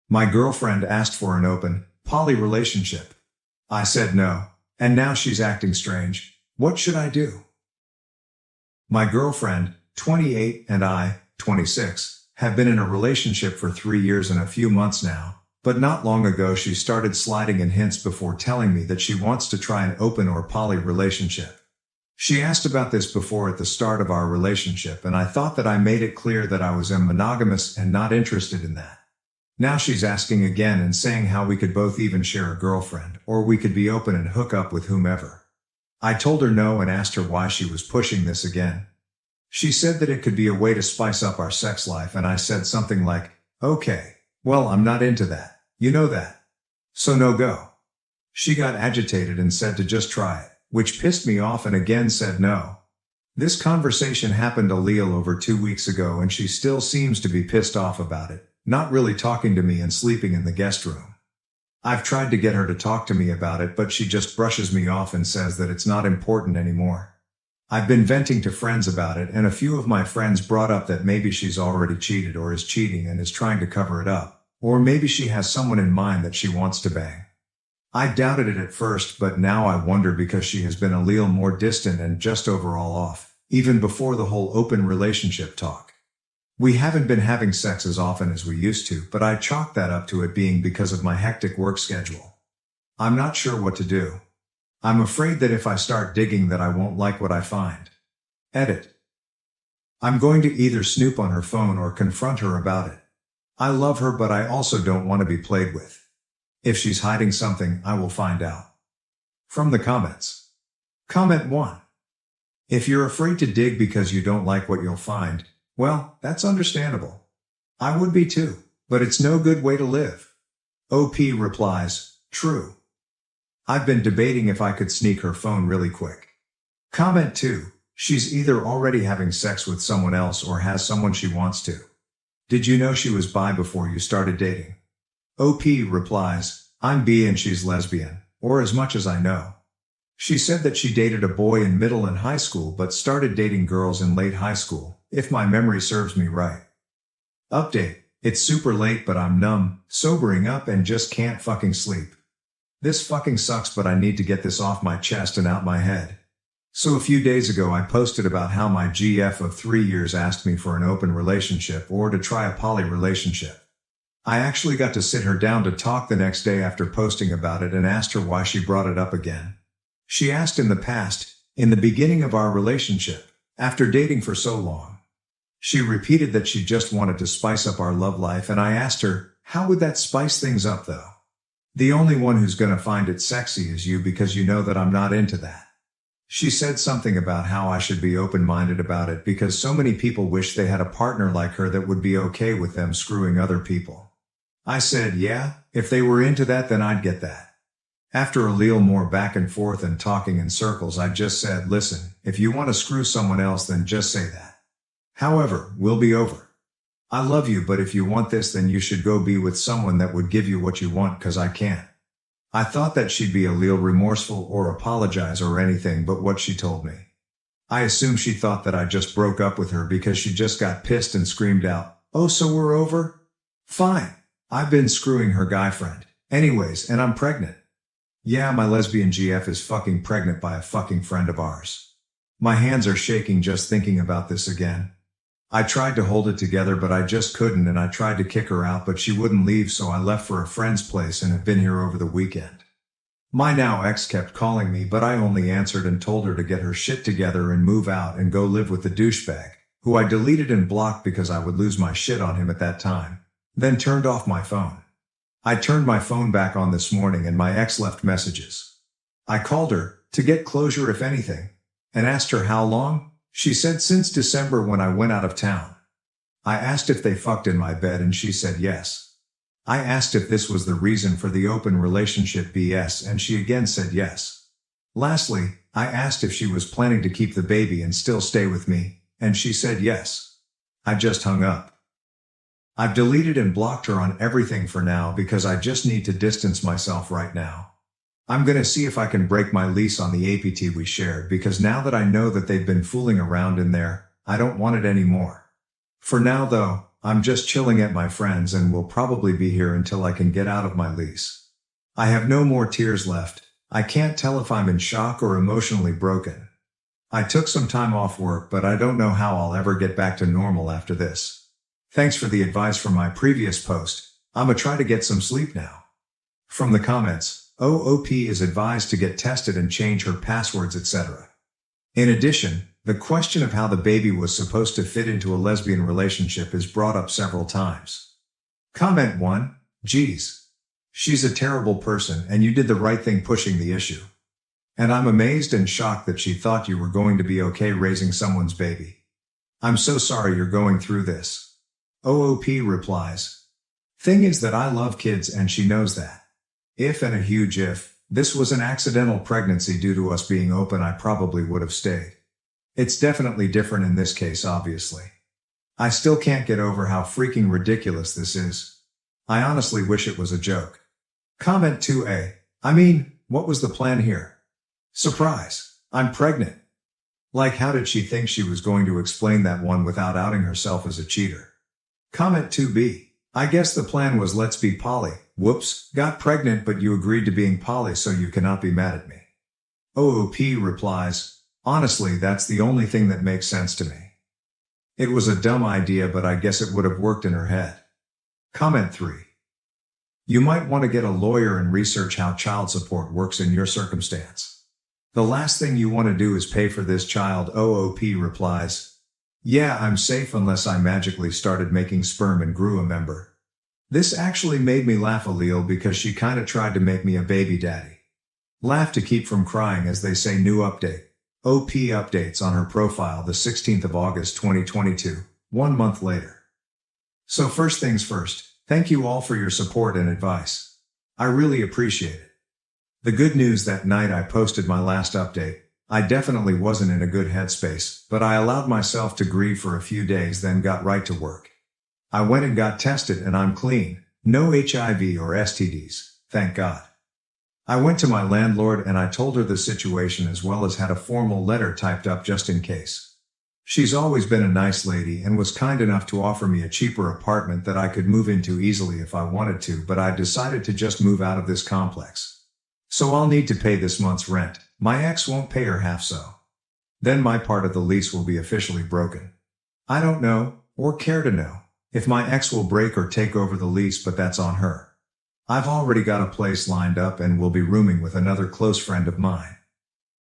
My girlfriend asked for an open, poly relationship. I said no, and now she's acting strange. What should I do? My girlfriend, 28, and I, 26, have been in a relationship for 3 years and a few months now, but not long ago she started sliding in hints before telling me that she wants to try an open or poly relationship. She asked about this before at the start of our relationship, and I thought that I made it clear that I was monogamous and not interested in that. Now she's asking again and saying how we could both even share a girlfriend, or we could be open and hook up with whomever. I told her no and asked her why she was pushing this again. She said that it could be a way to spice up our sex life, and I said something like, okay, well, I'm not into that. You know that. So no go. She got agitated and said to just try it, which pissed me off, and again said no. This conversation happened a little over 2 weeks ago and she still seems to be pissed off about it, not really talking to me and sleeping in the guest room. I've tried to get her to talk to me about it, but she just brushes me off and says that it's not important anymore. I've been venting to friends about it, and a few of my friends brought up that maybe she's already cheated or is cheating and is trying to cover it up, or maybe she has someone in mind that she wants to bang. I doubted it at first, but now I wonder because she has been a little more distant and just overall off, even before the whole open relationship talk. We haven't been having sex as often as we used to, but I chalk that up to it being because of my hectic work schedule. I'm not sure what to do. I'm afraid that if I start digging that I won't like what I find. Edit. I'm going to either snoop on her phone or confront her about it. I love her, but I also don't want to be played with. If she's hiding something, I will find out. From the comments. Comment 1. If you're afraid to dig because you don't like what you'll find, well, that's understandable. I would be too, but it's no good way to live. OP replies, true. I've been debating if I could sneak her phone really quick. Comment 2. She's either already having sex with someone else or has someone she wants to. Did you know she was bi before you started dating? OP replies, I'm bi and she's lesbian, or as much as I know. She said that she dated a boy in middle and high school but started dating girls in late high school, if my memory serves me right. Update. It's super late but I'm numb, sobering up and just can't fucking sleep. This fucking sucks, but I need to get this off my chest and out my head. So a few days ago I posted about how my GF of 3 years asked me for an open relationship or to try a poly relationship. I actually got to sit her down to talk the next day after posting about it and asked her why she brought it up again. She asked in the past, in the beginning of our relationship, after dating for so long. She repeated that she just wanted to spice up our love life, and I asked her, how would that spice things up though? The only one who's gonna find it sexy is you because you know that I'm not into that. She said something about how I should be open-minded about it because so many people wish they had a partner like her that would be okay with them screwing other people. I said, yeah, if they were into that then I'd get that. After a little more back and forth and talking in circles, I just said, listen, if you want to screw someone else then just say that. However, we'll be over. I love you, but if you want this then you should go be with someone that would give you what you want, cause I can't. I thought that she'd be a little remorseful or apologize or anything but what she told me. I assume she thought that I just broke up with her because she just got pissed and screamed out, oh, so we're over? Fine. I've been screwing her guy friend. Anyways, and I'm pregnant. Yeah, my lesbian GF is fucking pregnant by a fucking friend of ours. My hands are shaking just thinking about this again. I tried to hold it together but I just couldn't, and I tried to kick her out but she wouldn't leave, so I left for a friend's place and have been here over the weekend. My now ex kept calling me but I only answered and told her to get her shit together and move out and go live with the douchebag, who I deleted and blocked because I would lose my shit on him at that time, then turned off my phone. I turned my phone back on this morning and my ex left messages. I called her, to get closure if anything, and asked her how long. She said since December when I went out of town. I asked if they fucked in my bed and she said yes. I asked if this was the reason for the open relationship BS and she again said yes. Lastly, I asked if she was planning to keep the baby and still stay with me, and she said yes. I just hung up. I've deleted and blocked her on everything for now because I just need to distance myself right now. I'm gonna see if I can break my lease on the APT we shared because now that I know that they've been fooling around in there, I don't want it anymore. For now though, I'm just chilling at my friend's and will probably be here until I can get out of my lease. I have no more tears left. I can't tell if I'm in shock or emotionally broken. I took some time off work, but I don't know how I'll ever get back to normal after this. Thanks for the advice from my previous post. I'ma try to get some sleep now. From the comments, OOP is advised to get tested and change her passwords, etc. In addition, the question of how the baby was supposed to fit into a lesbian relationship is brought up several times. Comment 1. Geez. She's a terrible person and you did the right thing pushing the issue. And I'm amazed and shocked that she thought you were going to be okay raising someone's baby. I'm so sorry you're going through this. OOP replies. Thing is that I love kids and she knows that. If, and a huge if, this was an accidental pregnancy due to us being open, I probably would have stayed. It's definitely different in this case, obviously. I still can't get over how freaking ridiculous this is. I honestly wish it was a joke. Comment 2A. I mean, what was the plan here? Surprise. I'm pregnant. Like, how did she think she was going to explain that one without outing herself as a cheater? Comment 2B. I guess the plan was let's be poly. Whoops, got pregnant but you agreed to being poly so you cannot be mad at me. OOP replies, honestly that's the only thing that makes sense to me. It was a dumb idea but I guess it would have worked in her head. Comment 3. You might want to get a lawyer and research how child support works in your circumstance. The last thing you want to do is pay for this child. OOP replies, yeah, I'm safe unless I magically started making sperm and grew a member. This actually made me laugh a little because she kinda tried to make me a baby daddy. Laugh to keep from crying, as they say. New update. OP updates on her profile the 16th of August 2022, 1 month later. So first things first, thank you all for your support and advice. I really appreciate it. The good news that night I posted my last update. I definitely wasn't in a good headspace, but I allowed myself to grieve for a few days, then got right to work. I went and got tested and I'm clean. No HIV or STDs, thank God. I went to my landlord and I told her the situation as well as had a formal letter typed up just in case. She's always been a nice lady and was kind enough to offer me a cheaper apartment that I could move into easily if I wanted to, but I decided to just move out of this complex. So I'll need to pay this month's rent. My ex won't pay her half, so then my part of the lease will be officially broken. I don't know, or care to know, if my ex will break or take over the lease, but that's on her. I've already got a place lined up and will be rooming with another close friend of mine.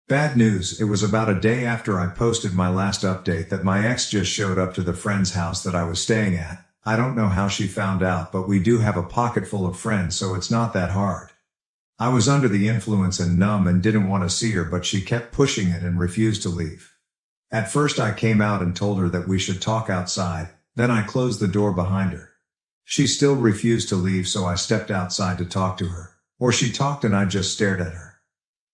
Bad news, it was about a day after I posted my last update that my ex just showed up to the friend's house that I was staying at. I don't know how she found out, but we do have a pocket full of friends, so it's not that hard. I was under the influence and numb and didn't want to see her, but she kept pushing it and refused to leave. At first I came out and told her that we should talk outside, then I closed the door behind her. She still refused to leave, so I stepped outside to talk to her. Or she talked and I just stared at her.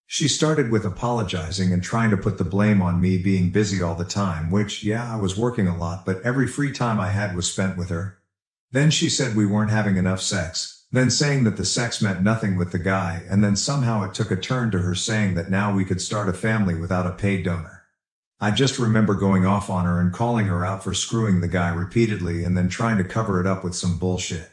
She started with apologizing and trying to put the blame on me being busy all the time, which, yeah, I was working a lot, but every free time I had was spent with her. Then she said we weren't having enough sex. Then saying that the sex meant nothing with the guy, and then somehow it took a turn to her saying that now we could start a family without a paid donor. I just remember going off on her and calling her out for screwing the guy repeatedly and then trying to cover it up with some bullshit.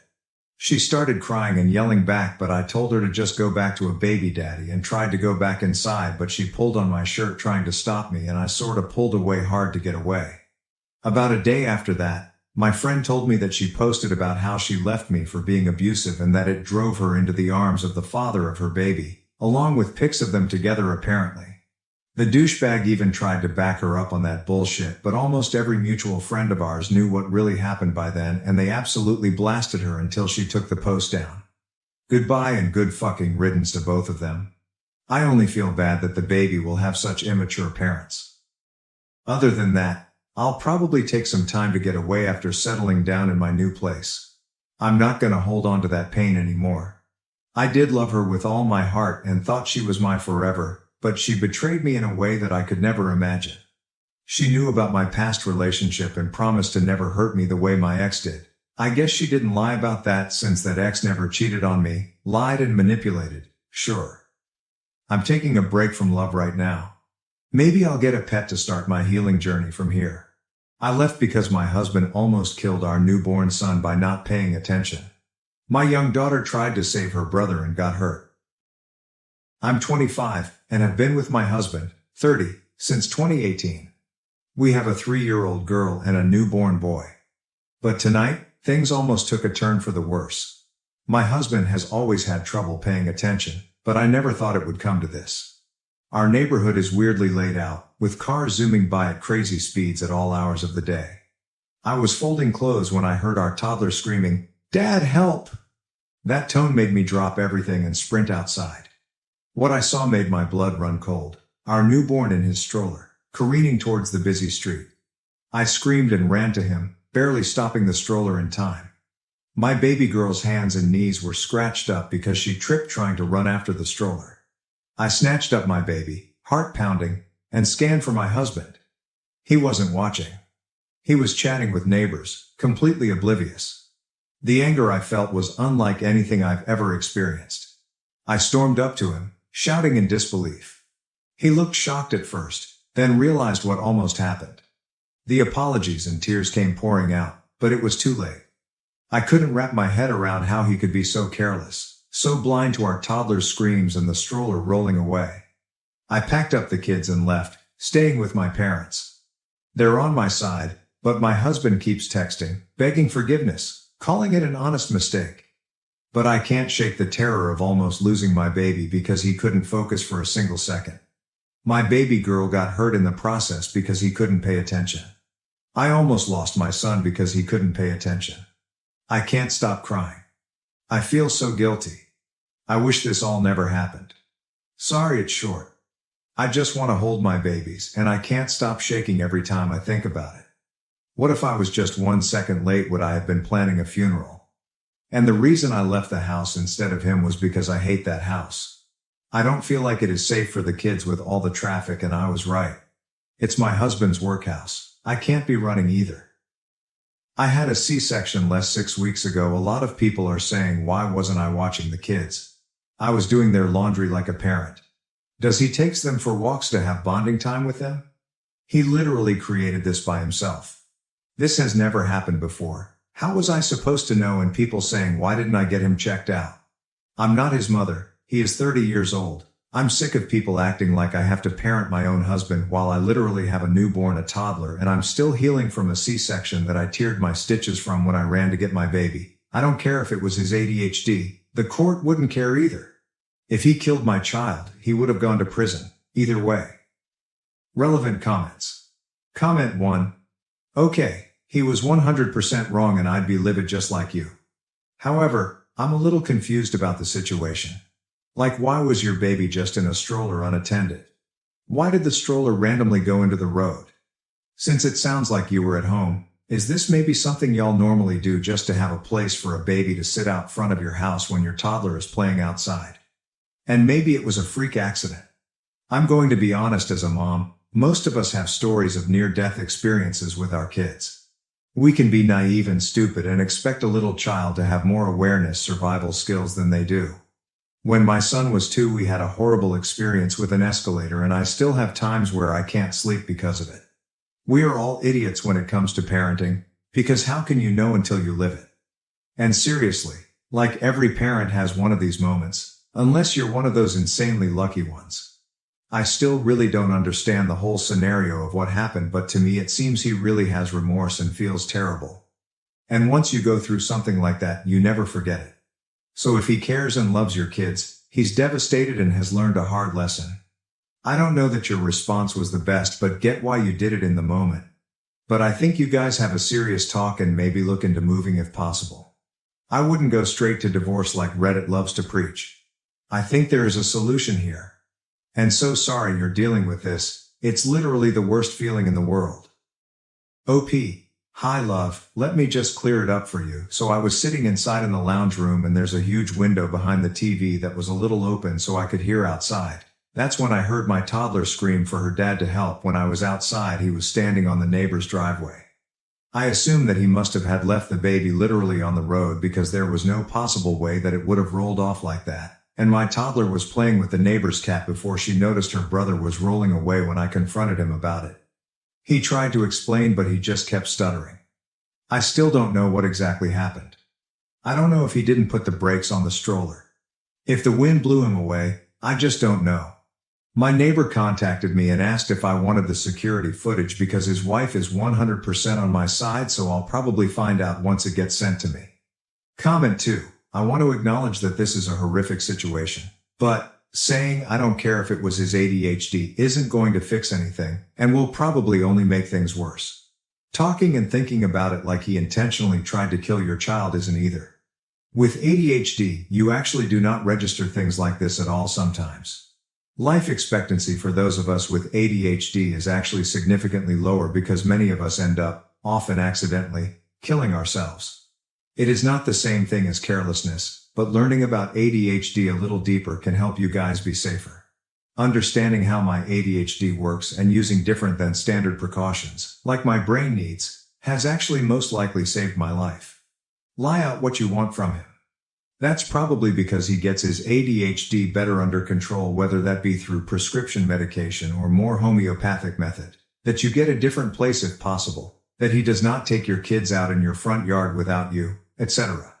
She started crying and yelling back, but I told her to just go back to a baby daddy and tried to go back inside, but she pulled on my shirt trying to stop me and I sort of pulled away hard to get away. About a day after that, my friend told me that she posted about how she left me for being abusive and that it drove her into the arms of the father of her baby, along with pics of them together apparently. The douchebag even tried to back her up on that bullshit, but almost every mutual friend of ours knew what really happened by then and they absolutely blasted her until she took the post down. Goodbye and good fucking riddance to both of them. I only feel bad that the baby will have such immature parents. Other than that, I'll probably take some time to get away after settling down in my new place. I'm not gonna hold on to that pain anymore. I did love her with all my heart and thought she was my forever, but she betrayed me in a way that I could never imagine. She knew about my past relationship and promised to never hurt me the way my ex did. I guess she didn't lie about that since that ex never cheated on me, lied and manipulated, sure. I'm taking a break from love right now. Maybe I'll get a pet to start my healing journey from here. I left because my husband almost killed our newborn son by not paying attention. My young daughter tried to save her brother and got hurt. I'm 25 and have been with my husband, 30, since 2018. We have a 3-year-old girl and a newborn boy. But tonight, things almost took a turn for the worse. My husband has always had trouble paying attention, but I never thought it would come to this. Our neighborhood is weirdly laid out, with cars zooming by at crazy speeds at all hours of the day. I was folding clothes when I heard our toddler screaming, "Dad, help!" That tone made me drop everything and sprint outside. What I saw made my blood run cold. Our newborn in his stroller, careening towards the busy street. I screamed and ran to him, barely stopping the stroller in time. My baby girl's hands and knees were scratched up because she tripped trying to run after the stroller. I snatched up my baby, heart pounding, and scanned for my husband. He wasn't watching. He was chatting with neighbors, completely oblivious. The anger I felt was unlike anything I've ever experienced. I stormed up to him, shouting in disbelief. He looked shocked at first, then realized what almost happened. The apologies and tears came pouring out, but it was too late. I couldn't wrap my head around how he could be so careless, so blind to our toddler's screams and the stroller rolling away. I packed up the kids and left, staying with my parents. They're on my side, but my husband keeps texting, begging forgiveness, calling it an honest mistake. But I can't shake the terror of almost losing my baby because he couldn't focus for a single second. My baby girl got hurt in the process because he couldn't pay attention. I almost lost my son because he couldn't pay attention. I can't stop crying. I feel so guilty. I wish this all never happened. Sorry it's short. I just want to hold my babies, and I can't stop shaking every time I think about it. What if I was just 1 second late? Would I have been planning a funeral? And the reason I left the house instead of him was because I hate that house. I don't feel like it is safe for the kids with all the traffic, and I was right. It's my husband's workhouse. I can't be running either. I had a C-section less 6 weeks ago. A lot of people are saying, why wasn't I watching the kids? I was doing their laundry like a parent. Does he take them for walks to have bonding time with them? He literally created this by himself. This has never happened before. How was I supposed to know? And people saying, why didn't I get him checked out? I'm not his mother. He is 30 years old. I'm sick of people acting like I have to parent my own husband while I literally have a newborn, a toddler, and I'm still healing from a C-section that I teared my stitches from when I ran to get my baby. I don't care if it was his ADHD. The court wouldn't care either. If he killed my child, he would have gone to prison. Either way. Relevant comments. Comment 1. Okay. He was 100% wrong and I'd be livid just like you. However, I'm a little confused about the situation. Like, why was your baby just in a stroller unattended? Why did the stroller randomly go into the road? Since it sounds like you were at home, is this maybe something y'all normally do just to have a place for a baby to sit out front of your house when your toddler is playing outside? And maybe it was a freak accident. I'm going to be honest, as a mom, most of us have stories of near-death experiences with our kids. We can be naive and stupid and expect a little child to have more awareness, survival skills than they do. When my son was 2, we had a horrible experience with an escalator, and I still have times where I can't sleep because of it. We are all idiots when it comes to parenting, because how can you know until you live it? And seriously, like, every parent has one of these moments, unless you're one of those insanely lucky ones. I still really don't understand the whole scenario of what happened, but to me it seems he really has remorse and feels terrible. And once you go through something like that, you never forget it. So if he cares and loves your kids, he's devastated and has learned a hard lesson. I don't know that your response was the best, but get why you did it in the moment. But I think you guys have a serious talk and maybe look into moving if possible. I wouldn't go straight to divorce like Reddit loves to preach. I think there is a solution here. And so sorry you're dealing with this. It's literally the worst feeling in the world. OP. Hi love, let me just clear it up for you. So I was sitting inside in the lounge room and there's a huge window behind the TV that was a little open so I could hear outside. That's when I heard my toddler scream for her dad to help. When I was outside, he was standing on the neighbor's driveway. I assumed that he must have had left the baby literally on the road because there was no possible way that it would have rolled off like that. And my toddler was playing with the neighbor's cat before she noticed her brother was rolling away when I confronted him about it. He tried to explain, but he just kept stuttering. I still don't know what exactly happened. I don't know if he didn't put the brakes on the stroller. If the wind blew him away, I just don't know. My neighbor contacted me and asked if I wanted the security footage because his wife is 100% on my side, so I'll probably find out once it gets sent to me. Comment 2. I want to acknowledge that this is a horrific situation, but saying I don't care if it was his ADHD isn't going to fix anything and will probably only make things worse. Talking and thinking about it like he intentionally tried to kill your child isn't either. With ADHD, you actually do not register things like this at all sometimes. Life expectancy for those of us with ADHD is actually significantly lower because many of us end up, often accidentally, killing ourselves. It is not the same thing as carelessness, but learning about ADHD a little deeper can help you guys be safer. Understanding how my ADHD works and using different than standard precautions, like my brain needs, has actually most likely saved my life. Lie out what you want from him. That's probably because he gets his ADHD better under control, whether that be through prescription medication or more homeopathic method. That you get a different place if possible. That he does not take your kids out in your front yard without you, etc.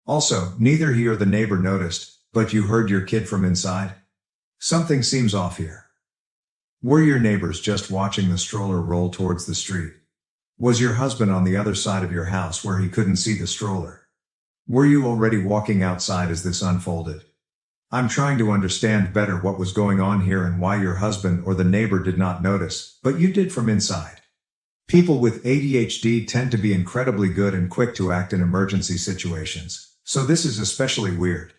Also, neither he or the neighbor noticed, but you heard your kid from inside? Something seems off here. Were your neighbors just watching the stroller roll towards the street? Was your husband on the other side of your house where he couldn't see the stroller? Were you already walking outside as this unfolded? I'm trying to understand better what was going on here and why your husband or the neighbor did not notice, but you did from inside. People with ADHD tend to be incredibly good and quick to act in emergency situations, so this is especially weird.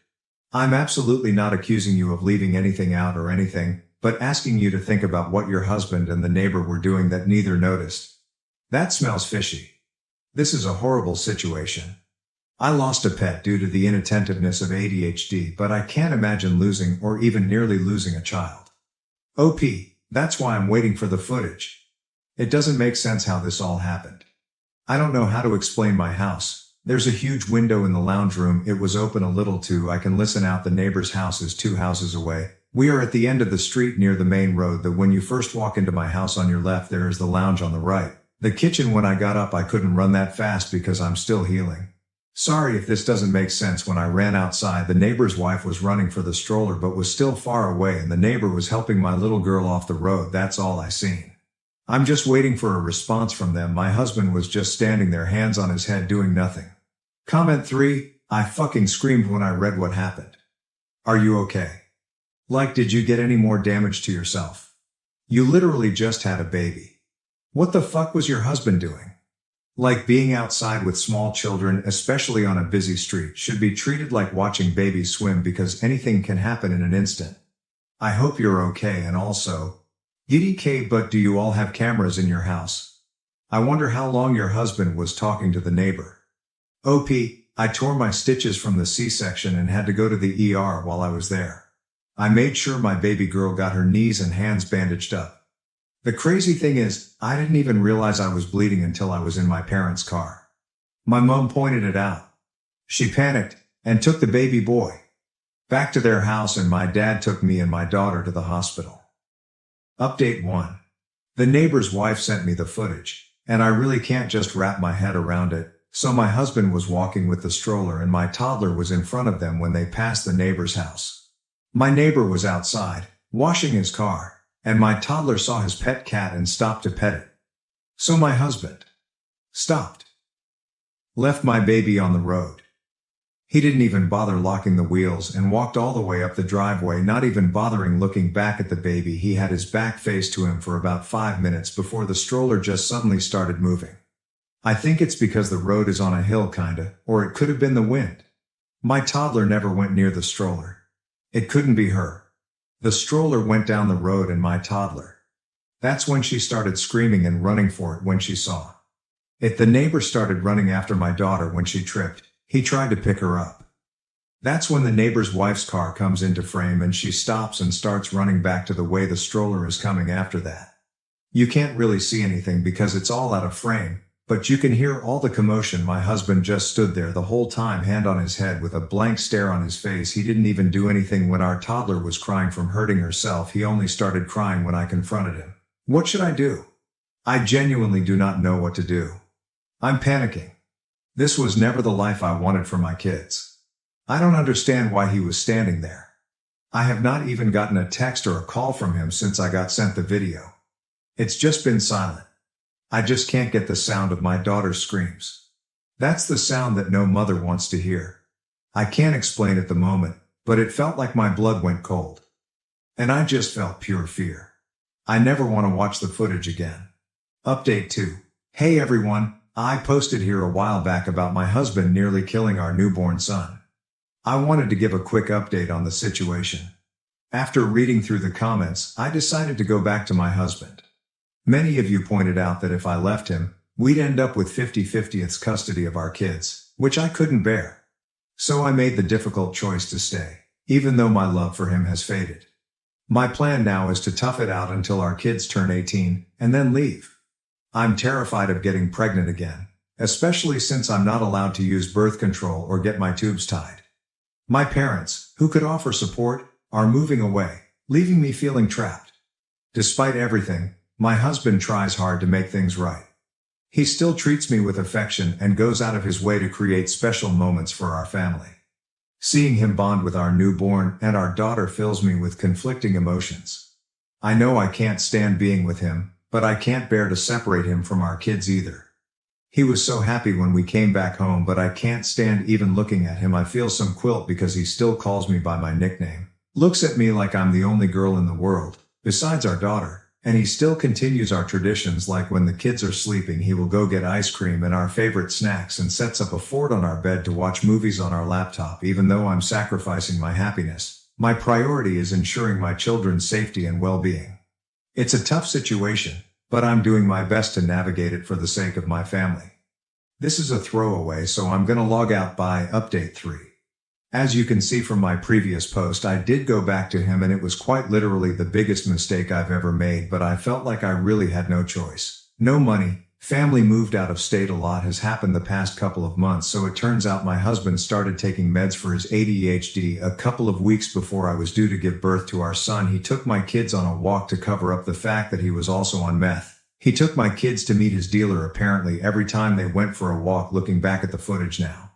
I'm absolutely not accusing you of leaving anything out or anything, but asking you to think about what your husband and the neighbor were doing that neither noticed. That smells fishy. This is a horrible situation. I lost a pet due to the inattentiveness of ADHD, but I can't imagine losing or even nearly losing a child. OP, that's why I'm waiting for the footage. It doesn't make sense how this all happened. I don't know how to explain my house. There's a huge window in the lounge room. It was open a little too. I can listen out. The neighbor's house is 2 houses away. We are at the end of the street near the main road. That when you first walk into my house on your left, there is the lounge on the right. The kitchen. When I got up, I couldn't run that fast because I'm still healing. Sorry if this doesn't make sense. When I ran outside, the neighbor's wife was running for the stroller but was still far away, and the neighbor was helping my little girl off the road. That's all I seen. I'm just waiting for a response from them. My husband was just standing there, hands on his head, doing nothing. Comment 3, I fucking screamed when I read what happened. Are you okay? Like, did you get any more damage to yourself? You literally just had a baby. What the fuck was your husband doing? Like, being outside with small children, especially on a busy street, should be treated like watching babies swim because anything can happen in an instant. I hope you're okay. And also, GDK, but do you all have cameras in your house? I wonder how long your husband was talking to the neighbor. OP, I tore my stitches from the C-section and had to go to the ER while I was there. I made sure my baby girl got her knees and hands bandaged up. The crazy thing is, I didn't even realize I was bleeding until I was in my parents' car. My mom pointed it out. She panicked and took the baby boy back to their house, and my dad took me and my daughter to the hospital. Update 1. The neighbor's wife sent me the footage, and I really can't just wrap my head around it. So my husband was walking with the stroller and my toddler was in front of them when they passed the neighbor's house. My neighbor was outside, washing his car, and my toddler saw his pet cat and stopped to pet it. So my husband stopped, left my baby on the road. He didn't even bother locking the wheels and walked all the way up the driveway, not even bothering looking back at the baby. He had his back faced to him for about 5 minutes before the stroller just suddenly started moving. I think it's because the road is on a hill kinda, or it could have been the wind. My toddler never went near the stroller. It couldn't be her. The stroller went down the road and my toddler. That's when she started screaming and running for it when she saw it. The neighbor started running after my daughter when she tripped. He tried to pick her up. That's when the neighbor's wife's car comes into frame and she stops and starts running back to the way the stroller is coming after that. You can't really see anything because it's all out of frame, but you can hear all the commotion. My husband just stood there the whole time, hand on his head with a blank stare on his face. He didn't even do anything when our toddler was crying from hurting herself. He only started crying when I confronted him. What should I do? I genuinely do not know what to do. I'm panicking. This was never the life I wanted for my kids. I don't understand why he was standing there. I have not even gotten a text or a call from him since I got sent the video. It's just been silent. I just can't get the sound of my daughter's screams. That's the sound that no mother wants to hear. I can't explain at the moment, but it felt like my blood went cold. And I just felt pure fear. I never want to watch the footage again. Update 2. Hey everyone, I posted here a while back about my husband nearly killing our newborn son. I wanted to give a quick update on the situation. After reading through the comments, I decided to go back to my husband. Many of you pointed out that if I left him, we'd end up with 50-50th custody of our kids, which I couldn't bear. So I made the difficult choice to stay, even though my love for him has faded. My plan now is to tough it out until our kids turn 18, and then leave. I'm terrified of getting pregnant again, especially since I'm not allowed to use birth control or get my tubes tied. My parents, who could offer support, are moving away, leaving me feeling trapped. Despite everything, my husband tries hard to make things right. He still treats me with affection and goes out of his way to create special moments for our family. Seeing him bond with our newborn and our daughter fills me with conflicting emotions. I know I can't stand being with him, but I can't bear to separate him from our kids either. He was so happy when we came back home, but I can't stand even looking at him. I feel some guilt because he still calls me by my nickname, looks at me like I'm the only girl in the world, besides our daughter, and he still continues our traditions, like when the kids are sleeping he will go get ice cream and our favorite snacks and sets up a fort on our bed to watch movies on our laptop. Even though I'm sacrificing my happiness, my priority is ensuring my children's safety and well-being. It's a tough situation, but I'm doing my best to navigate it for the sake of my family. This is a throwaway, so I'm gonna log out by update 3. As you can see from my previous post, I did go back to him and it was quite literally the biggest mistake I've ever made, but I felt like I really had no choice. No money, family moved out of state, a lot has happened the past couple of months, so it turns out my husband started taking meds for his ADHD a couple of weeks before I was due to give birth to our son. He took my kids on a walk to cover up the fact that he was also on meth. He took my kids to meet his dealer apparently every time they went for a walk. Looking back at the footage now,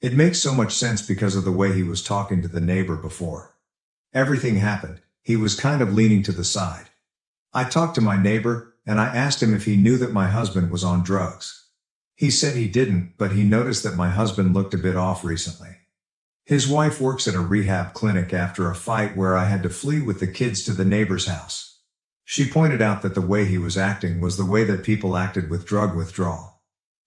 it makes so much sense because of the way he was talking to the neighbor before everything happened. He was kind of leaning to the side. I talked to my neighbor, and I asked him if he knew that my husband was on drugs. He said he didn't, but he noticed that my husband looked a bit off recently. His wife works at a rehab clinic after a fight where I had to flee with the kids to the neighbor's house. She pointed out that the way he was acting was the way that people acted with drug withdrawal.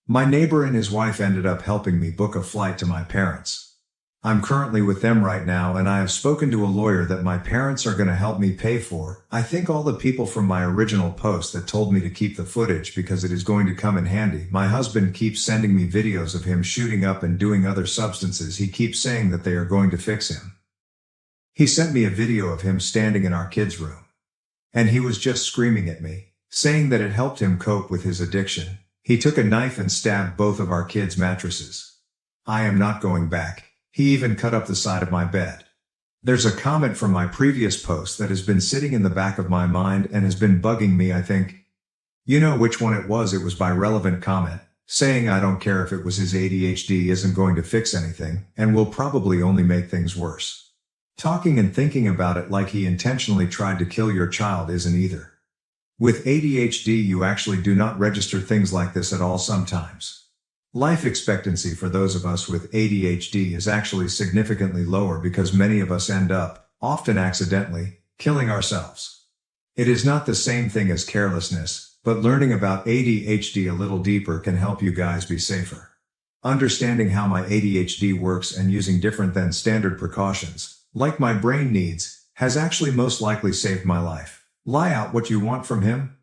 My neighbor and his wife ended up helping me book a flight to my parents. I'm currently with them right now, and I have spoken to a lawyer that my parents are going to help me pay for. I think all the people from my original post that told me to keep the footage because it is going to come in handy. My husband keeps sending me videos of him shooting up and doing other substances. He keeps saying that they are going to fix him. He sent me a video of him standing in our kids' room, and he was just screaming at me, saying that it helped him cope with his addiction. He took a knife and stabbed both of our kids' mattresses. I am not going back. He even cut up the side of my bed. There's a comment from my previous post that has been sitting in the back of my mind and has been bugging me. I think you know which one it was. It was by relevant comment, saying I don't care if it was his ADHD isn't going to fix anything and will probably only make things worse. Talking and thinking about it like he intentionally tried to kill your child isn't either. With ADHD, you actually do not register things like this at all sometimes. Life expectancy for those of us with ADHD is actually significantly lower because many of us end up, often accidentally, killing ourselves. It is not the same thing as carelessness, but learning about ADHD a little deeper can help you guys be safer. Understanding how my ADHD works and using different than standard precautions, like my brain needs, has actually most likely saved my life. Lie out what you want from him?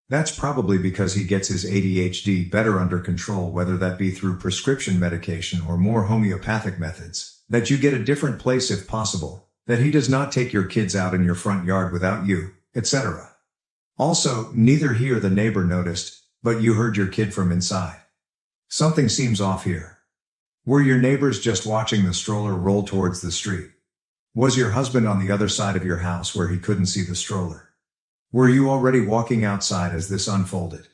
That's probably because he gets his ADHD better under control, whether that be through prescription medication or more homeopathic methods, that you get a different place if possible, that he does not take your kids out in your front yard without you, etc. Also, neither he or the neighbor noticed, but you heard your kid from inside. Something seems off here. Were your neighbors just watching the stroller roll towards the street? Was your husband on the other side of your house where he couldn't see the stroller? Were you already walking outside as this unfolded?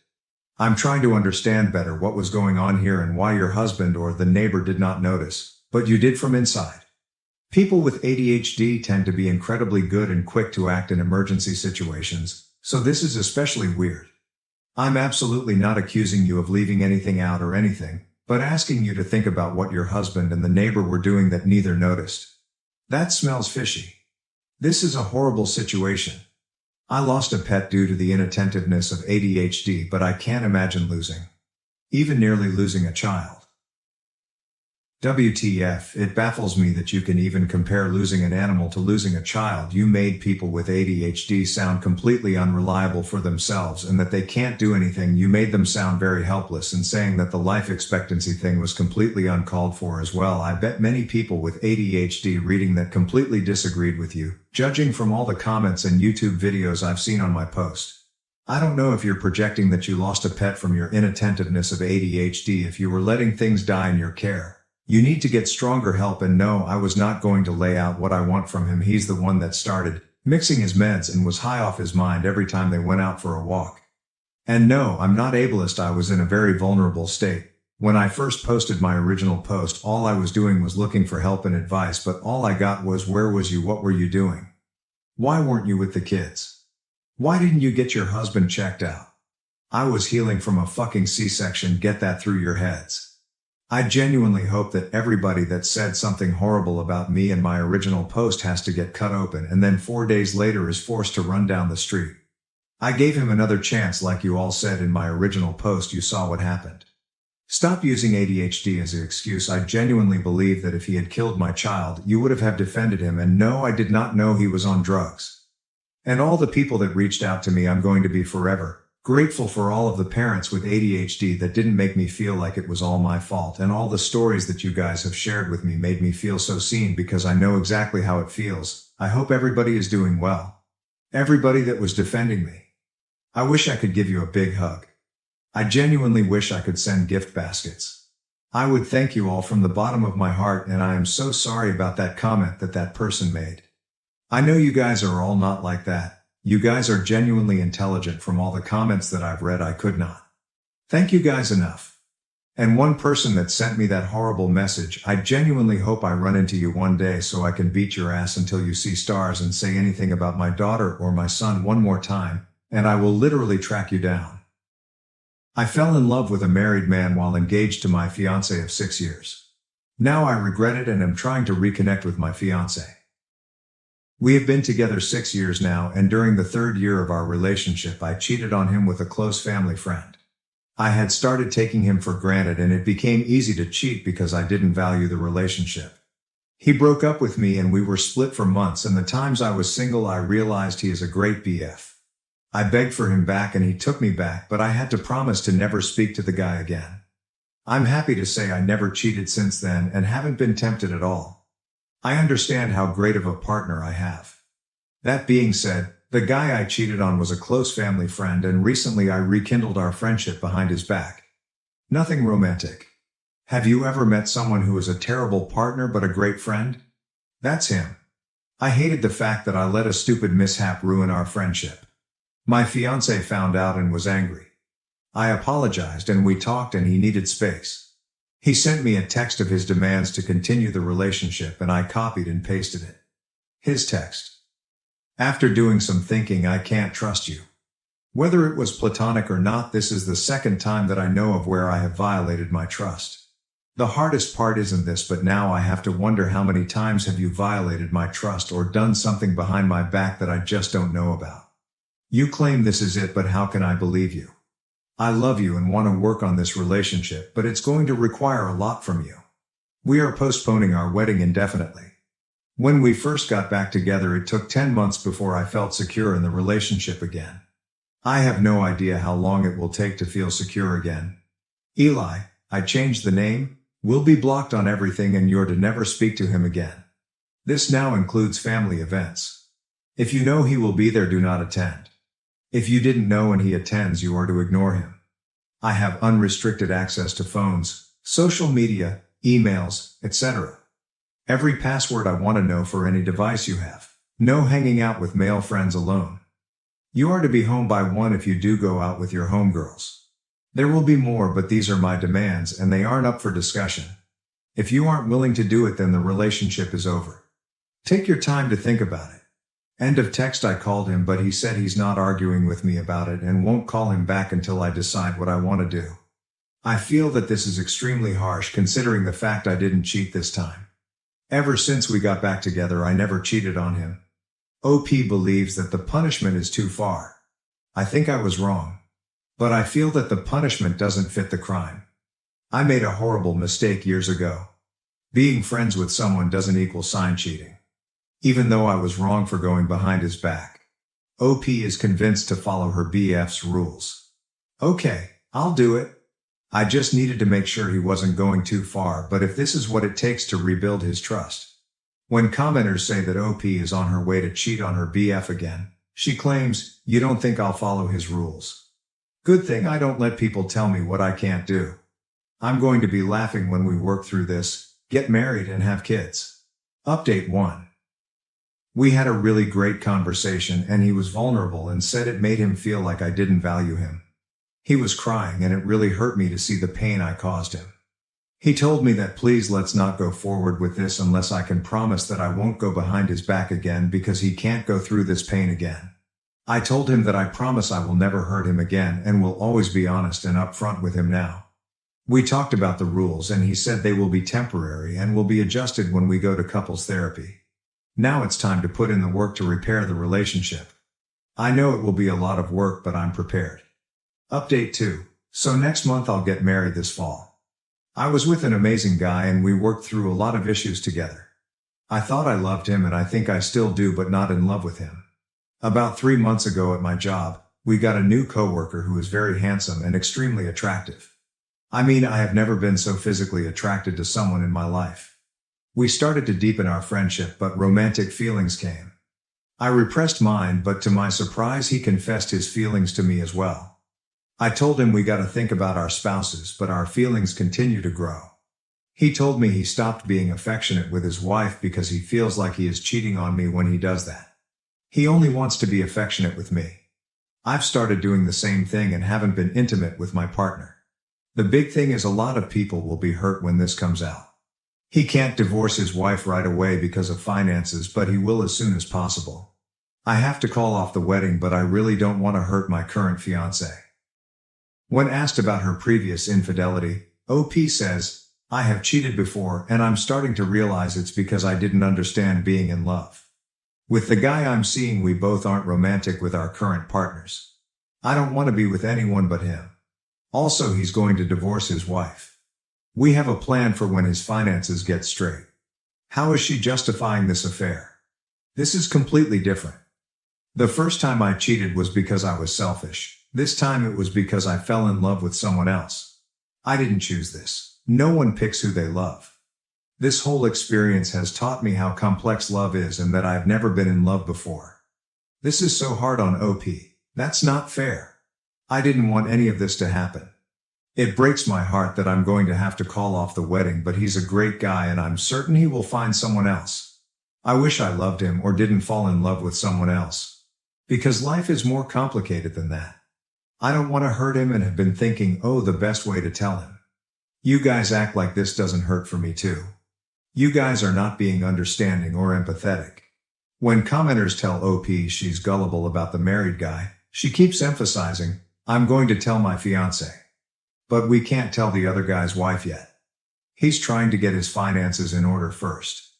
I'm trying to understand better what was going on here and why your husband or the neighbor did not notice, but you did from inside. People with ADHD tend to be incredibly good and quick to act in emergency situations, so this is especially weird. I'm absolutely not accusing you of leaving anything out or anything, but asking you to think about what your husband and the neighbor were doing that neither noticed. That smells fishy. This is a horrible situation. I lost a pet due to the inattentiveness of ADHD, but I can't imagine even nearly losing a child. WTF, it baffles me that you can even compare losing an animal to losing a child. You made people with ADHD sound completely unreliable for themselves and that they can't do anything. You made them sound very helpless, and saying that the life expectancy thing was completely uncalled for as well. I bet many people with ADHD reading that completely disagreed with you, judging from all the comments and YouTube videos I've seen on my post. I don't know if you're projecting that you lost a pet from your inattentiveness of ADHD. If you were letting things die in your care, you need to get stronger help. And no, I was not going to lay out what I want from him. He's the one that started mixing his meds and was high off his mind every time they went out for a walk. And no, I'm not ableist. I was in a very vulnerable state. When I first posted my original post, all I was doing was looking for help and advice, but all I got was, where was you? What were you doing? Why weren't you with the kids? Why didn't you get your husband checked out? I was healing from a fucking C-section. Get that through your heads. I genuinely hope that everybody that said something horrible about me and my original post has to get cut open and then 4 days later is forced to run down the street. I gave him another chance like you all said in my original post. You saw what happened. Stop using ADHD as an excuse. I genuinely believe that if he had killed my child, you would have defended him. And no, I did not know he was on drugs. And all the people that reached out to me, I'm going to be forever grateful for all of the parents with ADHD that didn't make me feel like it was all my fault, and all the stories that you guys have shared with me made me feel so seen, because I know exactly how it feels. I hope everybody is doing well. Everybody that was defending me. I wish I could give you a big hug. I genuinely wish I could send gift baskets. I would thank you all from the bottom of my heart, and I am so sorry about that comment that person made. I know you guys are all not like that. You guys are genuinely intelligent. From all the comments that I've read, I could not thank you guys enough. And one person that sent me that horrible message, I genuinely hope I run into you one day so I can beat your ass until you see stars and say anything about my daughter or my son one more time, and I will literally track you down. I fell in love with a married man while engaged to my fiancé of 6 years. Now I regret it and am trying to reconnect with my fiancé. We have been together 6 years now, and during the 3rd year of our relationship, I cheated on him with a close family friend. I had started taking him for granted, and it became easy to cheat because I didn't value the relationship. He broke up with me and we were split for months, and the times I was single I realized he is a great BF. I begged for him back and he took me back, but I had to promise to never speak to the guy again. I'm happy to say I never cheated since then and haven't been tempted at all. I understand how great of a partner I have. That being said, the guy I cheated on was a close family friend, and recently I rekindled our friendship behind his back. Nothing romantic. Have you ever met someone who is a terrible partner but a great friend? That's him. I hated the fact that I let a stupid mishap ruin our friendship. My fiancé found out and was angry. I apologized and we talked, and he needed space. He sent me a text of his demands to continue the relationship, and I copied and pasted it. His text. After doing some thinking, I can't trust you. Whether it was platonic or not, this is the 2nd time that I know of where I have violated my trust. The hardest part isn't this, but now I have to wonder, how many times have you violated my trust or done something behind my back that I just don't know about? You claim this is it, but how can I believe you? I love you and want to work on this relationship, but it's going to require a lot from you. We are postponing our wedding indefinitely. When we first got back together, it took 10 months before I felt secure in the relationship again. I have no idea how long it will take to feel secure again. Eli, I changed the name, will be blocked on everything, and you're to never speak to him again. This now includes family events. If you know he will be there, do not attend. If you didn't know and he attends, you are to ignore him. I have unrestricted access to phones, social media, emails, etc. Every password I want to know for any device you have. No hanging out with male friends alone. You are to be home by 1 if you do go out with your homegirls. There will be more, but these are my demands and they aren't up for discussion. If you aren't willing to do it, then the relationship is over. Take your time to think about it. End of text. I called him, but he said he's not arguing with me about it and won't call him back until I decide what I want to do. I feel that this is extremely harsh considering the fact I didn't cheat this time. Ever since we got back together, I never cheated on him. OP believes that the punishment is too far. I think I was wrong. But I feel that the punishment doesn't fit the crime. I made a horrible mistake years ago. Being friends with someone doesn't equal sign cheating. Even though I was wrong for going behind his back. OP is convinced to follow her BF's rules. Okay, I'll do it. I just needed to make sure he wasn't going too far, but if this is what it takes to rebuild his trust. When commenters say that OP is on her way to cheat on her BF again, she claims, "You don't think I'll follow his rules? Good thing I don't let people tell me what I can't do. I'm going to be laughing when we work through this, get married and have kids." Update 1. We had a really great conversation and he was vulnerable and said it made him feel like I didn't value him. He was crying and it really hurt me to see the pain I caused him. He told me that please let's not go forward with this unless I can promise that I won't go behind his back again because he can't go through this pain again. I told him that I promise I will never hurt him again and will always be honest and upfront with him now. We talked about the rules and he said they will be temporary and will be adjusted when we go to couples therapy. Now it's time to put in the work to repair the relationship. I know it will be a lot of work, but I'm prepared. Update 2. So next month I'll get married this fall. I was with an amazing guy and we worked through a lot of issues together. I thought I loved him and I think I still do, but not in love with him. About 3 months ago at my job, we got a new coworker who is very handsome and extremely attractive. I mean, I have never been so physically attracted to someone in my life. We started to deepen our friendship, but romantic feelings came. I repressed mine, but to my surprise he confessed his feelings to me as well. I told him we gotta think about our spouses, but our feelings continue to grow. He told me he stopped being affectionate with his wife because he feels like he is cheating on me when he does that. He only wants to be affectionate with me. I've started doing the same thing and haven't been intimate with my partner. The big thing is a lot of people will be hurt when this comes out. He can't divorce his wife right away because of finances, but he will as soon as possible. I have to call off the wedding, but I really don't want to hurt my current fiancé. When asked about her previous infidelity, OP says, "I have cheated before and I'm starting to realize it's because I didn't understand being in love. With the guy I'm seeing, we both aren't romantic with our current partners. I don't want to be with anyone but him. Also, he's going to divorce his wife. We have a plan for when his finances get straight. How is she justifying this affair? This is completely different. The first time I cheated was because I was selfish. This time it was because I fell in love with someone else. I didn't choose this. No one picks who they love. This whole experience has taught me how complex love is and that I've never been in love before. This is so hard on OP. That's not fair. I didn't want any of this to happen. It breaks my heart that I'm going to have to call off the wedding, but he's a great guy and I'm certain he will find someone else. I wish I loved him or didn't fall in love with someone else. Because life is more complicated than that. I don't want to hurt him and have been thinking, oh, the best way to tell him. You guys act like this doesn't hurt for me too. You guys are not being understanding or empathetic. When commenters tell OP she's gullible about the married guy, she keeps emphasizing, I'm going to tell my fiancé. But we can't tell the other guy's wife yet. He's trying to get his finances in order first.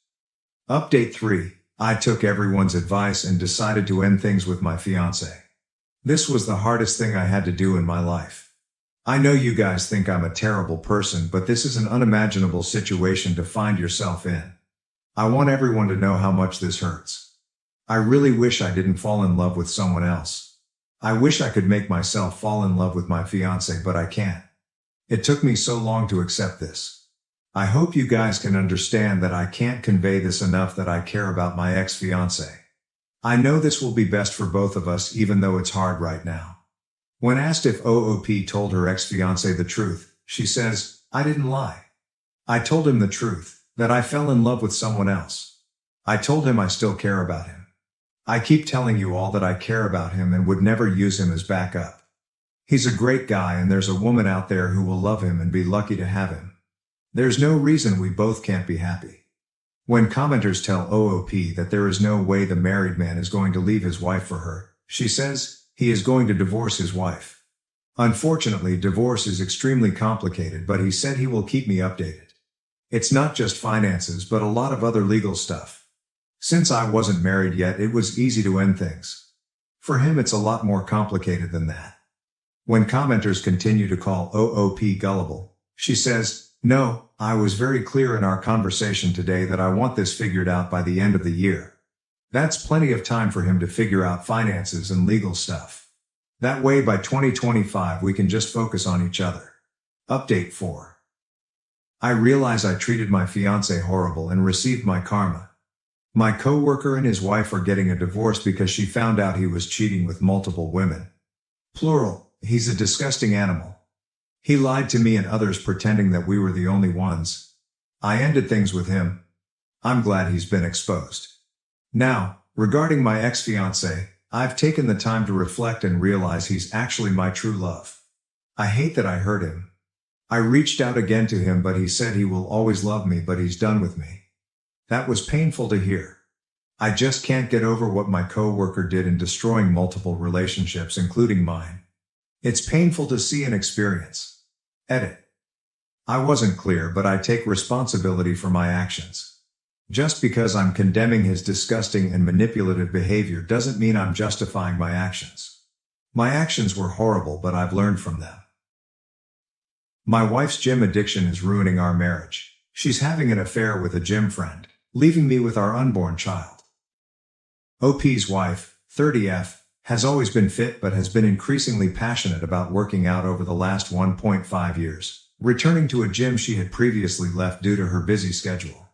Update 3. I took everyone's advice and decided to end things with my fiancé. This was the hardest thing I had to do in my life. I know you guys think I'm a terrible person, but this is an unimaginable situation to find yourself in. I want everyone to know how much this hurts. I really wish I didn't fall in love with someone else. I wish I could make myself fall in love with my fiancé, but I can't. It took me so long to accept this. I hope you guys can understand that I can't convey this enough, that I care about my ex-fiancé. I know this will be best for both of us, even though it's hard right now. When asked if OOP told her ex-fiancé the truth, she says, I didn't lie. I told him the truth, that I fell in love with someone else. I told him I still care about him. I keep telling you all that I care about him and would never use him as backup. He's a great guy and there's a woman out there who will love him and be lucky to have him. There's no reason we both can't be happy. When commenters tell OOP that there is no way the married man is going to leave his wife for her, she says, he is going to divorce his wife. Unfortunately, divorce is extremely complicated, but he said he will keep me updated. It's not just finances but a lot of other legal stuff. Since I wasn't married yet, it was easy to end things. For him it's a lot more complicated than that. When commenters continue to call OOP gullible, she says, no, I was very clear in our conversation today that I want this figured out by the end of the year. That's plenty of time for him to figure out finances and legal stuff. That way by 2025 we can just focus on each other. Update 4. I realize I treated my fiancé horrible and received my karma. My coworker and his wife are getting a divorce because she found out he was cheating with multiple women. Plural, he's a disgusting animal. He lied to me and others pretending that we were the only ones. I ended things with him. I'm glad he's been exposed. Now, regarding my ex-fiancé, I've taken the time to reflect and realize he's actually my true love. I hate that I hurt him. I reached out again to him but he said he will always love me but he's done with me. That was painful to hear. I just can't get over what my coworker did in destroying multiple relationships including mine. It's painful to see and experience. Edit. I wasn't clear but I take responsibility for my actions. Just because I'm condemning his disgusting and manipulative behavior doesn't mean I'm justifying my actions. My actions were horrible but I've learned from them. My wife's gym addiction is ruining our marriage. She's having an affair with a gym friend, leaving me with our unborn child. OP's wife, 30F, has always been fit but has been increasingly passionate about working out over the last 1.5 years, returning to a gym she had previously left due to her busy schedule.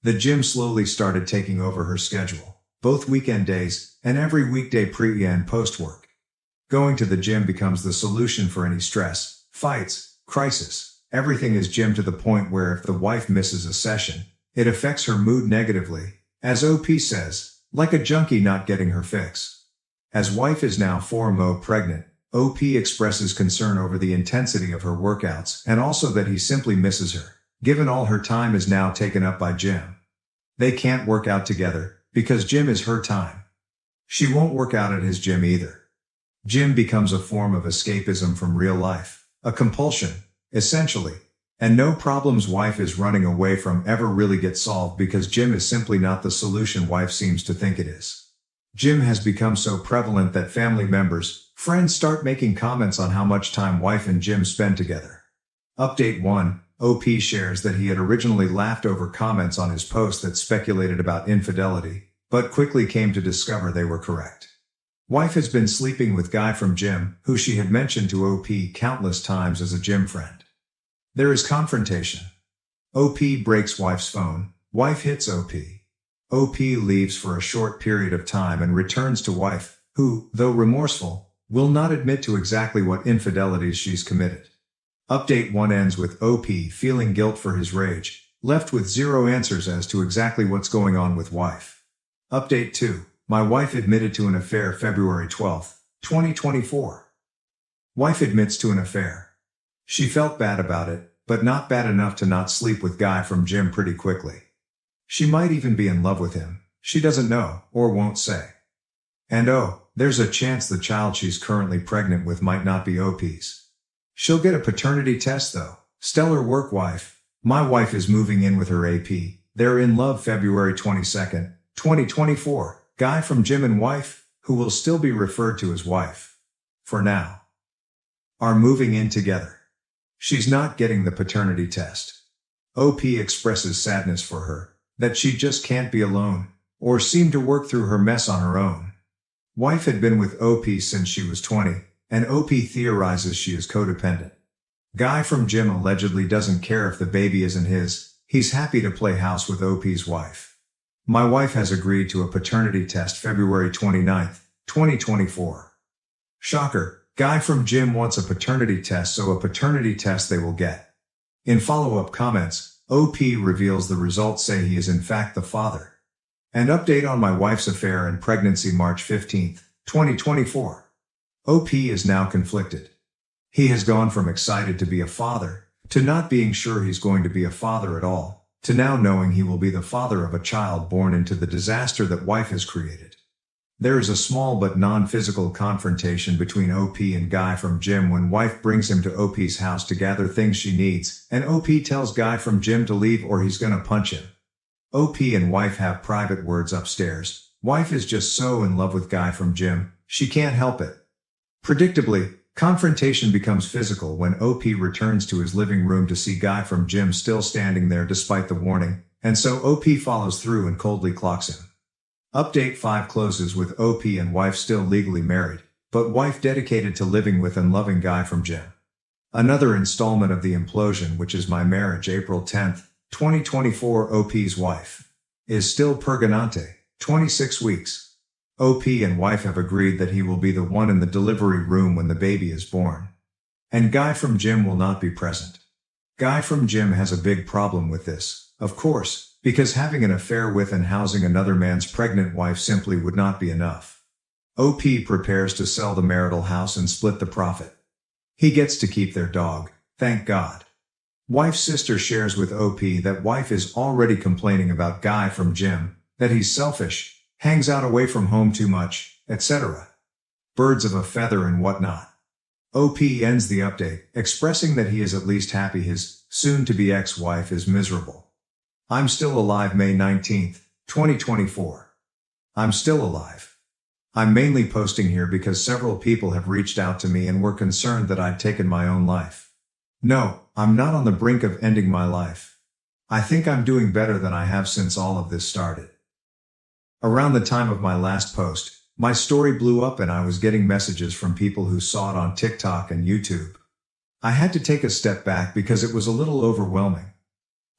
The gym slowly started taking over her schedule, both weekend days and every weekday pre- and post-work. Going to the gym becomes the solution for any stress, fights, crisis. Everything is gym to the point where if the wife misses a session, it affects her mood negatively, as OP says, like a junkie not getting her fix. As wife is now 4 pregnant, OP expresses concern over the intensity of her workouts and also that he simply misses her, given all her time is now taken up by gym. They can't work out together, because gym is her time. She won't work out at his gym either. Gym becomes a form of escapism from real life, a compulsion, essentially, and no problems wife is running away from ever really get solved because gym is simply not the solution wife seems to think it is. Gym has become so prevalent that family members, friends start making comments on how much time wife and gym spend together. Update 1. OP shares that he had originally laughed over comments on his post that speculated about infidelity, but quickly came to discover they were correct. Wife has been sleeping with guy from gym, who she had mentioned to OP countless times as a gym friend. There is confrontation. OP breaks wife's phone, wife hits OP. OP leaves for a short period of time and returns to wife, who, though remorseful, will not admit to exactly what infidelities she's committed. Update 1 ends with OP feeling guilt for his rage, left with zero answers as to exactly what's going on with wife. Update 2. My wife admitted to an affair February 12, 2024. Wife admits to an affair. She felt bad about it, but not bad enough to not sleep with guy from gym pretty quickly. She might even be in love with him. She doesn't know, or won't say. And oh, there's a chance the child she's currently pregnant with might not be OP's. She'll get a paternity test though. Stellar work wife. My wife is moving in with her AP. They're in love February 22nd, 2024. Guy from gym and wife, who will still be referred to as wife, for now, are moving in together. She's not getting the paternity test. OP expresses sadness for her, that she just can't be alone, or seem to work through her mess on her own. Wife had been with OP since she was 20, and OP theorizes she is codependent. Guy from gym allegedly doesn't care if the baby isn't his, he's happy to play house with OP's wife. My wife has agreed to a paternity test February 29th, 2024. Shocker, guy from gym wants a paternity test, so a paternity test they will get. In follow-up comments, OP reveals the results say he is in fact the father. And update on my wife's affair and pregnancy March 15, 2024. OP is now conflicted. He has gone from excited to be a father, to not being sure he's going to be a father at all, to now knowing he will be the father of a child born into the disaster that wife has created. There is a small but non-physical confrontation between OP and Guy from Gym when wife brings him to OP's house to gather things she needs, and OP tells Guy from Gym to leave or he's gonna punch him. OP and wife have private words upstairs. Wife is just so in love with Guy from Gym, she can't help it. Predictably, confrontation becomes physical when OP returns to his living room to see Guy from Gym still standing there despite the warning, and so OP follows through and coldly clocks him. Update 5 closes with OP and wife still legally married, but wife dedicated to living with and loving Guy from Gym. Another installment of the implosion, which is my marriage, April 10th, 2024. OP's wife is still purgante, 26 weeks. OP and wife have agreed that he will be the one in the delivery room when the baby is born. And Guy from Gym will not be present. Guy from Gym has a big problem with this, of course, because having an affair with and housing another man's pregnant wife simply would not be enough. OP prepares to sell the marital house and split the profit. He gets to keep their dog, thank God. Wife's sister shares with OP that wife is already complaining about Guy from Gym, that he's selfish, hangs out away from home too much, etc. Birds of a feather and whatnot. OP ends the update, expressing that he is at least happy his soon-to-be ex-wife is miserable. I'm still alive, May 19th, 2024. I'm still alive. I'm mainly posting here because several people have reached out to me and were concerned that I'd taken my own life. No, I'm not on the brink of ending my life. I think I'm doing better than I have since all of this started. Around the time of my last post, my story blew up and I was getting messages from people who saw it on TikTok and YouTube. I had to take a step back because it was a little overwhelming.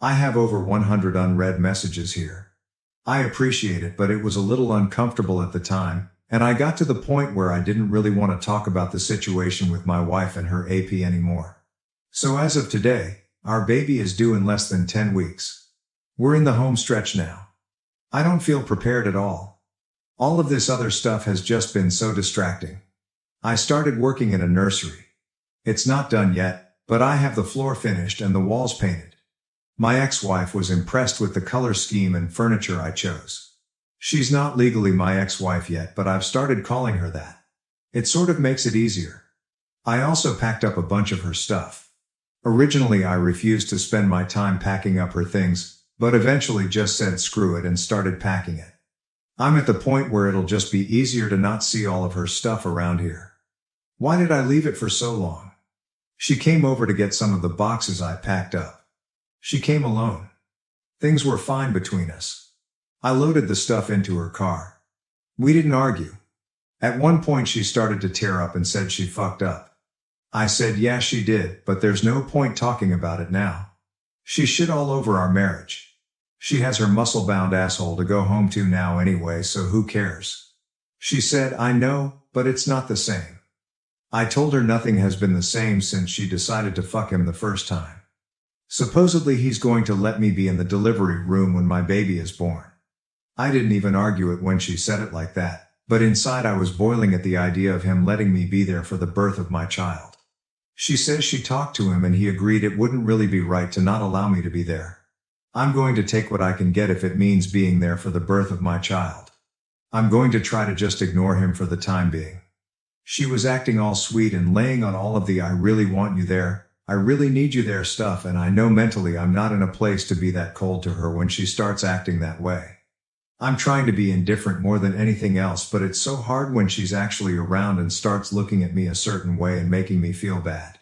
I have over 100 unread messages here. I appreciate it, but it was a little uncomfortable at the time, and I got to the point where I didn't really want to talk about the situation with my wife and her AP anymore. So as of today, our baby is due in less than 10 weeks. We're in the home stretch now. I don't feel prepared at all. All of this other stuff has just been so distracting. I started working in a nursery. It's not done yet, but I have the floor finished and the walls painted. My ex-wife was impressed with the color scheme and furniture I chose. She's not legally my ex-wife yet, but I've started calling her that. It sort of makes it easier. I also packed up a bunch of her stuff. Originally I refused to spend my time packing up her things, but eventually just said screw it and started packing it. I'm at the point where it'll just be easier to not see all of her stuff around here. Why did I leave it for so long? She came over to get some of the boxes I packed up. She came alone. Things were fine between us. I loaded the stuff into her car. We didn't argue. At one point she started to tear up and said she fucked up. I said yeah she did, but there's no point talking about it now. She shit all over our marriage. She has her muscle-bound asshole to go home to now anyway, so who cares? She said I know, but it's not the same. I told her nothing has been the same since she decided to fuck him the first time. Supposedly he's going to let me be in the delivery room when my baby is born. I didn't even argue it when she said it like that, but inside I was boiling at the idea of him letting me be there for the birth of my child. She says she talked to him and he agreed it wouldn't really be right to not allow me to be there. I'm going to take what I can get if it means being there for the birth of my child. I'm going to try to just ignore him for the time being. She was acting all sweet and laying on all of the I really want you there, I really need you there stuff, and I know mentally I'm not in a place to be that cold to her when she starts acting that way. I'm trying to be indifferent more than anything else, but it's so hard when she's actually around and starts looking at me a certain way and making me feel bad.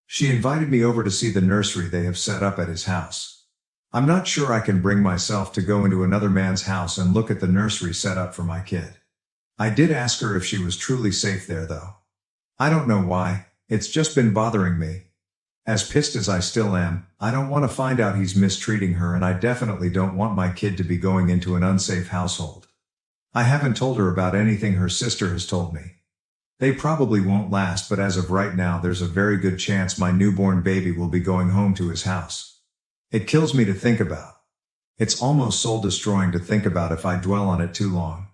She invited me over to see the nursery they have set up at his house. I'm not sure I can bring myself to go into another man's house and look at the nursery set up for my kid. I did ask her if she was truly safe there though. I don't know why, it's just been bothering me. As pissed as I still am, I don't want to find out he's mistreating her, and I definitely don't want my kid to be going into an unsafe household. I haven't told her about anything her sister has told me. They probably won't last, but as of right now there's a very good chance my newborn baby will be going home to his house. It kills me to think about. It's almost soul-destroying to think about if I dwell on it too long.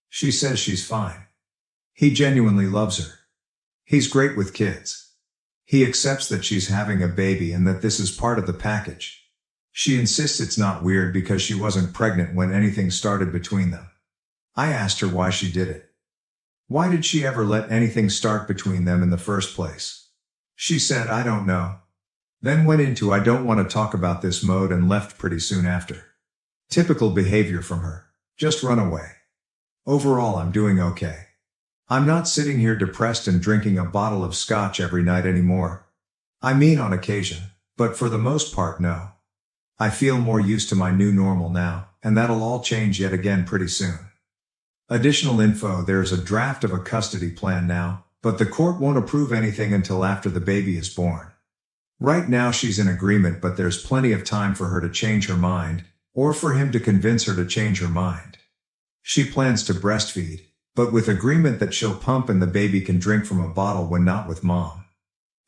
She says she's fine. He genuinely loves her. He's great with kids. He accepts that she's having a baby and that this is part of the package. She insists it's not weird because she wasn't pregnant when anything started between them. I asked her why she did it. Why did she ever let anything start between them in the first place? She said, I don't know. Then went into I don't want to talk about this mode and left pretty soon after. Typical behavior from her. Just run away. Overall, I'm doing okay. I'm not sitting here depressed and drinking a bottle of scotch every night anymore. I mean on occasion, but for the most part, no. I feel more used to my new normal now, and that'll all change yet again pretty soon. Additional info: there's a draft of a custody plan now, but the court won't approve anything until after the baby is born. Right now she's in agreement, but there's plenty of time for her to change her mind, or for him to convince her to change her mind. She plans to breastfeed, but with agreement that she'll pump and the baby can drink from a bottle when not with mom.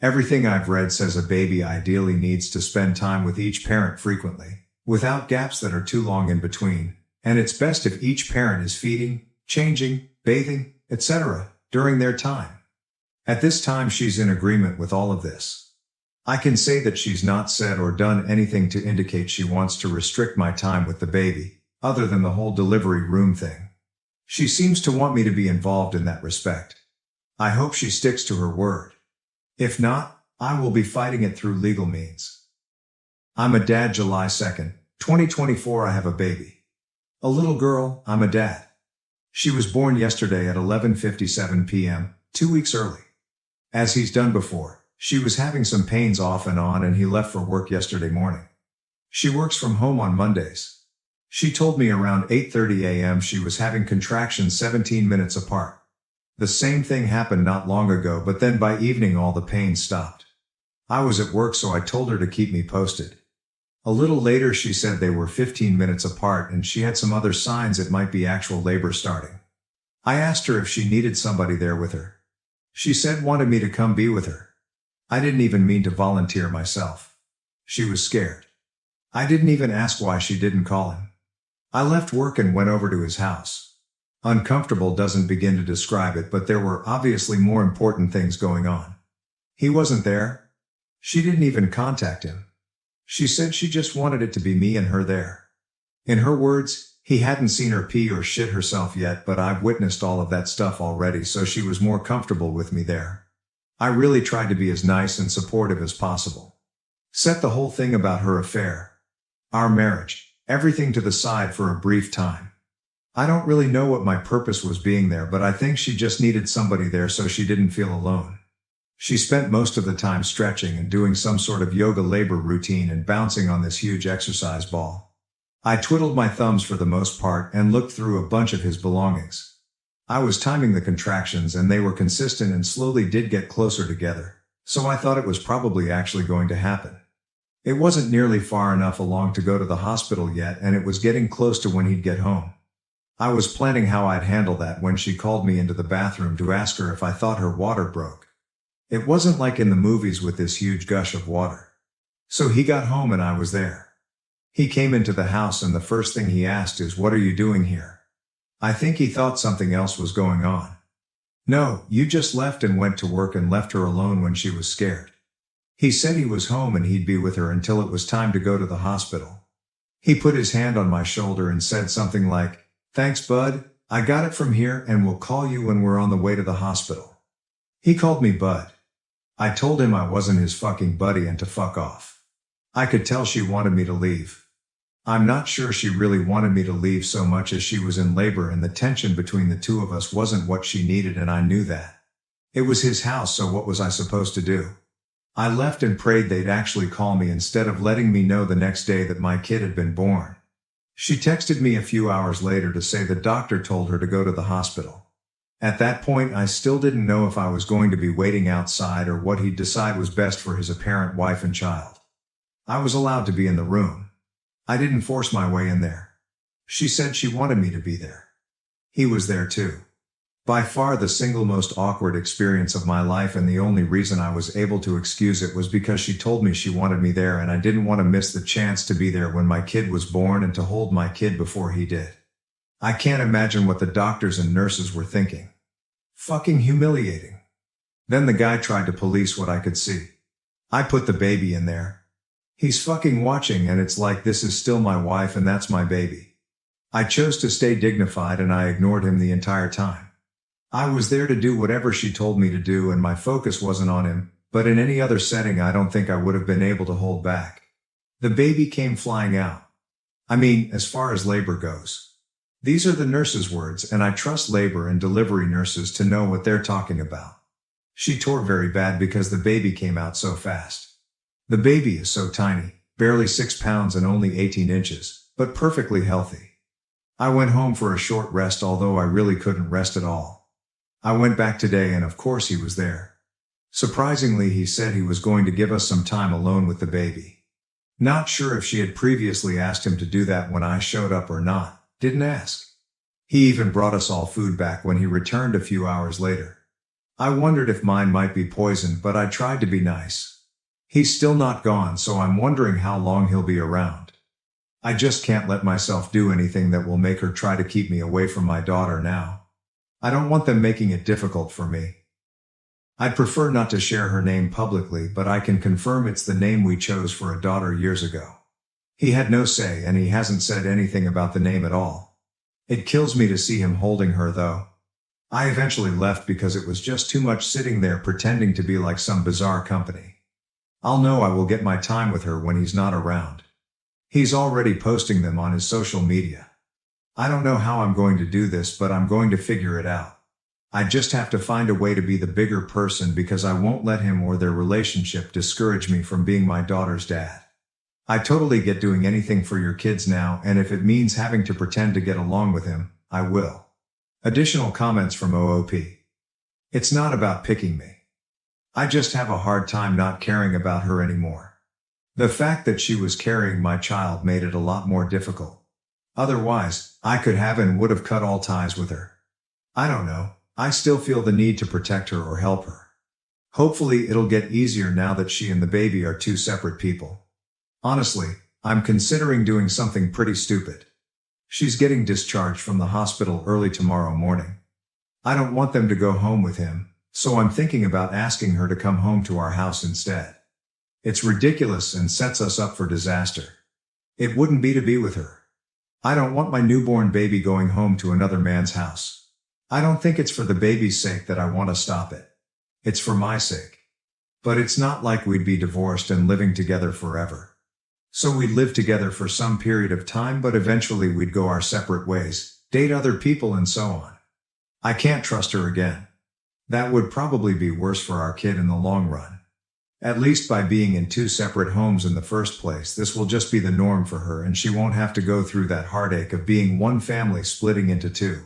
Everything I've read says a baby ideally needs to spend time with each parent frequently, without gaps that are too long in between, and it's best if each parent is feeding, changing, bathing, etc. during their time. At this time she's in agreement with all of this. I can say that she's not said or done anything to indicate she wants to restrict my time with the baby, other than the whole delivery room thing. She seems to want me to be involved in that respect. I hope she sticks to her word. If not, I will be fighting it through legal means. I'm a dad. July 2nd, 2024. I have a baby. A little girl. I'm a dad. She was born yesterday at 11:57 p.m., 2 weeks early. As he's done before, she was having some pains off and on and he left for work yesterday morning. She works from home on Mondays. She told me around 8:30 a.m. she was having contractions 17 minutes apart. The same thing happened not long ago, but then by evening all the pain stopped. I was at work, so I told her to keep me posted. A little later she said they were 15 minutes apart and she had some other signs it might be actual labor starting. I asked her if she needed somebody there with her. She said wanted me to come be with her. I didn't even mean to volunteer myself. She was scared. I didn't even ask why she didn't call him. I left work and went over to his house. Uncomfortable doesn't begin to describe it, but there were obviously more important things going on. He wasn't there. She didn't even contact him. She said she just wanted it to be me and her there. In her words, he hadn't seen her pee or shit herself yet, but I've witnessed all of that stuff already, so she was more comfortable with me there. I really tried to be as nice and supportive as possible. Set the whole thing about her affair, our marriage, everything to the side for a brief time. I don't really know what my purpose was being there, but I think she just needed somebody there so she didn't feel alone. She spent most of the time stretching and doing some sort of yoga labor routine and bouncing on this huge exercise ball. I twiddled my thumbs for the most part and looked through a bunch of his belongings. I was timing the contractions and they were consistent and slowly did get closer together, so I thought it was probably actually going to happen. It wasn't nearly far enough along to go to the hospital yet, and it was getting close to when he'd get home. I was planning how I'd handle that when she called me into the bathroom to ask her if I thought her water broke. It wasn't like in the movies with this huge gush of water. So he got home and I was there. He came into the house and the first thing he asked is, "What are you doing here?" I think he thought something else was going on. "No, you just left and went to work and left her alone when she was scared." He said he was home and he'd be with her until it was time to go to the hospital. He put his hand on my shoulder and said something like, "Thanks, bud, I got it from here and we'll call you when we're on the way to the hospital." He called me bud. I told him I wasn't his fucking buddy and to fuck off. I could tell she wanted me to leave. I'm not sure she really wanted me to leave so much as she was in labor and the tension between the two of us wasn't what she needed, and I knew that. It was his house, so what was I supposed to do? I left and prayed they'd actually call me instead of letting me know the next day that my kid had been born. She texted me a few hours later to say the doctor told her to go to the hospital. At that point, I still didn't know if I was going to be waiting outside or what he'd decide was best for his apparent wife and child. I was allowed to be in the room. I didn't force my way in there. She said she wanted me to be there. He was there too. By far the single most awkward experience of my life, and the only reason I was able to excuse it was because she told me she wanted me there and I didn't want to miss the chance to be there when my kid was born and to hold my kid before he did. I can't imagine what the doctors and nurses were thinking. Fucking humiliating. Then the guy tried to police what I could see. I put the baby in there. He's fucking watching and it's like this is still my wife and that's my baby. I chose to stay dignified and I ignored him the entire time. I was there to do whatever she told me to do and my focus wasn't on him, but in any other setting I don't think I would have been able to hold back. The baby came flying out. I mean, as far as labor goes. These are the nurse's words and I trust labor and delivery nurses to know what they're talking about. She tore very bad because the baby came out so fast. The baby is so tiny, barely 6 pounds and only 18 inches, but perfectly healthy. I went home for a short rest although I really couldn't rest at all. I went back today and of course he was there. Surprisingly, he said he was going to give us some time alone with the baby. Not sure if she had previously asked him to do that when I showed up or not, didn't ask. He even brought us all food back when he returned a few hours later. I wondered if mine might be poisoned, but I tried to be nice. He's still not gone, so I'm wondering how long he'll be around. I just can't let myself do anything that will make her try to keep me away from my daughter now. I don't want them making it difficult for me. I'd prefer not to share her name publicly, but I can confirm it's the name we chose for a daughter years ago. He had no say and he hasn't said anything about the name at all. It kills me to see him holding her though. I eventually left because it was just too much sitting there pretending to be like some bizarre company. I'll know I will get my time with her when he's not around. He's already posting them on his social media. I don't know how I'm going to do this, but I'm going to figure it out. I just have to find a way to be the bigger person because I won't let him or their relationship discourage me from being my daughter's dad. I totally get doing anything for your kids now, and if it means having to pretend to get along with him, I will. Additional comments from OOP. It's not about picking me. I just have a hard time not caring about her anymore. The fact that she was carrying my child made it a lot more difficult. Otherwise, I could have and would have cut all ties with her. I don't know, I still feel the need to protect her or help her. Hopefully it'll get easier now that she and the baby are two separate people. Honestly, I'm considering doing something pretty stupid. She's getting discharged from the hospital early tomorrow morning. I don't want them to go home with him, so I'm thinking about asking her to come home to our house instead. It's ridiculous and sets us up for disaster. It wouldn't be to be with her. I don't want my newborn baby going home to another man's house. I don't think it's for the baby's sake that I want to stop it. It's for my sake. But it's not like we'd be divorced and living together forever. So we'd live together for some period of time, but eventually we'd go our separate ways, date other people and so on. I can't trust her again. That would probably be worse for our kid in the long run. At least by being in two separate homes in the first place, this will just be the norm for her and she won't have to go through that heartache of being one family splitting into two.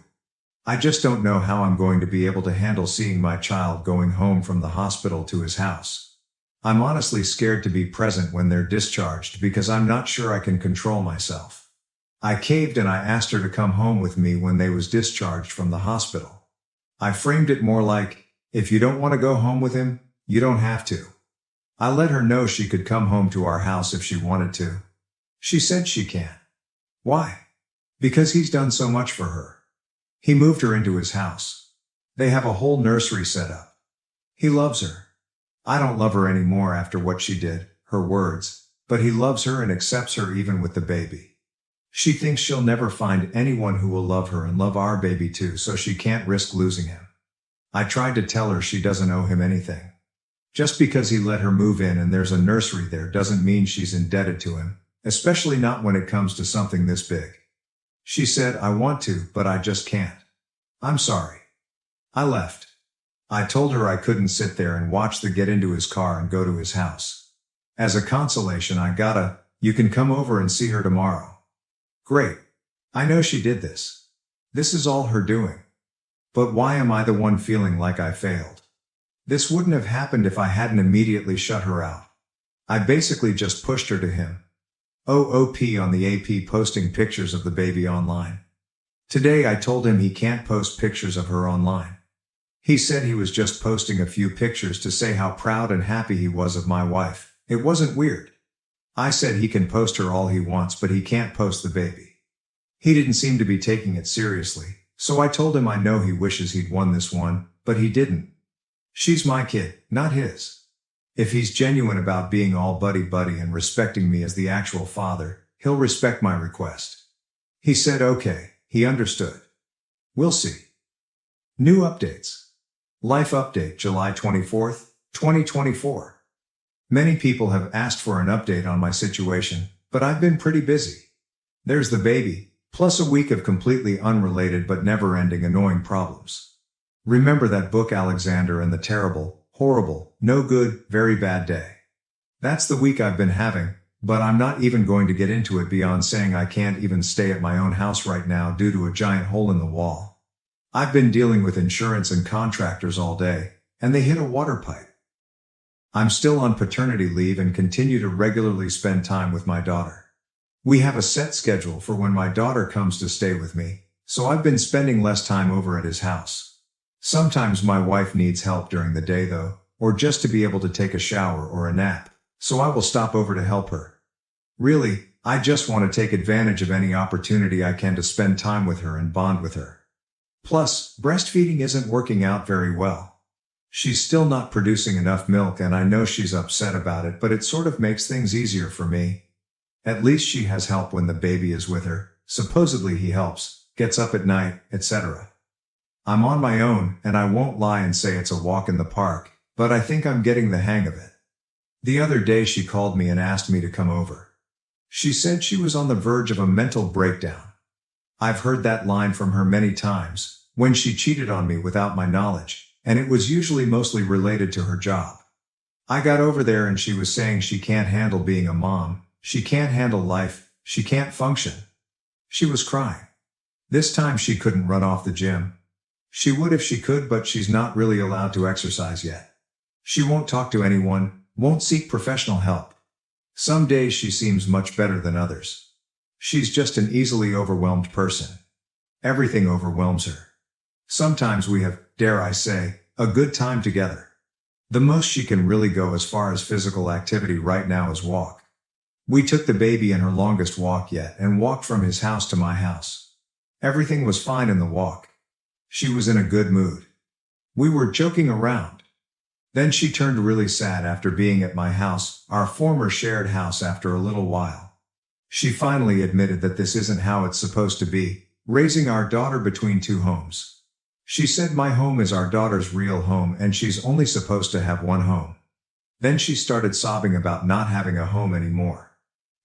I just don't know how I'm going to be able to handle seeing my child going home from the hospital to his house. I'm honestly scared to be present when they're discharged because I'm not sure I can control myself. I caved and I asked her to come home with me when they was discharged from the hospital. I framed it more like, if you don't want to go home with him, you don't have to. I let her know she could come home to our house if she wanted to. She said she can. Why? Because he's done so much for her. He moved her into his house. They have a whole nursery set up. He loves her. I don't love her anymore after what she did, her words, but he loves her and accepts her even with the baby. She thinks she'll never find anyone who will love her and love our baby too, so she can't risk losing him. I tried to tell her she doesn't owe him anything. Just because he let her move in and there's a nursery there doesn't mean she's indebted to him, especially not when it comes to something this big. She said, I want to, but I just can't. I'm sorry. I left. I told her I couldn't sit there and watch the get into his car and go to his house. As a consolation, you can come over and see her tomorrow. Great. I know she did this. This is all her doing. But why am I the one feeling like I failed? This wouldn't have happened if I hadn't immediately shut her out. I basically just pushed her to him. OOP on the AP posting pictures of the baby online. Today I told him he can't post pictures of her online. He said he was just posting a few pictures to say how proud and happy he was of my wife. It wasn't weird. I said he can post her all he wants, but he can't post the baby. He didn't seem to be taking it seriously, so I told him I know he wishes he'd won this one, but he didn't. She's my kid, not his. If he's genuine about being all buddy-buddy and respecting me as the actual father, he'll respect my request. He said okay, he understood. We'll see. New updates. Life update July 24th, 2024. Many people have asked for an update on my situation, but I've been pretty busy. There's the baby, plus a week of completely unrelated but never-ending annoying problems. Remember that book Alexander and the Terrible, Horrible, No Good, Very Bad Day? That's the week I've been having, but I'm not even going to get into it beyond saying I can't even stay at my own house right now due to a giant hole in the wall. I've been dealing with insurance and contractors all day, and they hit a water pipe. I'm still on paternity leave and continue to regularly spend time with my daughter. We have a set schedule for when my daughter comes to stay with me, so I've been spending less time over at his house. Sometimes my wife needs help during the day though, or just to be able to take a shower or a nap, so I will stop over to help her. Really, I just want to take advantage of any opportunity I can to spend time with her and bond with her. Plus, breastfeeding isn't working out very well. She's still not producing enough milk and I know she's upset about it, but it sort of makes things easier for me. At least she has help when the baby is with her, supposedly he helps, gets up at night, etc. I'm on my own, and I won't lie and say it's a walk in the park, but I think I'm getting the hang of it. The other day she called me and asked me to come over. She said she was on the verge of a mental breakdown. I've heard that line from her many times, when she cheated on me without my knowledge, and it was usually mostly related to her job. I got over there and she was saying she can't handle being a mom, she can't handle life, she can't function. She was crying. This time she couldn't run off the gym. She would if she could, but she's not really allowed to exercise yet. She won't talk to anyone, won't seek professional help. Some days she seems much better than others. She's just an easily overwhelmed person. Everything overwhelms her. Sometimes we have, dare I say, a good time together. The most she can really go as far as physical activity right now is walk. We took the baby in her longest walk yet and walked from his house to my house. Everything was fine in the walk. She was in a good mood. We were joking around. Then she turned really sad after being at my house, our former shared house, after a little while. She finally admitted that this isn't how it's supposed to be, raising our daughter between two homes. She said my home is our daughter's real home and she's only supposed to have one home. Then she started sobbing about not having a home anymore.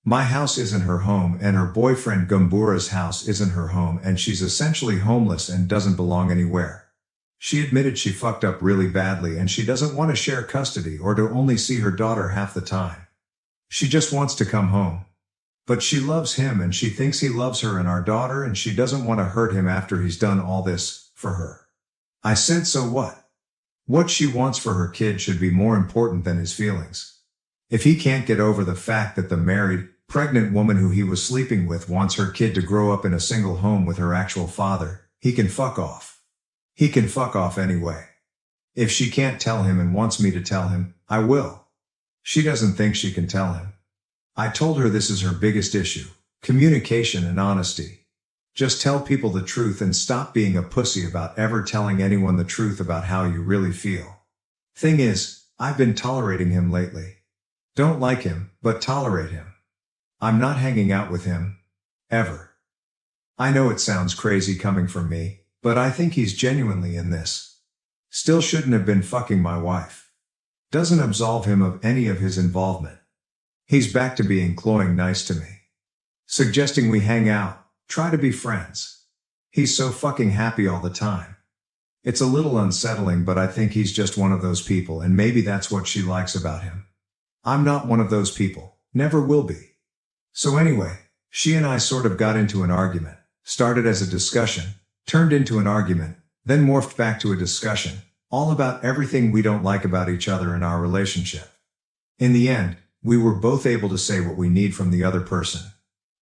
My house isn't her home and her boyfriend Gumbura's house isn't her home and she's essentially homeless and doesn't belong anywhere. She admitted she fucked up really badly and she doesn't want to share custody or to only see her daughter half the time. She just wants to come home. But she loves him and she thinks he loves her and our daughter and she doesn't want to hurt him after he's done all this for her. I said so what? What she wants for her kid should be more important than his feelings. If he can't get over the fact that the married, pregnant woman who he was sleeping with wants her kid to grow up in a single home with her actual father, he can fuck off. He can fuck off anyway. If she can't tell him and wants me to tell him, I will. She doesn't think she can tell him. I told her this is her biggest issue, communication and honesty. Just tell people the truth and stop being a pussy about ever telling anyone the truth about how you really feel. Thing is, I've been tolerating him lately. Don't like him, but tolerate him. I'm not hanging out with him. Ever. I know it sounds crazy coming from me, but I think he's genuinely in this. Still shouldn't have been fucking my wife. Doesn't absolve him of any of his involvement. He's back to being cloying nice to me. Suggesting we hang out, try to be friends. He's so fucking happy all the time. It's a little unsettling, but I think he's just one of those people and maybe that's what she likes about him. I'm not one of those people, never will be. So anyway, she and I sort of got into an argument, started as a discussion, turned into an argument, then morphed back to a discussion, all about everything we don't like about each other in our relationship. In the end, we were both able to say what we need from the other person.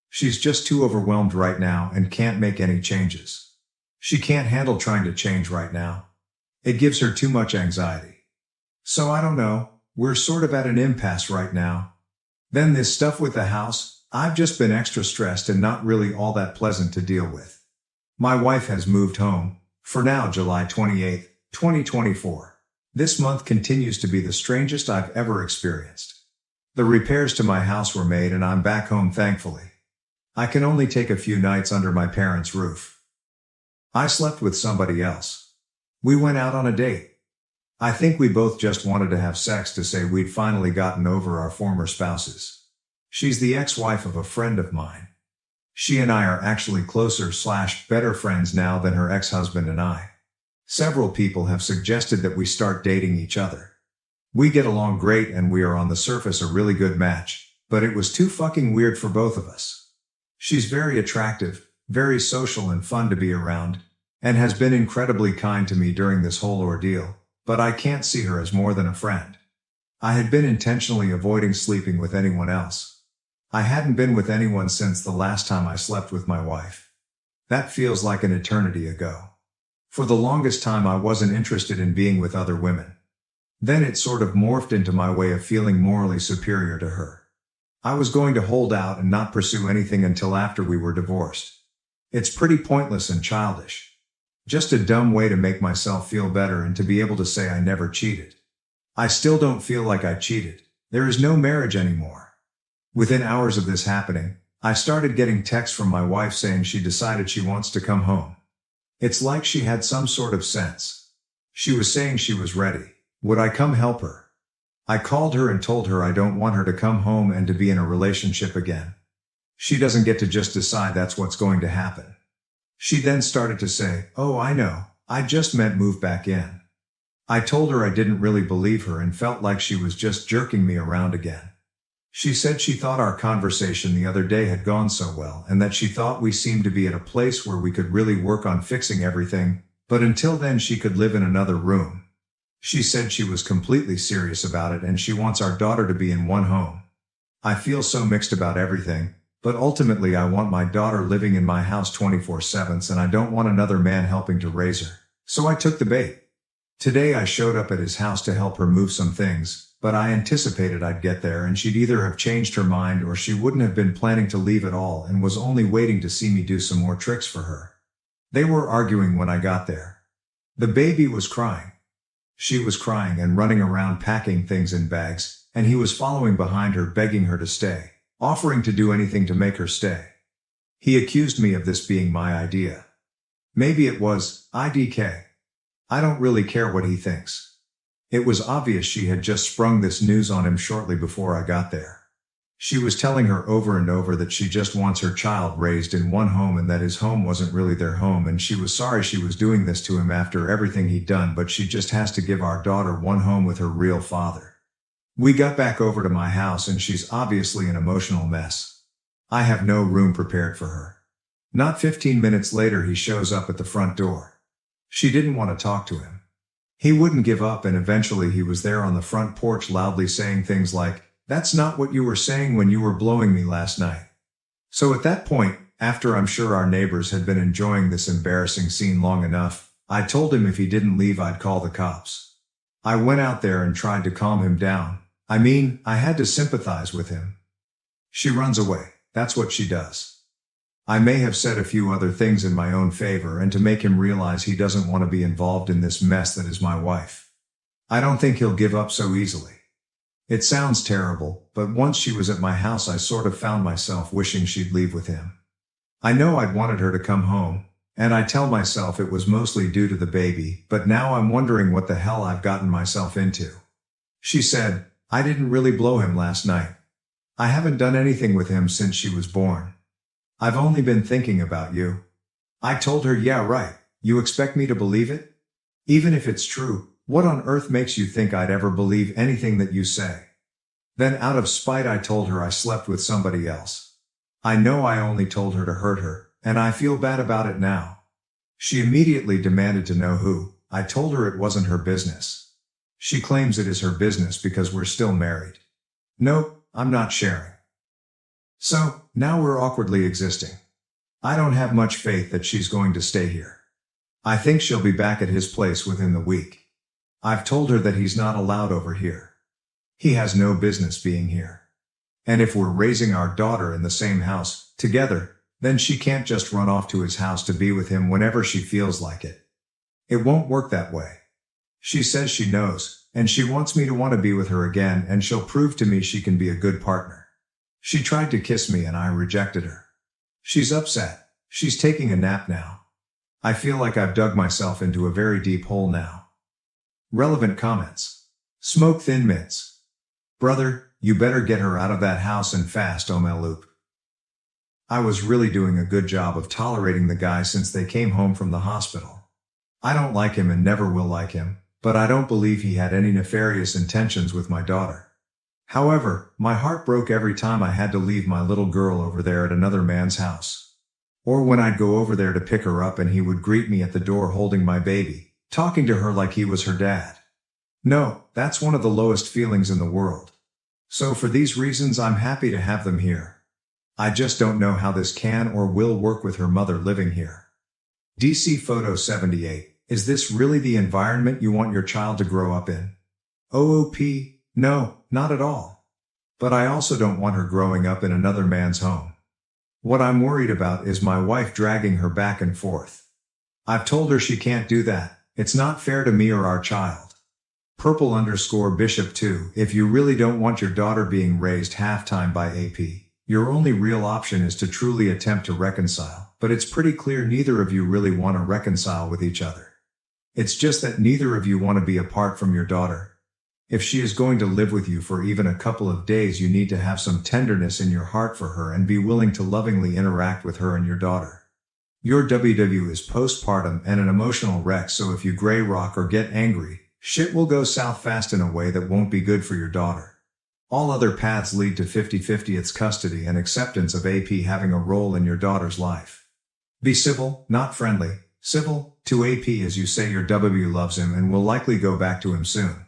She's just too overwhelmed right now and can't make any changes. She can't handle trying to change right now. It gives her too much anxiety. So I don't know, we're sort of at an impasse right now. Then this stuff with the house, I've just been extra stressed and not really all that pleasant to deal with. My wife has moved home, for now July 28th, 2024. This month continues to be the strangest I've ever experienced. The repairs to my house were made and I'm back home thankfully. I can only take a few nights under my parents' roof. I slept with somebody else. We went out on a date. I think we both just wanted to have sex to say we'd finally gotten over our former spouses. She's the ex-wife of a friend of mine. She and I are actually closer/better friends now than her ex-husband and I. Several people have suggested that we start dating each other. We get along great and we are on the surface a really good match, but it was too fucking weird for both of us. She's very attractive, very social and fun to be around, and has been incredibly kind to me during this whole ordeal, but I can't see her as more than a friend. I had been intentionally avoiding sleeping with anyone else. I hadn't been with anyone since the last time I slept with my wife. That feels like an eternity ago. For the longest time I wasn't interested in being with other women. Then it sort of morphed into my way of feeling morally superior to her. I was going to hold out and not pursue anything until after we were divorced. It's pretty pointless and childish. Just a dumb way to make myself feel better and to be able to say I never cheated. I still don't feel like I cheated. There is no marriage anymore. Within hours of this happening, I started getting texts from my wife saying she decided she wants to come home. It's like she had some sort of sense. She was saying she was ready. Would I come help her? I called her and told her I don't want her to come home and to be in a relationship again. She doesn't get to just decide that's what's going to happen. She then started to say, "Oh, I know, I just meant move back in." I told her I didn't really believe her and felt like she was just jerking me around again. She said she thought our conversation the other day had gone so well and that she thought we seemed to be at a place where we could really work on fixing everything, but until then she could live in another room. She said she was completely serious about it and she wants our daughter to be in one home. I feel so mixed about everything, but ultimately I want my daughter living in my house 24/7 and I don't want another man helping to raise her. So I took the bait. Today I showed up at his house to help her move some things, but I anticipated I'd get there and she'd either have changed her mind or she wouldn't have been planning to leave at all and was only waiting to see me do some more tricks for her. They were arguing when I got there. The baby was crying. She was crying and running around packing things in bags, and he was following behind her begging her to stay, offering to do anything to make her stay. He accused me of this being my idea. Maybe it was, IDK. I don't really care what he thinks. It was obvious she had just sprung this news on him shortly before I got there. She was telling her over and over that she just wants her child raised in one home and that his home wasn't really their home and she was sorry she was doing this to him after everything he'd done, but she just has to give our daughter one home with her real father. We got back over to my house and she's obviously an emotional mess. I have no room prepared for her. Not 15 minutes later he shows up at the front door. She didn't want to talk to him. He wouldn't give up and eventually he was there on the front porch loudly saying things like, "That's not what you were saying when you were blowing me last night." So at that point, after I'm sure our neighbors had been enjoying this embarrassing scene long enough, I told him if he didn't leave I'd call the cops. I went out there and tried to calm him down. I mean, I had to sympathize with him. She runs away. That's what she does. I may have said a few other things in my own favor and to make him realize he doesn't want to be involved in this mess that is my wife. I don't think he'll give up so easily. It sounds terrible, but once she was at my house I sort of found myself wishing she'd leave with him. I know I'd wanted her to come home, and I tell myself it was mostly due to the baby, but now I'm wondering what the hell I've gotten myself into. She said, "I didn't really blow him last night. I haven't done anything with him since she was born. I've only been thinking about you." I told her, "Yeah, right. You expect me to believe it? Even if it's true, what on earth makes you think I'd ever believe anything that you say?" Then out of spite I told her I slept with somebody else. I know I only told her to hurt her, and I feel bad about it now. She immediately demanded to know who. I told her it wasn't her business. She claims it is her business because we're still married. Nope, I'm not sharing. So, now we're awkwardly existing. I don't have much faith that she's going to stay here. I think she'll be back at his place within the week. I've told her that he's not allowed over here. He has no business being here. And if we're raising our daughter in the same house, together, then she can't just run off to his house to be with him whenever she feels like it. It won't work that way. She says she knows, and she wants me to want to be with her again, and she'll prove to me she can be a good partner. She tried to kiss me and I rejected her. She's upset. She's taking a nap now. I feel like I've dug myself into a very deep hole now. Relevant comments. Smoke thin mints. Brother, you better get her out of that house and fast, Omeloop. I was really doing a good job of tolerating the guy since they came home from the hospital. I don't like him and never will like him, but I don't believe he had any nefarious intentions with my daughter. However, my heart broke every time I had to leave my little girl over there at another man's house. Or when I'd go over there to pick her up and he would greet me at the door holding my baby, talking to her like he was her dad. No, that's one of the lowest feelings in the world. So for these reasons I'm happy to have them here. I just don't know how this can or will work with her mother living here. DC Photo 78, is this really the environment you want your child to grow up in? OOP, no, not at all. But I also don't want her growing up in another man's home. What I'm worried about is my wife dragging her back and forth. I've told her she can't do that. It's not fair to me or our child. Purple_Bishop 2, if you really don't want your daughter being raised half-time by AP, your only real option is to truly attempt to reconcile, but it's pretty clear neither of you really want to reconcile with each other. It's just that neither of you want to be apart from your daughter. If she is going to live with you for even a couple of days, you need to have some tenderness in your heart for her and be willing to lovingly interact with her and your daughter. Your WW is postpartum and an emotional wreck, so if you gray rock or get angry, shit will go south fast in a way that won't be good for your daughter. All other paths lead to 50-50 its custody and acceptance of AP having a role in your daughter's life. Be civil, not friendly, civil, to AP as you say your W loves him and will likely go back to him soon.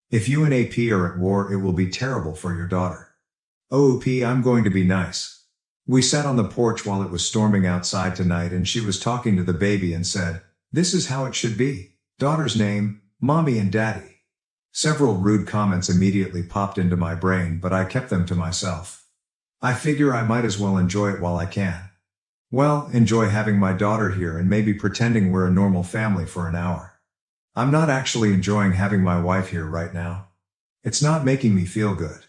If you and AP are at war, it will be terrible for your daughter. OOP, I'm going to be nice. We sat on the porch while it was storming outside tonight and she was talking to the baby and said, "This is how it should be. Daughter's name, Mommy and Daddy." Several rude comments immediately popped into my brain, but I kept them to myself. I figure I might as well enjoy it while I can. Well, enjoy having my daughter here and maybe pretending we're a normal family for an hour. I'm not actually enjoying having my wife here right now. It's not making me feel good.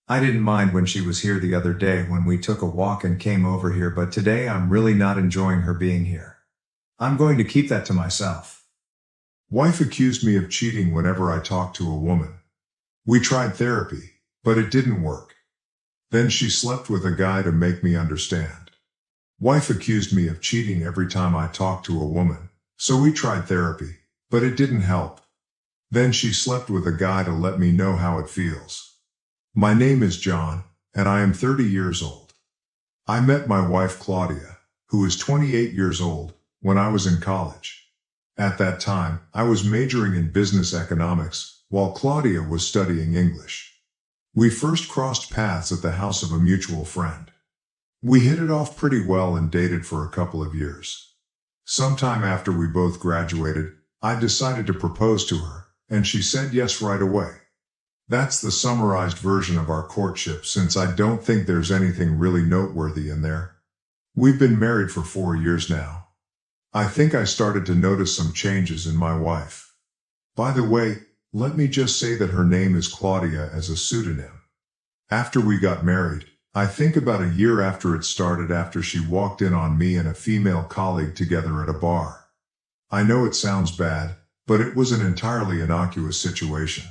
I didn't mind when she was here the other day when we took a walk and came over here, but today I'm really not enjoying her being here. I'm going to keep that to myself. Wife accused me of cheating whenever I talked to a woman. We tried therapy, but it didn't work. Then she slept with a guy to make me understand. Wife accused me of cheating every time I talked to a woman, so we tried therapy, but it didn't help. Then she slept with a guy to let me know how it feels. My name is John, and I am 30 years old. I met my wife Claudia, who is 28 years old, when I was in college. At that time, I was majoring in business economics, while Claudia was studying English. We first crossed paths at the house of a mutual friend. We hit it off pretty well and dated for a couple of years. Sometime after we both graduated, I decided to propose to her, and she said yes right away. That's the summarized version of our courtship, since I don't think there's anything really noteworthy in there. We've been married for 4 years now. I think I started to notice some changes in my wife. By the way, let me just say that her name is Claudia as a pseudonym. After we got married, I think about a year after it started, after she walked in on me and a female colleague together at a bar. I know it sounds bad, but it was an entirely innocuous situation.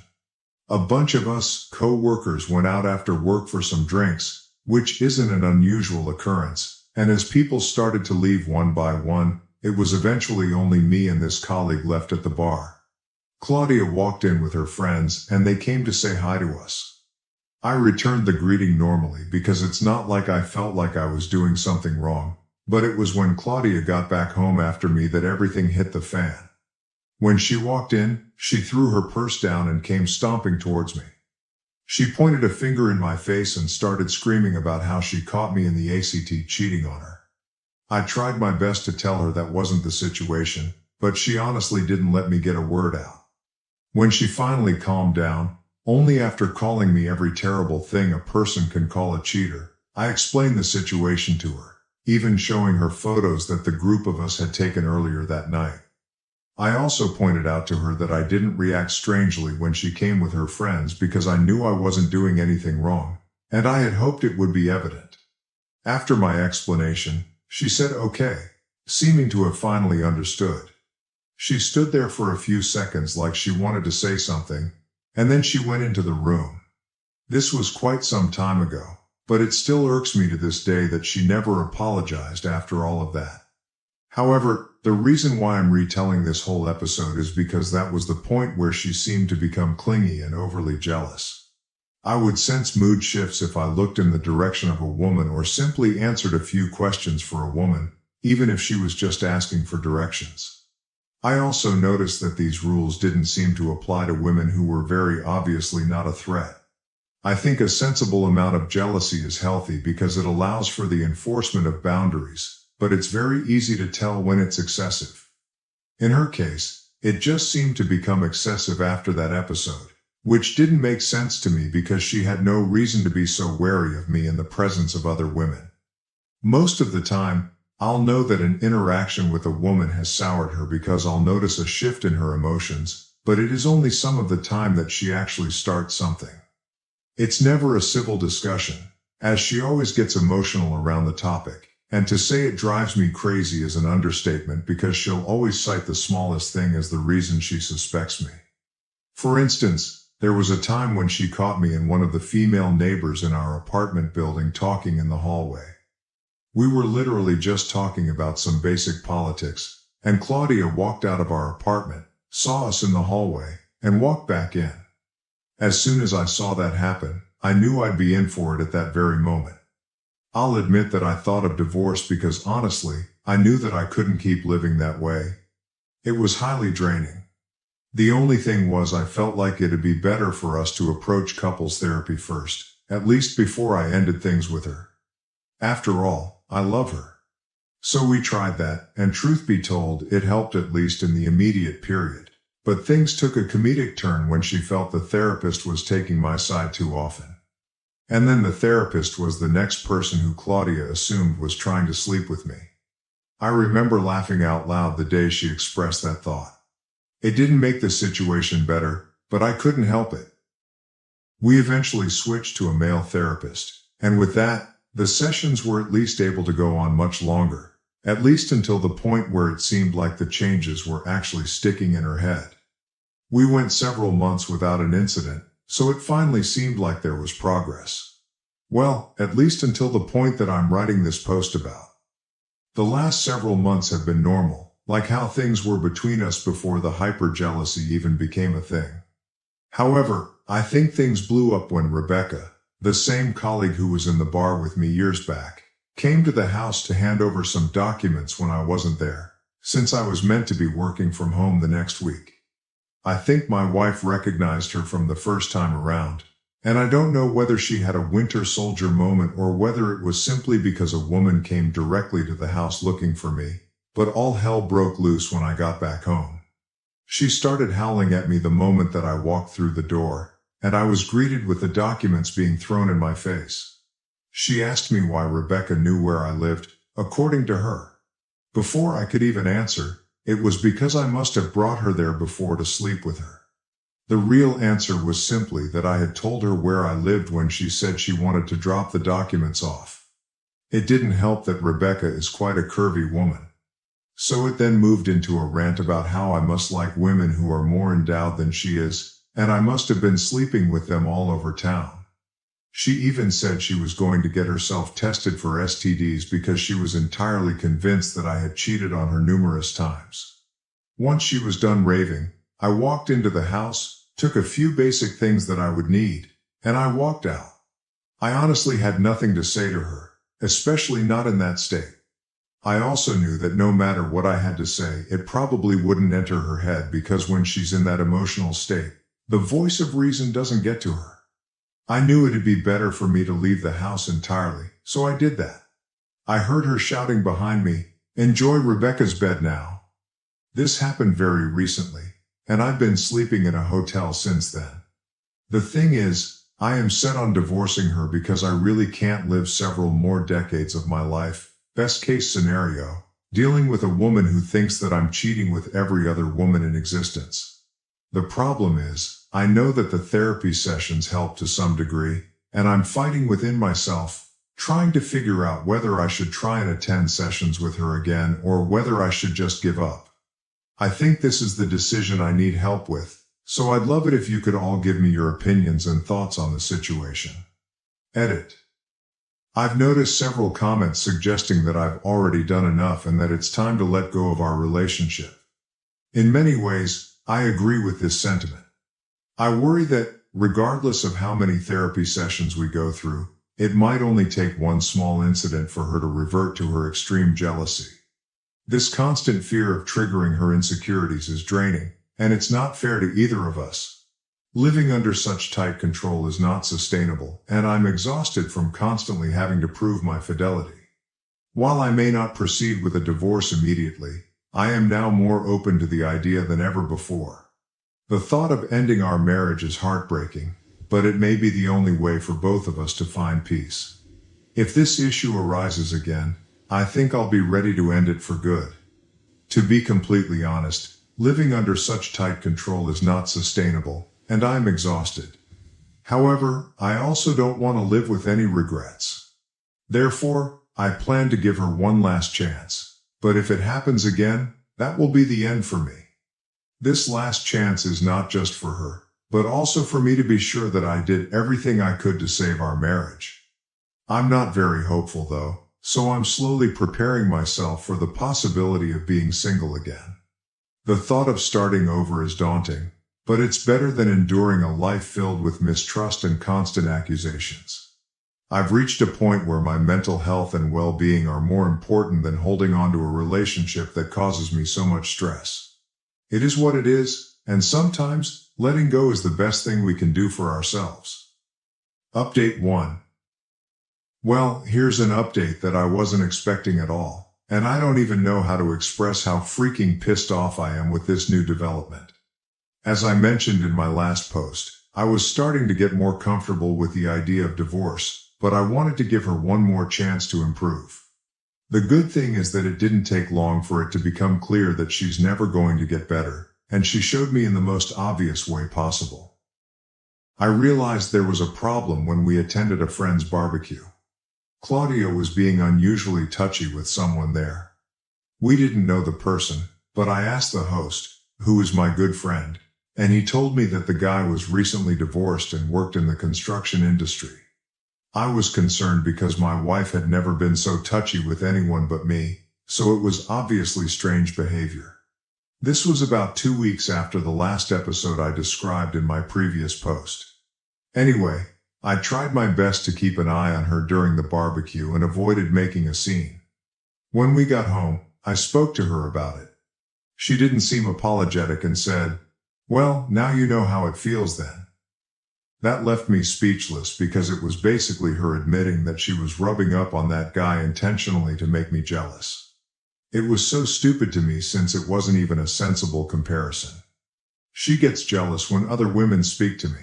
A bunch of us co-workers went out after work for some drinks, which isn't an unusual occurrence, and as people started to leave one by one, it was eventually only me and this colleague left at the bar. Claudia walked in with her friends, and they came to say hi to us. I returned the greeting normally because it's not like I felt like I was doing something wrong. But it was when Claudia got back home after me that everything hit the fan. When she walked in, she threw her purse down and came stomping towards me. She pointed a finger in my face and started screaming about how she caught me in the ACT cheating on her. I tried my best to tell her that wasn't the situation, but she honestly didn't let me get a word out. When she finally calmed down, only after calling me every terrible thing a person can call a cheater, I explained the situation to her, even showing her photos that the group of us had taken earlier that night. I also pointed out to her that I didn't react strangely when she came with her friends because I knew I wasn't doing anything wrong, and I had hoped it would be evident. After my explanation, she said okay, seeming to have finally understood. She stood there for a few seconds like she wanted to say something, and then she went into the room. This was quite some time ago, but it still irks me to this day that she never apologized after all of that. However, the reason why I'm retelling this whole episode is because that was the point where she seemed to become clingy and overly jealous. I would sense mood shifts if I looked in the direction of a woman or simply answered a few questions for a woman, even if she was just asking for directions. I also noticed that these rules didn't seem to apply to women who were very obviously not a threat. I think a sensible amount of jealousy is healthy because it allows for the enforcement of boundaries, but it's very easy to tell when it's excessive. In her case, it just seemed to become excessive after that episode, which didn't make sense to me because she had no reason to be so wary of me in the presence of other women. Most of the time, I'll know that an interaction with a woman has soured her because I'll notice a shift in her emotions, but it is only some of the time that she actually starts something. It's never a civil discussion, as she always gets emotional around the topic, and to say it drives me crazy is an understatement because she'll always cite the smallest thing as the reason she suspects me. For instance, there was a time when she caught me and one of the female neighbors in our apartment building talking in the hallway. We were literally just talking about some basic politics, and Claudia walked out of our apartment, saw us in the hallway, and walked back in. As soon as I saw that happen, I knew I'd be in for it at that very moment. I'll admit that I thought of divorce because honestly, I knew that I couldn't keep living that way. It was highly draining. The only thing was I felt like it'd be better for us to approach couples therapy first, at least before I ended things with her. After all, I love her. So we tried that, and truth be told, it helped at least in the immediate period. But things took a comedic turn when she felt the therapist was taking my side too often. And then the therapist was the next person who Claudia assumed was trying to sleep with me. I remember laughing out loud the day she expressed that thought. It didn't make the situation better, but I couldn't help it. We eventually switched to a male therapist, and with that, the sessions were at least able to go on much longer, at least until the point where it seemed like the changes were actually sticking in her head. We went several months without an incident, so it finally seemed like there was progress. Well, at least until the point that I'm writing this post about. The last several months have been normal, like how things were between us before the hyper-jealousy even became a thing. However, I think things blew up when Rebecca, the same colleague who was in the bar with me years back, came to the house to hand over some documents when I wasn't there, since I was meant to be working from home the next week. I think my wife recognized her from the first time around, and I don't know whether she had a Winter Soldier moment or whether it was simply because a woman came directly to the house looking for me, but all hell broke loose when I got back home. She started howling at me the moment that I walked through the door, and I was greeted with the documents being thrown in my face. She asked me why Rebecca knew where I lived, according to her. Before I could even answer, it was because I must have brought her there before to sleep with her. The real answer was simply that I had told her where I lived when she said she wanted to drop the documents off. It didn't help that Rebecca is quite a curvy woman. So it then moved into a rant about how I must like women who are more endowed than she is, and I must have been sleeping with them all over town. She even said she was going to get herself tested for STDs because she was entirely convinced that I had cheated on her numerous times. Once she was done raving, I walked into the house, took a few basic things that I would need, and I walked out. I honestly had nothing to say to her, especially not in that state. I also knew that no matter what I had to say, it probably wouldn't enter her head because when she's in that emotional state, the voice of reason doesn't get to her. I knew it'd be better for me to leave the house entirely, so I did that. I heard her shouting behind me, "Enjoy Rebecca's bed now." This happened very recently, and I've been sleeping in a hotel since then. The thing is, I am set on divorcing her because I really can't live several more decades of my life, best case scenario, dealing with a woman who thinks that I'm cheating with every other woman in existence. The problem is, I know that the therapy sessions help to some degree, and I'm fighting within myself, trying to figure out whether I should try and attend sessions with her again or whether I should just give up. I think this is the decision I need help with, so I'd love it if you could all give me your opinions and thoughts on the situation. Edit. I've noticed several comments suggesting that I've already done enough and that it's time to let go of our relationship. In many ways, I agree with this sentiment. I worry that, regardless of how many therapy sessions we go through, it might only take one small incident for her to revert to her extreme jealousy. This constant fear of triggering her insecurities is draining, and it's not fair to either of us. Living under such tight control is not sustainable, and I'm exhausted from constantly having to prove my fidelity. While I may not proceed with a divorce immediately, I am now more open to the idea than ever before. The thought of ending our marriage is heartbreaking, but it may be the only way for both of us to find peace. If this issue arises again, I think I'll be ready to end it for good. To be completely honest, living under such tight control is not sustainable, and I'm exhausted. However, I also don't want to live with any regrets. Therefore, I plan to give her one last chance, but if it happens again, that will be the end for me. This last chance is not just for her, but also for me to be sure that I did everything I could to save our marriage. I'm not very hopeful though, so I'm slowly preparing myself for the possibility of being single again. The thought of starting over is daunting, but it's better than enduring a life filled with mistrust and constant accusations. I've reached a point where my mental health and well-being are more important than holding on to a relationship that causes me so much stress. It is what it is, and sometimes, letting go is the best thing we can do for ourselves. Update 1. Well, here's an update that I wasn't expecting at all, and I don't even know how to express how freaking pissed off I am with this new development. As I mentioned in my last post, I was starting to get more comfortable with the idea of divorce, but I wanted to give her one more chance to improve. The good thing is that it didn't take long for it to become clear that she's never going to get better, and she showed me in the most obvious way possible. I realized there was a problem when we attended a friend's barbecue. Claudia was being unusually touchy with someone there. We didn't know the person, but I asked the host, who is my good friend, and he told me that the guy was recently divorced and worked in the construction industry. I was concerned because my wife had never been so touchy with anyone but me, so it was obviously strange behavior. This was about 2 weeks after the last episode I described in my previous post. Anyway, I tried my best to keep an eye on her during the barbecue and avoided making a scene. When we got home, I spoke to her about it. She didn't seem apologetic and said, "Well, now you know how it feels then." That left me speechless because it was basically her admitting that she was rubbing up on that guy intentionally to make me jealous. It was so stupid to me since it wasn't even a sensible comparison. She gets jealous when other women speak to me.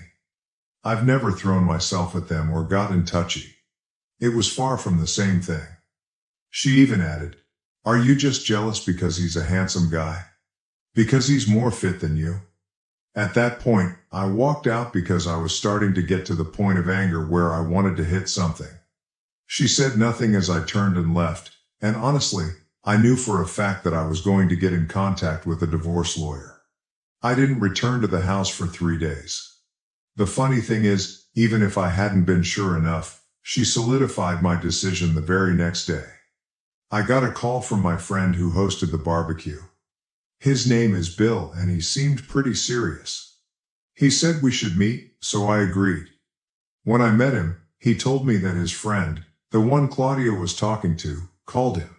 I've never thrown myself at them or gotten touchy. It was far from the same thing. She even added, "Are you just jealous because he's a handsome guy? Because he's more fit than you?" At that point, I walked out because I was starting to get to the point of anger where I wanted to hit something. She said nothing as I turned and left, and honestly, I knew for a fact that I was going to get in contact with a divorce lawyer. I didn't return to the house for 3 days. The funny thing is, even if I hadn't been sure enough, she solidified my decision the very next day. I got a call from my friend who hosted the barbecue. His name is Bill and he seemed pretty serious. He said we should meet, so I agreed. When I met him, he told me that his friend, the one Claudia was talking to, called him.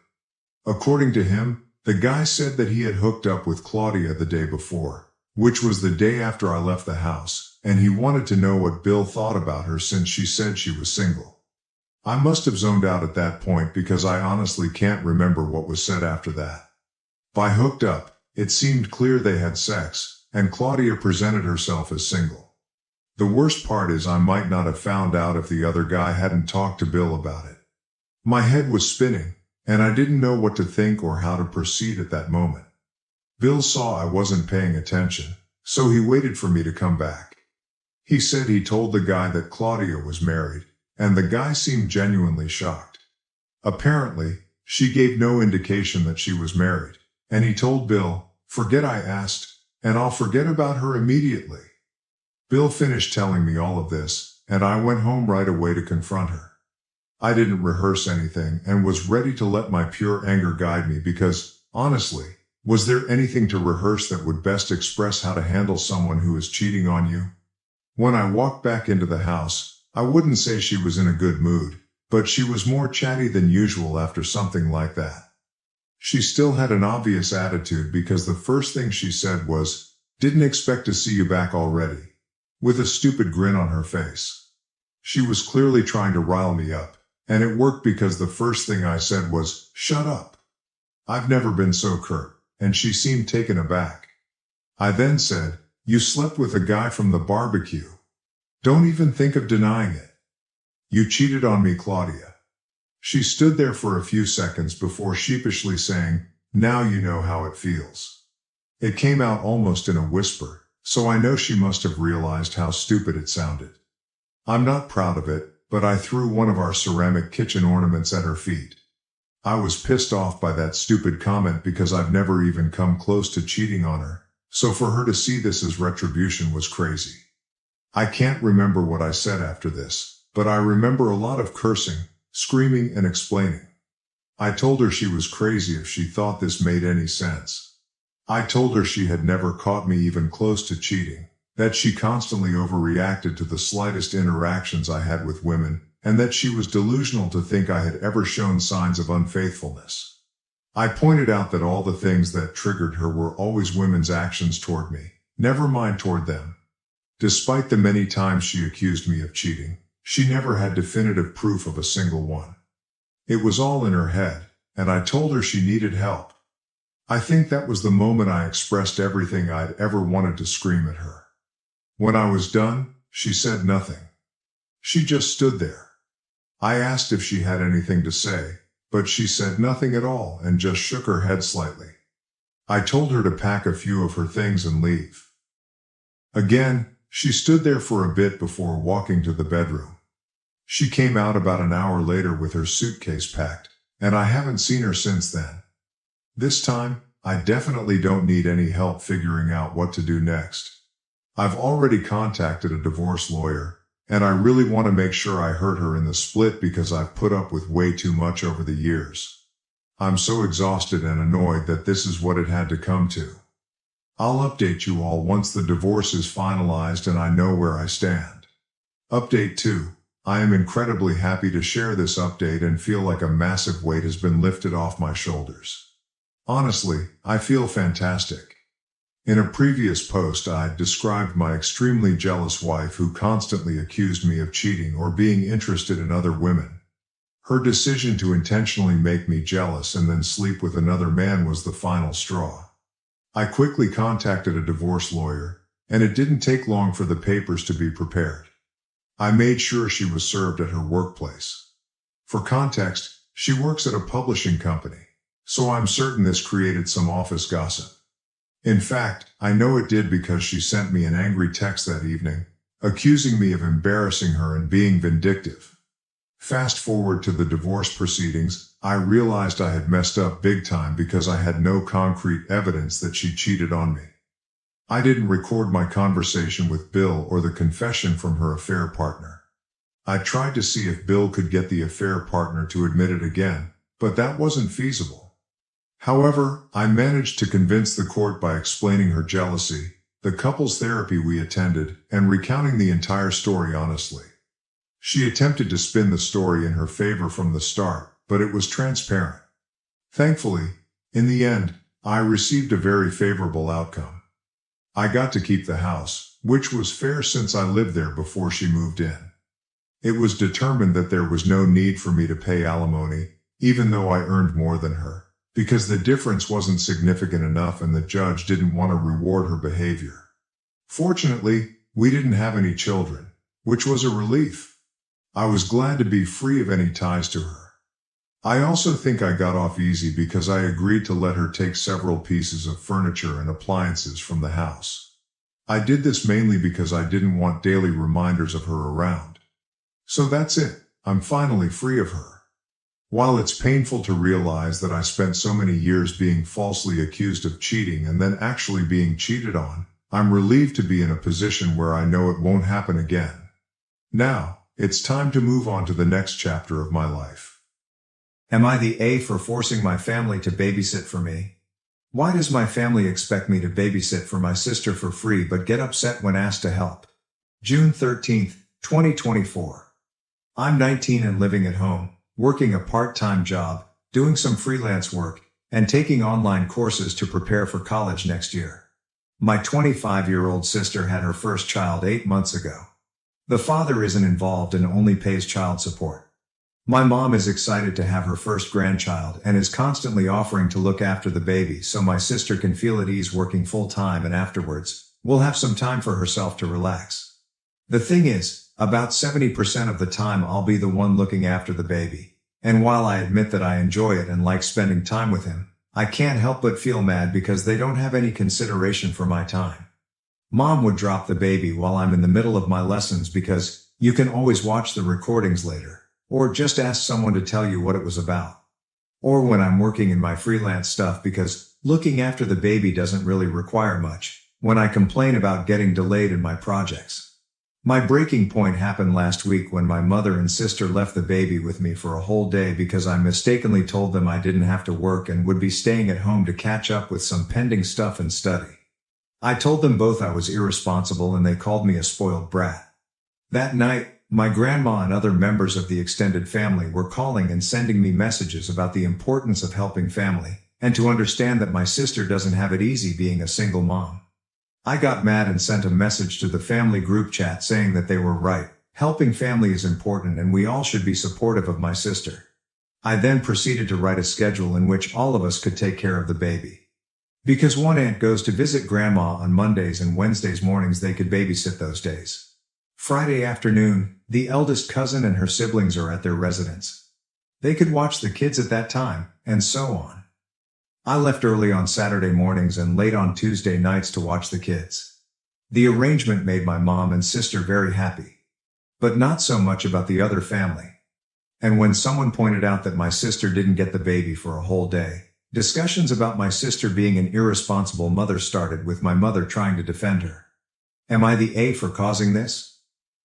According to him, the guy said that he had hooked up with Claudia the day before, which was the day after I left the house, and he wanted to know what Bill thought about her since she said she was single. I must have zoned out at that point because I honestly can't remember what was said after that. By hooked up, it seemed clear they had sex, and Claudia presented herself as single. The worst part is I might not have found out if the other guy hadn't talked to Bill about it. My head was spinning, and I didn't know what to think or how to proceed at that moment. Bill saw I wasn't paying attention, so he waited for me to come back. He said he told the guy that Claudia was married, and the guy seemed genuinely shocked. Apparently, she gave no indication that she was married, and he told Bill, "Forget I asked, and I'll forget about her immediately." Bill finished telling me all of this, and I went home right away to confront her. I didn't rehearse anything and was ready to let my pure anger guide me because, honestly, was there anything to rehearse that would best express how to handle someone who is cheating on you? When I walked back into the house, I wouldn't say she was in a good mood, but she was more chatty than usual after something like that. She still had an obvious attitude because the first thing she said was, "Didn't expect to see you back already," with a stupid grin on her face. She was clearly trying to rile me up, and it worked because the first thing I said was, "Shut up." I've never been so curt, and she seemed taken aback. I then said, "You slept with a guy from the barbecue. Don't even think of denying it. You cheated on me, Claudia." She stood there for a few seconds before sheepishly saying, "Now you know how it feels." It came out almost in a whisper, so I know she must have realized how stupid it sounded. I'm not proud of it, but I threw one of our ceramic kitchen ornaments at her feet. I was pissed off by that stupid comment because I've never even come close to cheating on her, so for her to see this as retribution was crazy. I can't remember what I said after this, but I remember a lot of cursing, screaming, and explaining. I told her she was crazy if she thought this made any sense. I told her she had never caught me even close to cheating, that she constantly overreacted to the slightest interactions I had with women, and that she was delusional to think I had ever shown signs of unfaithfulness. I pointed out that all the things that triggered her were always women's actions toward me, never mine toward them. Despite the many times she accused me of cheating, she never had definitive proof of a single one. It was all in her head, and I told her she needed help. I think that was the moment I expressed everything I'd ever wanted to scream at her. When I was done, she said nothing. She just stood there. I asked if she had anything to say, but she said nothing at all and just shook her head slightly. I told her to pack a few of her things and leave. Again, she stood there for a bit before walking to the bedroom. She came out about an hour later with her suitcase packed, and I haven't seen her since then. This time, I definitely don't need any help figuring out what to do next. I've already contacted a divorce lawyer, and I really want to make sure I hurt her in the split because I've put up with way too much over the years. I'm so exhausted and annoyed that this is what it had to come to. I'll update you all once the divorce is finalized and I know where I stand. Update 2. I am incredibly happy to share this update and feel like a massive weight has been lifted off my shoulders. Honestly, I feel fantastic. In a previous post, I described my extremely jealous wife who constantly accused me of cheating or being interested in other women. Her decision to intentionally make me jealous and then sleep with another man was the final straw. I quickly contacted a divorce lawyer, and it didn't take long for the papers to be prepared. I made sure she was served at her workplace. For context, she works at a publishing company, so I'm certain this created some office gossip. In fact, I know it did because she sent me an angry text that evening, accusing me of embarrassing her and being vindictive. Fast forward to the divorce proceedings, I realized I had messed up big time because I had no concrete evidence that she cheated on me. I didn't record my conversation with Bill or the confession from her affair partner. I tried to see if Bill could get the affair partner to admit it again, but that wasn't feasible. However, I managed to convince the court by explaining her jealousy, the couples therapy we attended, and recounting the entire story honestly. She attempted to spin the story in her favor from the start, but it was transparent. Thankfully, in the end, I received a very favorable outcome. I got to keep the house, which was fair since I lived there before she moved in. It was determined that there was no need for me to pay alimony, even though I earned more than her, because the difference wasn't significant enough and the judge didn't want to reward her behavior. Fortunately, we didn't have any children, which was a relief. I was glad to be free of any ties to her. I also think I got off easy because I agreed to let her take several pieces of furniture and appliances from the house. I did this mainly because I didn't want daily reminders of her around. So that's it. I'm finally free of her. While it's painful to realize that I spent so many years being falsely accused of cheating and then actually being cheated on, I'm relieved to be in a position where I know it won't happen again. Now, it's time to move on to the next chapter of my life. Am I the A for forcing my family to babysit for me? Why does my family expect me to babysit for my sister for free but get upset when asked to help? June 13th, 2024. I'm 19 and living at home, working a part-time job, doing some freelance work, and taking online courses to prepare for college next year. My 25-year-old sister had her first child 8 months ago. The father isn't involved and only pays child support. My mom is excited to have her first grandchild and is constantly offering to look after the baby so my sister can feel at ease working full-time and afterwards, will have some time for herself to relax. The thing is, about 70% of the time I'll be the one looking after the baby. And while I admit that I enjoy it and like spending time with him, I can't help but feel mad because they don't have any consideration for my time. Mom would drop the baby while I'm in the middle of my lessons because you can always watch the recordings later. Or just ask someone to tell you what it was about. Or when I'm working in my freelance stuff because looking after the baby doesn't really require much, when I complain about getting delayed in my projects. My breaking point happened last week when my mother and sister left the baby with me for a whole day because I mistakenly told them I didn't have to work and would be staying at home to catch up with some pending stuff and study. I told them both I was irresponsible and they called me a spoiled brat. That night, my grandma and other members of the extended family were calling and sending me messages about the importance of helping family, and to understand that my sister doesn't have it easy being a single mom. I got mad and sent a message to the family group chat saying that they were right, helping family is important and we all should be supportive of my sister. I then proceeded to write a schedule in which all of us could take care of the baby. Because one aunt goes to visit grandma on Mondays and Wednesdays mornings, they could babysit those days. Friday afternoon, the eldest cousin and her siblings are at their residence. They could watch the kids at that time, and so on. I left early on Saturday mornings and late on Tuesday nights to watch the kids. The arrangement made my mom and sister very happy. But not so much about the other family. And when someone pointed out that my sister didn't get the baby for a whole day, discussions about my sister being an irresponsible mother started, with my mother trying to defend her. Am I the A for causing this?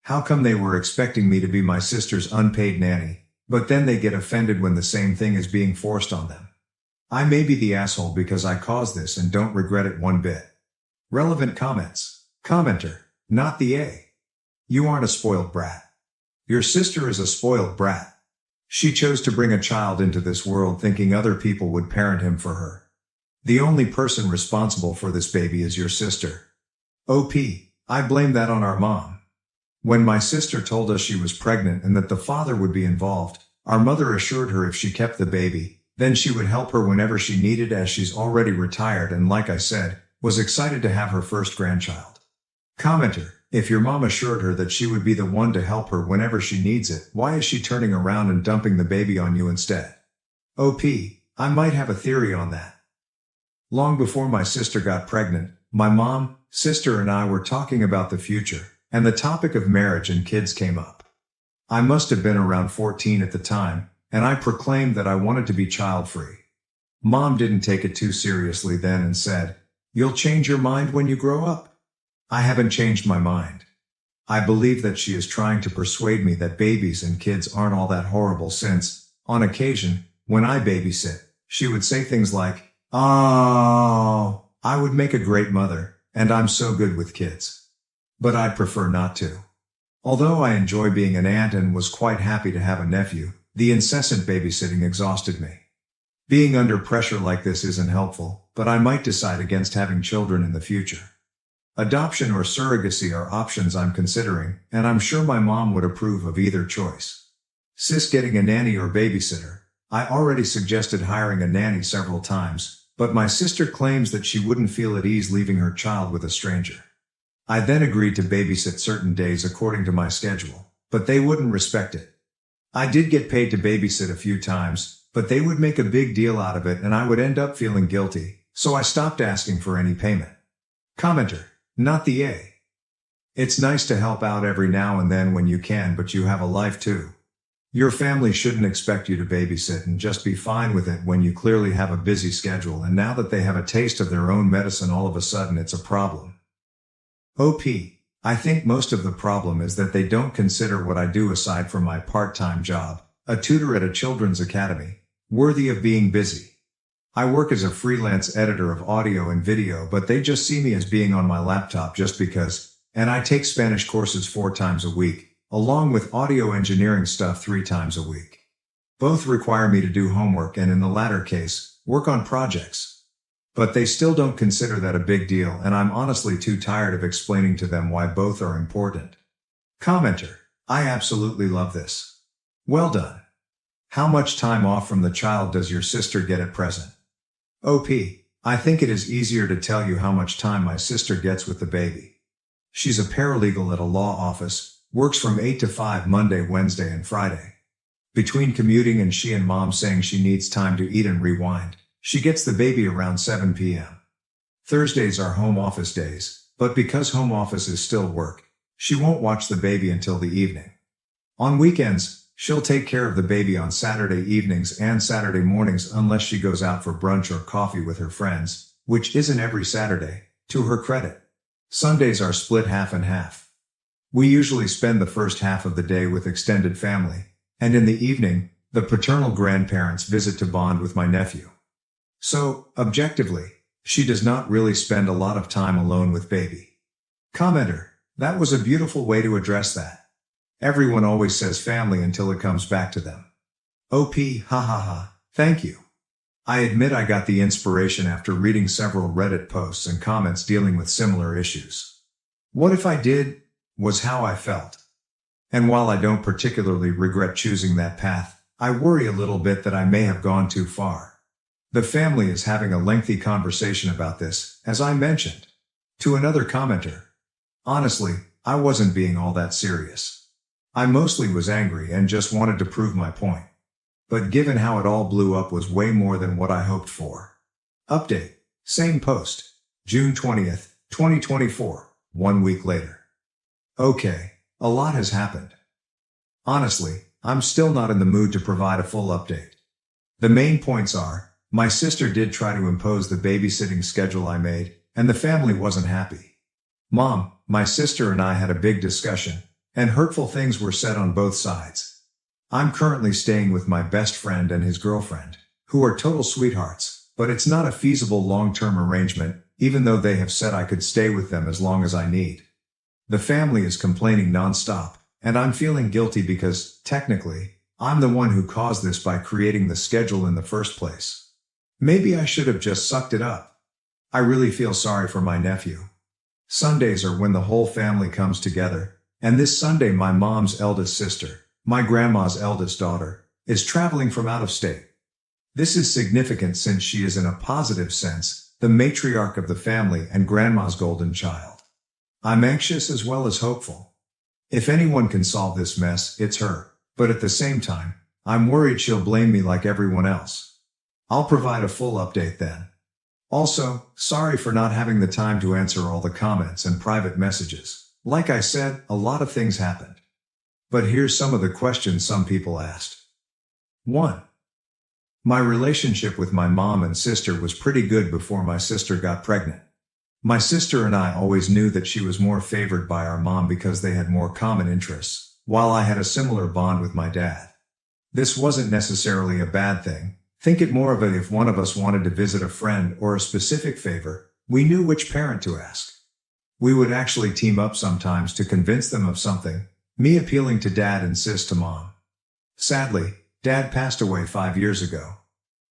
How come they were expecting me to be my sister's unpaid nanny, but then they get offended when the same thing is being forced on them? I may be the asshole because I caused this and don't regret it one bit. Relevant comments. Commenter, not the A. You aren't a spoiled brat. Your sister is a spoiled brat. She chose to bring a child into this world thinking other people would parent him for her. The only person responsible for this baby is your sister. OP, I blame that on our mom. When my sister told us she was pregnant and that the father would be involved, our mother assured her if she kept the baby, then she would help her whenever she needed, as she's already retired and, like I said, was excited to have her first grandchild. Commenter, if your mom assured her that she would be the one to help her whenever she needs it, why is she turning around and dumping the baby on you instead? OP, I might have a theory on that. Long before my sister got pregnant, my mom, sister and I were talking about the future, and the topic of marriage and kids came up. I must have been around 14 at the time, and I proclaimed that I wanted to be child-free. Mom didn't take it too seriously then and said, "You'll change your mind when you grow up." I haven't changed my mind. I believe that she is trying to persuade me that babies and kids aren't all that horrible since, on occasion, when I babysit, she would say things like, "Oh, I would make a great mother, and I'm so good with kids." But I'd prefer not to. Although I enjoy being an aunt and was quite happy to have a nephew, the incessant babysitting exhausted me. Being under pressure like this isn't helpful, but I might decide against having children in the future. Adoption or surrogacy are options I'm considering, and I'm sure my mom would approve of either choice. Sis getting a nanny or babysitter. I already suggested hiring a nanny several times, but my sister claims that she wouldn't feel at ease leaving her child with a stranger. I then agreed to babysit certain days according to my schedule, but they wouldn't respect it. I did get paid to babysit a few times, but they would make a big deal out of it and I would end up feeling guilty, so I stopped asking for any payment. Commenter, not the A. It's nice to help out every now and then when you can, but you have a life too. Your family shouldn't expect you to babysit and just be fine with it when you clearly have a busy schedule, and now that they have a taste of their own medicine all of a sudden it's a problem. OP, I think most of the problem is that they don't consider what I do aside from my part-time job, a tutor at a children's academy, worthy of being busy. I work as a freelance editor of audio and video, but they just see me as being on my laptop just because, and I take Spanish courses 4 times a week, along with audio engineering stuff 3 times a week. Both require me to do homework and in the latter case, work on projects. But they still don't consider that a big deal, and I'm honestly too tired of explaining to them why both are important. Commenter, I absolutely love this. Well done. How much time off from the child does your sister get at present? OP, I think it is easier to tell you how much time my sister gets with the baby. She's a paralegal at a law office, works from 8 to 5 Monday, Wednesday, and Friday. Between commuting and she and mom saying she needs time to eat and rewind, she gets the baby around 7 p.m. Thursdays are home office days, but because home office is still work, she won't watch the baby until the evening. On weekends, she'll take care of the baby on Saturday evenings and Saturday mornings unless she goes out for brunch or coffee with her friends, which isn't every Saturday, to her credit. Sundays are split half and half. We usually spend the first half of the day with extended family, and in the evening, the paternal grandparents visit to bond with my nephew. So, objectively, she does not really spend a lot of time alone with baby. Commenter, that was a beautiful way to address that. Everyone always says family until it comes back to them. OP, ha ha ha, thank you. I admit I got the inspiration after reading several Reddit posts and comments dealing with similar issues. What if I did, was how I felt. And while I don't particularly regret choosing that path, I worry a little bit that I may have gone too far. The family is having a lengthy conversation about this, as I mentioned. To another commenter. Honestly, I wasn't being all that serious. I mostly was angry and just wanted to prove my point. But given how it all blew up was way more than what I hoped for. Update. Same post. June 20th, 2024, 1 week later. Okay, a lot has happened. Honestly, I'm still not in the mood to provide a full update. The main points are, my sister did try to impose the babysitting schedule I made, and the family wasn't happy. Mom, my sister and I had a big discussion, and hurtful things were said on both sides. I'm currently staying with my best friend and his girlfriend, who are total sweethearts, but it's not a feasible long-term arrangement, even though they have said I could stay with them as long as I need. The family is complaining nonstop, and I'm feeling guilty because, technically, I'm the one who caused this by creating the schedule in the first place. Maybe I should have just sucked it up. I really feel sorry for my nephew. Sundays are when the whole family comes together, and this Sunday my mom's eldest sister, my grandma's eldest daughter, is traveling from out of state. This is significant since she is in a positive sense, the matriarch of the family and grandma's golden child. I'm anxious as well as hopeful. If anyone can solve this mess, it's her, but at the same time, I'm worried she'll blame me like everyone else. I'll provide a full update then. Also, sorry for not having the time to answer all the comments and private messages. Like I said, a lot of things happened. But here's some of the questions some people asked. 1. My relationship with my mom and sister was pretty good before my sister got pregnant. My sister and I always knew that she was more favored by our mom because they had more common interests, while I had a similar bond with my dad. This wasn't necessarily a bad thing. Think it more of it if one of us wanted to visit a friend or a specific favor, we knew which parent to ask. We would actually team up sometimes to convince them of something, me appealing to dad and sis to mom. Sadly, dad passed away 5 years ago.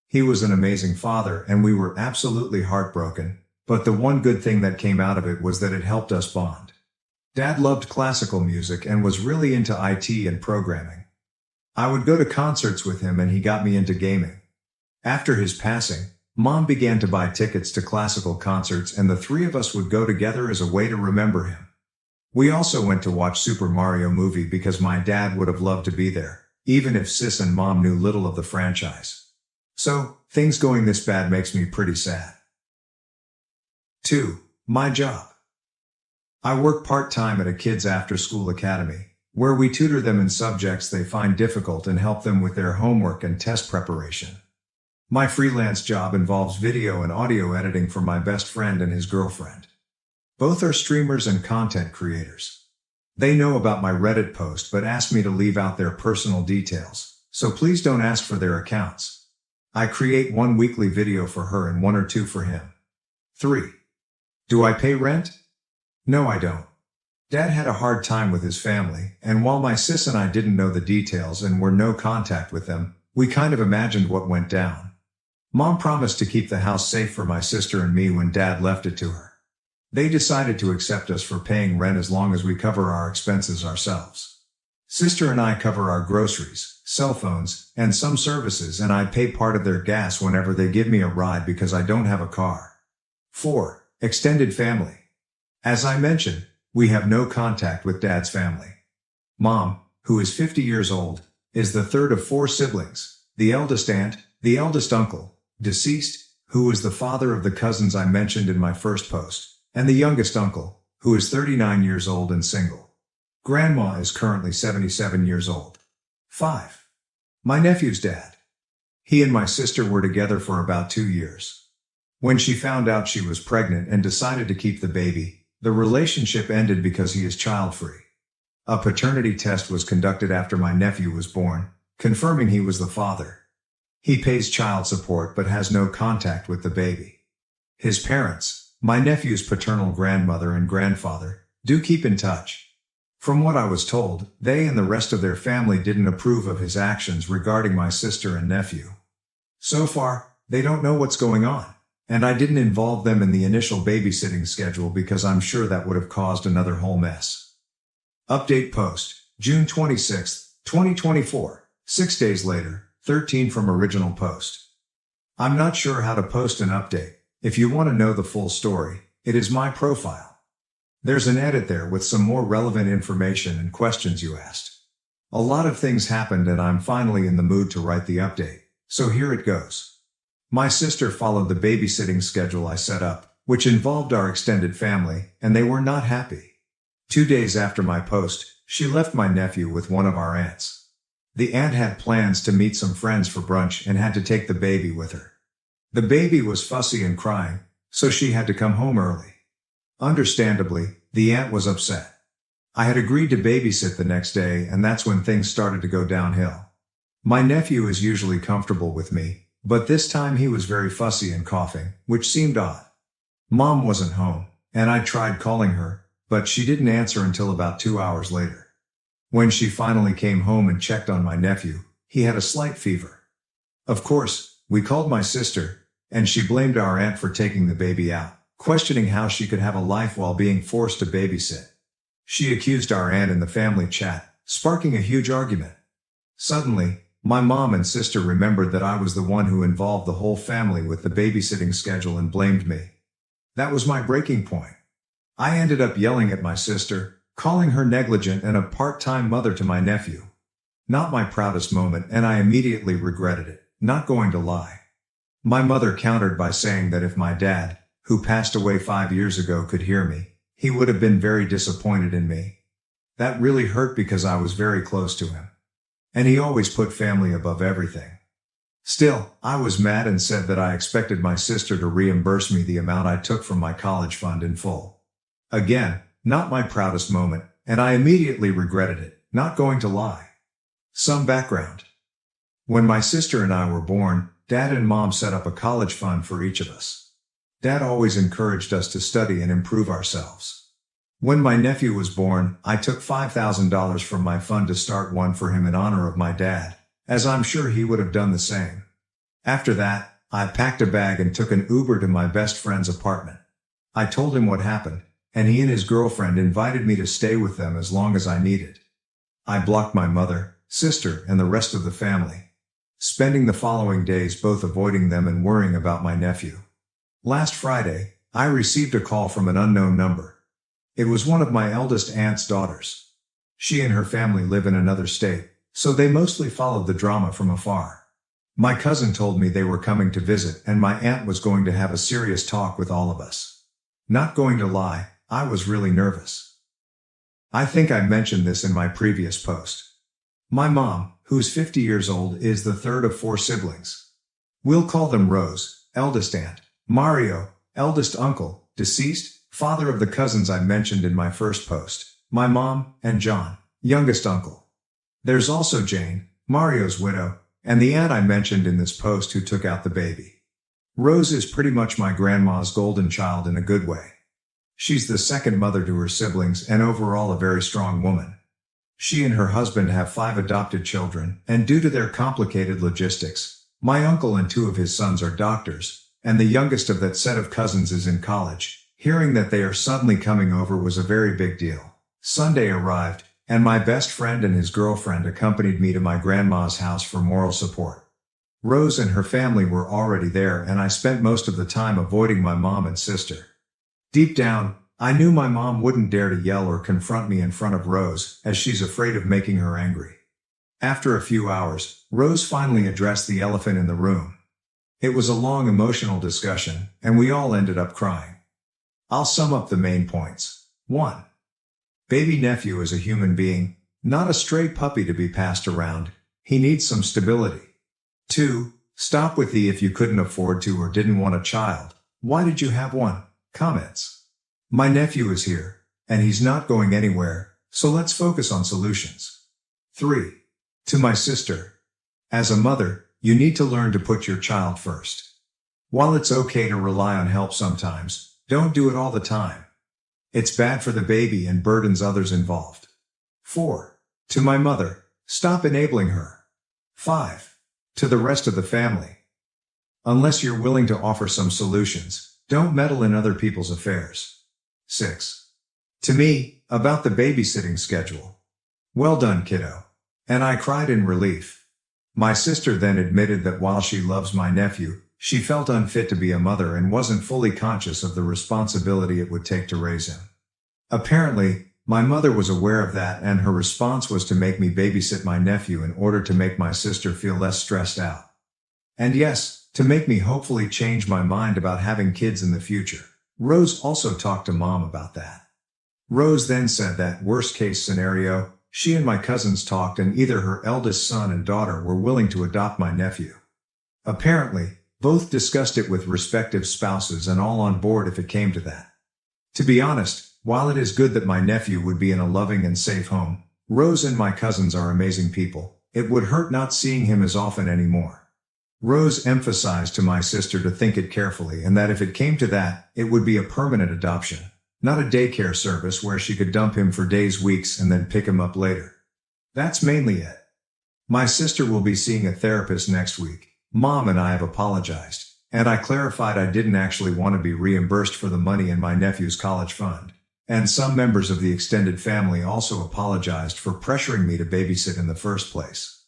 He was an amazing father and we were absolutely heartbroken, but the one good thing that came out of it was that it helped us bond. Dad loved classical music and was really into IT and programming. I would go to concerts with him and he got me into gaming. After his passing, Mom began to buy tickets to classical concerts and the 3 of us would go together as a way to remember him. We also went to watch Super Mario movie because my dad would have loved to be there, even if sis and Mom knew little of the franchise. So, things going this bad makes me pretty sad. 2. My job. I work part-time at a kids' after-school academy, where we tutor them in subjects they find difficult and help them with their homework and test preparation. My freelance job involves video and audio editing for my best friend and his girlfriend. Both are streamers and content creators. They know about my Reddit post but asked me to leave out their personal details, so please don't ask for their accounts. I create one weekly video for her and 1 or 2 for him. 3. Do I pay rent? No, I don't. Dad had a hard time with his family, and while my sis and I didn't know the details and were no contact with them, we kind of imagined what went down. Mom promised to keep the house safe for my sister and me when Dad left it to her. They decided to accept us for paying rent as long as we cover our expenses ourselves. Sister and I cover our groceries, cell phones, and some services, and I pay part of their gas whenever they give me a ride because I don't have a car. 4. Extended family. As I mentioned, we have no contact with Dad's family. Mom, who is 50 years old, is the third of 4 siblings, the eldest aunt, the eldest uncle, deceased, who was the father of the cousins I mentioned in my first post, and the youngest uncle, who is 39 years old and single. Grandma is currently 77 years old. 5. My nephew's dad. He and my sister were together for about 2 years. When she found out she was pregnant and decided to keep the baby, the relationship ended because he is child-free. A paternity test was conducted after my nephew was born, confirming he was the father. He pays child support but has no contact with the baby. His parents, my nephew's paternal grandmother and grandfather, do keep in touch. From what I was told, they and the rest of their family didn't approve of his actions regarding my sister and nephew. So far, they don't know what's going on, and I didn't involve them in the initial babysitting schedule because I'm sure that would have caused another whole mess. Update post, June 26, 2024, 6 days later, 13 from original post. I'm not sure how to post an update. If you want to know the full story, it is my profile. There's an edit there with some more relevant information and questions you asked. A lot of things happened and I'm finally in the mood to write the update, so here it goes. My sister followed the babysitting schedule I set up, which involved our extended family, and they were not happy. 2 days after my post, she left my nephew with one of our aunts. The aunt had plans to meet some friends for brunch and had to take the baby with her. The baby was fussy and crying, so she had to come home early. Understandably, the aunt was upset. I had agreed to babysit the next day, and that's when things started to go downhill. My nephew is usually comfortable with me, but this time he was very fussy and coughing, which seemed odd. Mom wasn't home, and I tried calling her, but she didn't answer until about 2 hours later. When she finally came home and checked on my nephew, he had a slight fever. Of course, we called my sister, and she blamed our aunt for taking the baby out, questioning how she could have a life while being forced to babysit. She accused our aunt in the family chat, sparking a huge argument. Suddenly, my mom and sister remembered that I was the one who involved the whole family with the babysitting schedule and blamed me. That was my breaking point. I ended up yelling at my sister, calling her negligent and a part-time mother to my nephew. Not my proudest moment, and I immediately regretted it, not going to lie. My mother countered by saying that if my dad, who passed away 5 years ago, could hear me, he would have been very disappointed in me. That really hurt because I was very close to him. And he always put family above everything. Still, I was mad and said that I expected my sister to reimburse me the amount I took from my college fund in full. Again, not my proudest moment, and I immediately regretted it, not going to lie. Some background. When my sister and I were born, Dad and Mom set up a college fund for each of us. Dad always encouraged us to study and improve ourselves. When my nephew was born, I took $5,000 from my fund to start one for him in honor of my dad, as I'm sure he would have done the same. After that, I packed a bag and took an Uber to my best friend's apartment. I told him what happened, and he and his girlfriend invited me to stay with them as long as I needed. I blocked my mother, sister, and the rest of the family, spending the following days both avoiding them and worrying about my nephew. Last Friday, I received a call from an unknown number. It was one of my eldest aunt's daughters. She and her family live in another state, so they mostly followed the drama from afar. My cousin told me they were coming to visit and my aunt was going to have a serious talk with all of us. Not going to lie, I was really nervous. I think I mentioned this in my previous post. My mom, who's 50 years old, is the third of 4 siblings. We'll call them Rose, eldest aunt, Mario, eldest uncle, deceased, father of the cousins I mentioned in my first post, my mom, and John, youngest uncle. There's also Jane, Mario's widow, and the aunt I mentioned in this post who took out the baby. Rose is pretty much my grandma's golden child in a good way. She's the second mother to her siblings and overall a very strong woman. She and her husband have 5 adopted children, and due to their complicated logistics, my uncle and 2 of his sons are doctors, and the youngest of that set of cousins is in college. Hearing that they are suddenly coming over was a very big deal. Sunday arrived, and my best friend and his girlfriend accompanied me to my grandma's house for moral support. Rose and her family were already there, and I spent most of the time avoiding my mom and sister. Deep down, I knew my mom wouldn't dare to yell or confront me in front of Rose, as she's afraid of making her angry. After a few hours, Rose finally addressed the elephant in the room. It was a long emotional discussion, and we all ended up crying. I'll sum up the main points. 1. Baby nephew is a human being, not a stray puppy to be passed around. He needs some stability. 2. Stop with the if you couldn't afford to or didn't want a child, why did you have one? Comments. My nephew is here, and he's not going anywhere, so let's focus on solutions. 3. To my sister. As a mother, you need to learn to put your child first. While it's okay to rely on help sometimes, don't do it all the time. It's bad for the baby and burdens others involved. 4. To my mother. Stop enabling her. 5. To the rest of the family. Unless you're willing to offer some solutions, don't meddle in other people's affairs. 6. To me, about the babysitting schedule. Well done, kiddo. And I cried in relief. My sister then admitted that while she loves my nephew, she felt unfit to be a mother and wasn't fully conscious of the responsibility it would take to raise him. Apparently, my mother was aware of that, and her response was to make me babysit my nephew in order to make my sister feel less stressed out. And yes, to make me hopefully change my mind about having kids in the future. Rose also talked to Mom about that. Rose then said that, worst case scenario, she and my cousins talked and either her eldest son and daughter were willing to adopt my nephew. Apparently, both discussed it with respective spouses and all on board if it came to that. To be honest, while it is good that my nephew would be in a loving and safe home, Rose and my cousins are amazing people. It would hurt not seeing him as often anymore. Rose emphasized to my sister to think it carefully and that if it came to that, it would be a permanent adoption, not a daycare service where she could dump him for days, weeks, and then pick him up later. That's mainly it. My sister will be seeing a therapist next week. Mom and I have apologized, and I clarified I didn't actually want to be reimbursed for the money in my nephew's college fund. And some members of the extended family also apologized for pressuring me to babysit in the first place.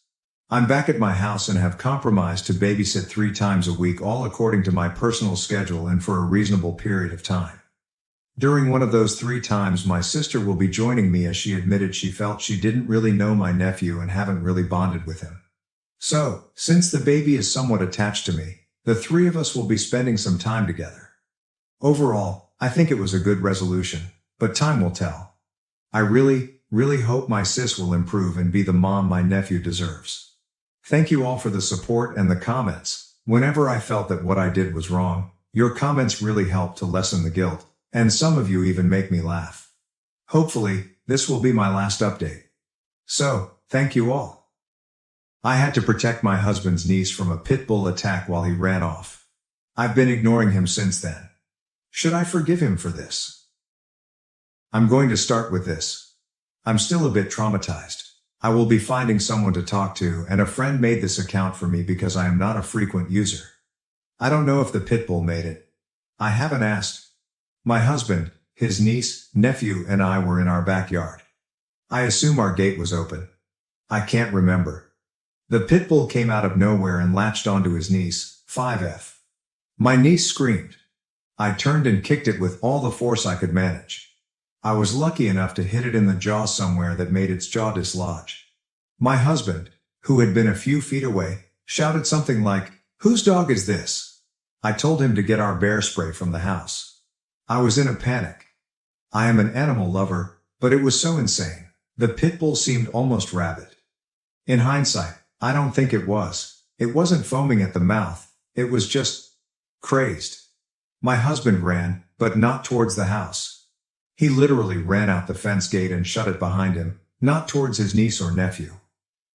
I'm back at my house and have compromised to babysit 3 times a week, all according to my personal schedule and for a reasonable period of time. During one of those 3 times, my sister will be joining me, as she admitted she felt she didn't really know my nephew and haven't really bonded with him. So, since the baby is somewhat attached to me, the 3 of us will be spending some time together. Overall, I think it was a good resolution, but time will tell. I really hope my sis will improve and be the mom my nephew deserves. Thank you all for the support and the comments. Whenever I felt that what I did was wrong, your comments really helped to lessen the guilt, and some of you even make me laugh. Hopefully, this will be my last update. So, thank you all. I had to protect my husband's niece from a pit bull attack while he ran off. I've been ignoring him since then. Should I forgive him for this? I'm going to start with this. I'm still a bit traumatized. I will be finding someone to talk to, and a friend made this account for me because I am not a frequent user. I don't know if the pit bull made it. I haven't asked. My husband, his niece, nephew, and I were in our backyard. I assume our gate was open. I can't remember. The pit bull came out of nowhere and latched onto his niece, 5F. My niece screamed. I turned and kicked it with all the force I could manage. I was lucky enough to hit it in the jaw somewhere that made its jaw dislodge. My husband, who had been a few feet away, shouted something like, "Whose dog is this?" I told him to get our bear spray from the house. I was in a panic. I am an animal lover, but it was so insane. The pit bull seemed almost rabid. In hindsight, I don't think it was. It wasn't foaming at the mouth. It was just crazed. My husband ran, but not towards the house. He literally ran out the fence gate and shut it behind him, not towards his niece or nephew,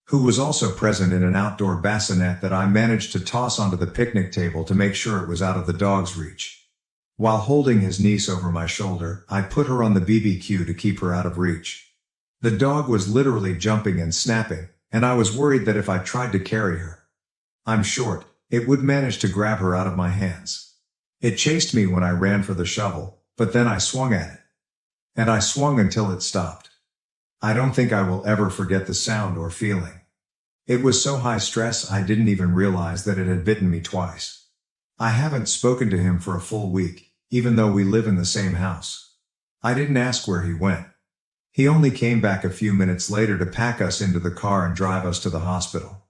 who was also present in an outdoor bassinet that I managed to toss onto the picnic table to make sure it was out of the dog's reach. While holding his niece over my shoulder, I put her on the BBQ to keep her out of reach. The dog was literally jumping and snapping, and I was worried that if I tried to carry her, I'm short, it would manage to grab her out of my hands. It chased me when I ran for the shovel, but then I swung at it. And I swung until it stopped. I don't think I will ever forget the sound or feeling. It was so high stress I didn't even realize that it had bitten me twice. I haven't spoken to him for a full week, even though we live in the same house. I didn't ask where he went. He only came back a few minutes later to pack us into the car and drive us to the hospital.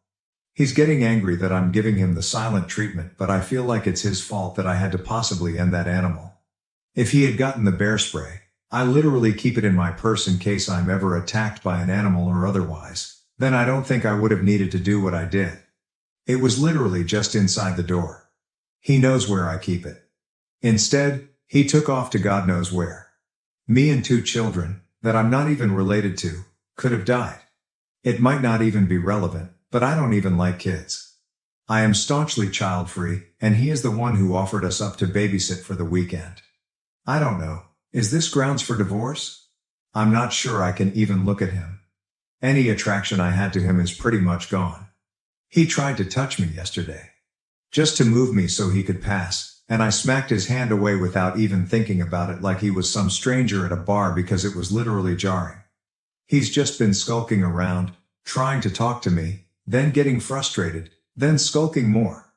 He's getting angry that I'm giving him the silent treatment, but I feel like it's his fault that I had to possibly end that animal. If he had gotten the bear spray, I literally keep it in my purse in case I'm ever attacked by an animal or otherwise, then I don't think I would have needed to do what I did. It was literally just inside the door. He knows where I keep it. Instead, he took off to God knows where. Me and 2 children, that I'm not even related to, could have died. It might not even be relevant, but I don't even like kids. I am staunchly child-free, and he is the one who offered us up to babysit for the weekend. I don't know. Is this grounds for divorce? I'm not sure I can even look at him. Any attraction I had to him is pretty much gone. He tried to touch me yesterday, just to move me so he could pass, and I smacked his hand away without even thinking about it, like he was some stranger at a bar, because it was literally jarring. He's just been skulking around, trying to talk to me, then getting frustrated, then skulking more.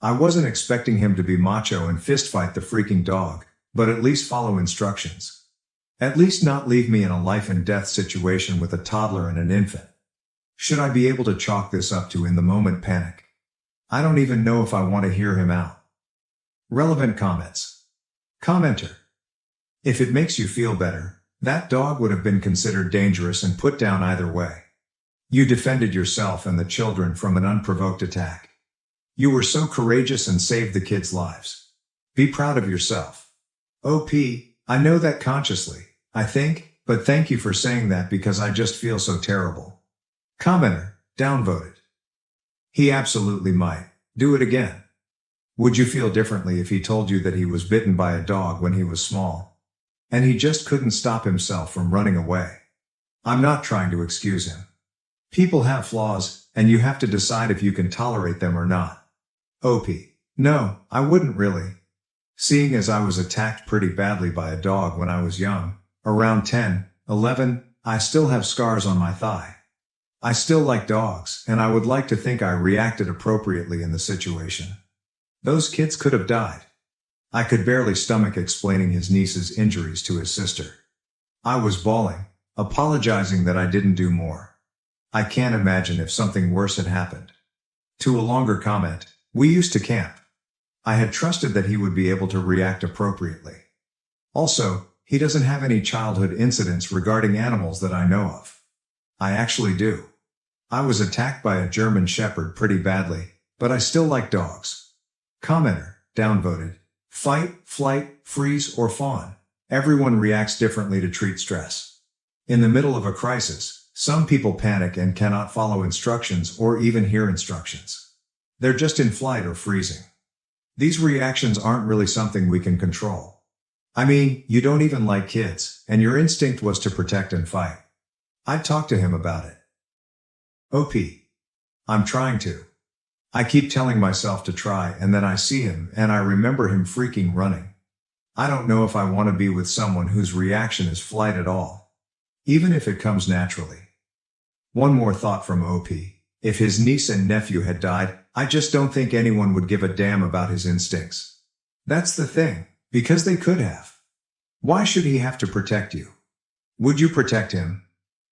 I wasn't expecting him to be macho and fistfight the freaking dog, but at least follow instructions. At least not leave me in a life and death situation with a toddler and an infant. Should I be able to chalk this up to in the moment panic? I don't even know if I want to hear him out. Relevant comments. Commenter. If it makes you feel better, that dog would have been considered dangerous and put down either way. You defended yourself and the children from an unprovoked attack. You were so courageous and saved the kids' lives. Be proud of yourself. OP, I know that consciously, I think, but thank you for saying that because I just feel so terrible. Commenter, downvoted. He absolutely might. Do it again. Would you feel differently if he told you that he was bitten by a dog when he was small, and he just couldn't stop himself from running away? I'm not trying to excuse him. People have flaws, and you have to decide if you can tolerate them or not. OP, no, I wouldn't really. Seeing as I was attacked pretty badly by a dog when I was young, around 10, 11, I still have scars on my thigh. I still like dogs, and I would like to think I reacted appropriately in the situation. Those kids could have died. I could barely stomach explaining his niece's injuries to his sister. I was bawling, apologizing that I didn't do more. I can't imagine if something worse had happened. To a longer comment, we used to camp. I had trusted that he would be able to react appropriately. Also, he doesn't have any childhood incidents regarding animals that I know of. I actually do. I was attacked by a German Shepherd pretty badly, but I still like dogs. Commenter, downvoted. Fight, flight, freeze, or fawn. Everyone reacts differently to treat stress. In the middle of a crisis, some people panic and cannot follow instructions or even hear instructions. They're just in flight or freezing. These reactions aren't really something we can control. I mean, you don't even like kids, and your instinct was to protect and fight. I'd talk to him about it. OP. I'm trying to. I keep telling myself to try, and then I see him, and I remember him freaking running. I don't know if I want to be with someone whose reaction is flight at all, even if it comes naturally. One more thought from OP. If his niece and nephew had died, I just don't think anyone would give a damn about his instincts. That's the thing, because they could have. Why should he have to protect you? Would you protect him?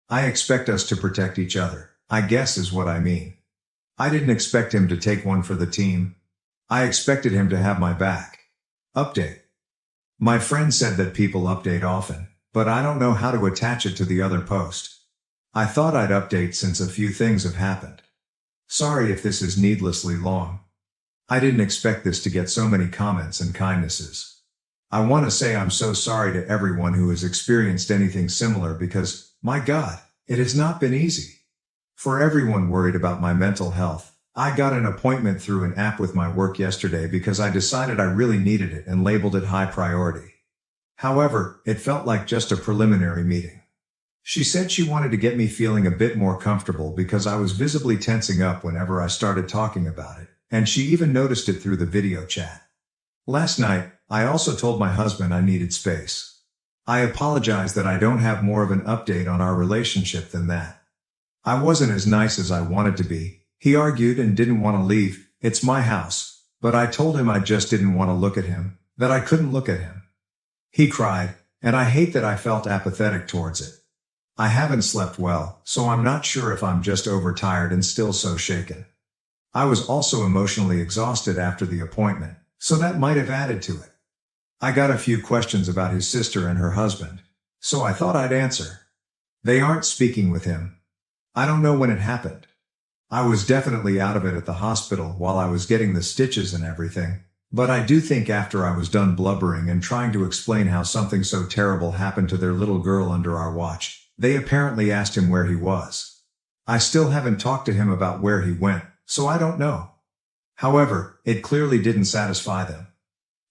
I expect us to protect each other, I guess is what I mean. I didn't expect him to take one for the team. I expected him to have my back. Update. My friend said that people update often, but I don't know how to attach it to the other post. I thought I'd update since a few things have happened. Sorry if this is needlessly long. I didn't expect this to get so many comments and kindnesses. I want to say I'm so sorry to everyone who has experienced anything similar because, my God, it has not been easy. For everyone worried about my mental health, I got an appointment through an app with my work yesterday because I decided I really needed it and labeled it high priority. However, it felt like just a preliminary meeting. She said she wanted to get me feeling a bit more comfortable because I was visibly tensing up whenever I started talking about it, and she even noticed it through the video chat. Last night, I also told my husband I needed space. I apologize that I don't have more of an update on our relationship than that. I wasn't as nice as I wanted to be. He argued and didn't want to leave. It's my house. But I told him I just didn't want to look at him, that I couldn't look at him. He cried, and I hate that I felt apathetic towards it. I haven't slept well, so I'm not sure if I'm just overtired and still so shaken. I was also emotionally exhausted after the appointment, so that might have added to it. I got a few questions about his sister and her husband, so I thought I'd answer. They aren't speaking with him. I don't know when it happened. I was definitely out of it at the hospital while I was getting the stitches and everything, but I do think after I was done blubbering and trying to explain how something so terrible happened to their little girl under our watch, they apparently asked him where he was. I still haven't talked to him about where he went, so I don't know. However, it clearly didn't satisfy them.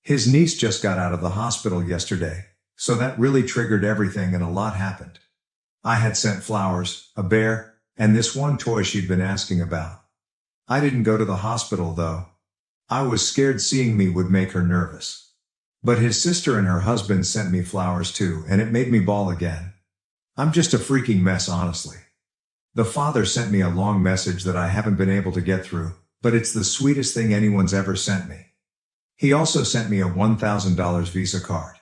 His niece just got out of the hospital yesterday, so that really triggered everything and a lot happened. I had sent flowers, a bear, and this one toy she'd been asking about. I didn't go to the hospital though. I was scared seeing me would make her nervous. But his sister and her husband sent me flowers too, and it made me bawl again. I'm just a freaking mess, honestly. The father sent me a long message that I haven't been able to get through, but it's the sweetest thing anyone's ever sent me. He also sent me a $1,000 Visa card.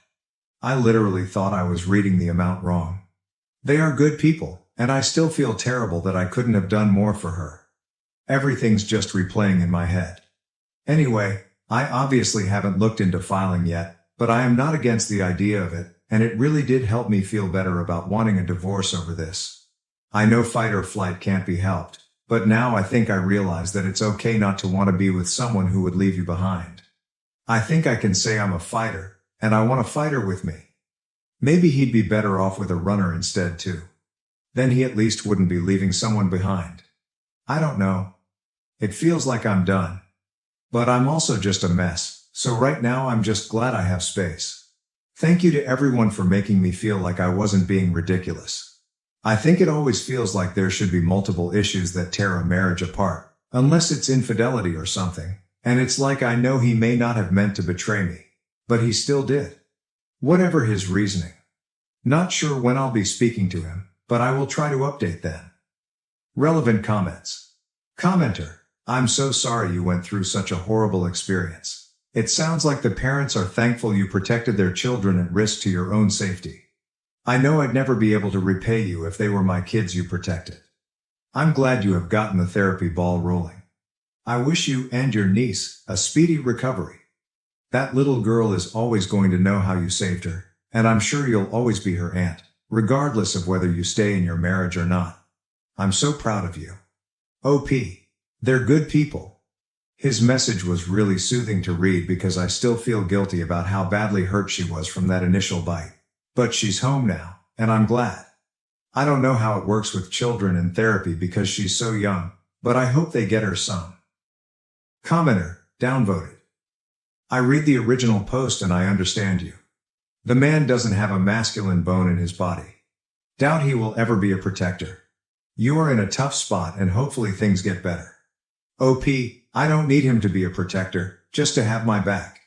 I literally thought I was reading the amount wrong. They are good people, and I still feel terrible that I couldn't have done more for her. Everything's just replaying in my head. Anyway, I obviously haven't looked into filing yet, but I am not against the idea of it, and it really did help me feel better about wanting a divorce over this. I know fight or flight can't be helped, but now I think I realize that it's okay not to want to be with someone who would leave you behind. I think I can say I'm a fighter, and I want a fighter with me. Maybe he'd be better off with a runner instead too. Then he at least wouldn't be leaving someone behind. I don't know. It feels like I'm done. But I'm also just a mess, so right now I'm just glad I have space. Thank you to everyone for making me feel like I wasn't being ridiculous. I think it always feels like there should be multiple issues that tear a marriage apart, unless it's infidelity or something, and it's like I know he may not have meant to betray me, but he still did. Whatever his reasoning. Not sure when I'll be speaking to him, but I will try to update then. Relevant comments. Commenter. I'm so sorry you went through such a horrible experience. It sounds like the parents are thankful you protected their children at risk to your own safety. I know I'd never be able to repay you if they were my kids you protected. I'm glad you have gotten the therapy ball rolling. I wish you and your niece a speedy recovery. That little girl is always going to know how you saved her, and I'm sure you'll always be her aunt, regardless of whether you stay in your marriage or not. I'm so proud of you. OP. They're good people. His message was really soothing to read because I still feel guilty about how badly hurt she was from that initial bite. But she's home now, and I'm glad. I don't know how it works with children in therapy because she's so young, but I hope they get her some. Commenter, downvoted. I read the original post and I understand you. The man doesn't have a masculine bone in his body. Doubt he will ever be a protector. You are in a tough spot and hopefully things get better. OP, I don't need him to be a protector, just to have my back.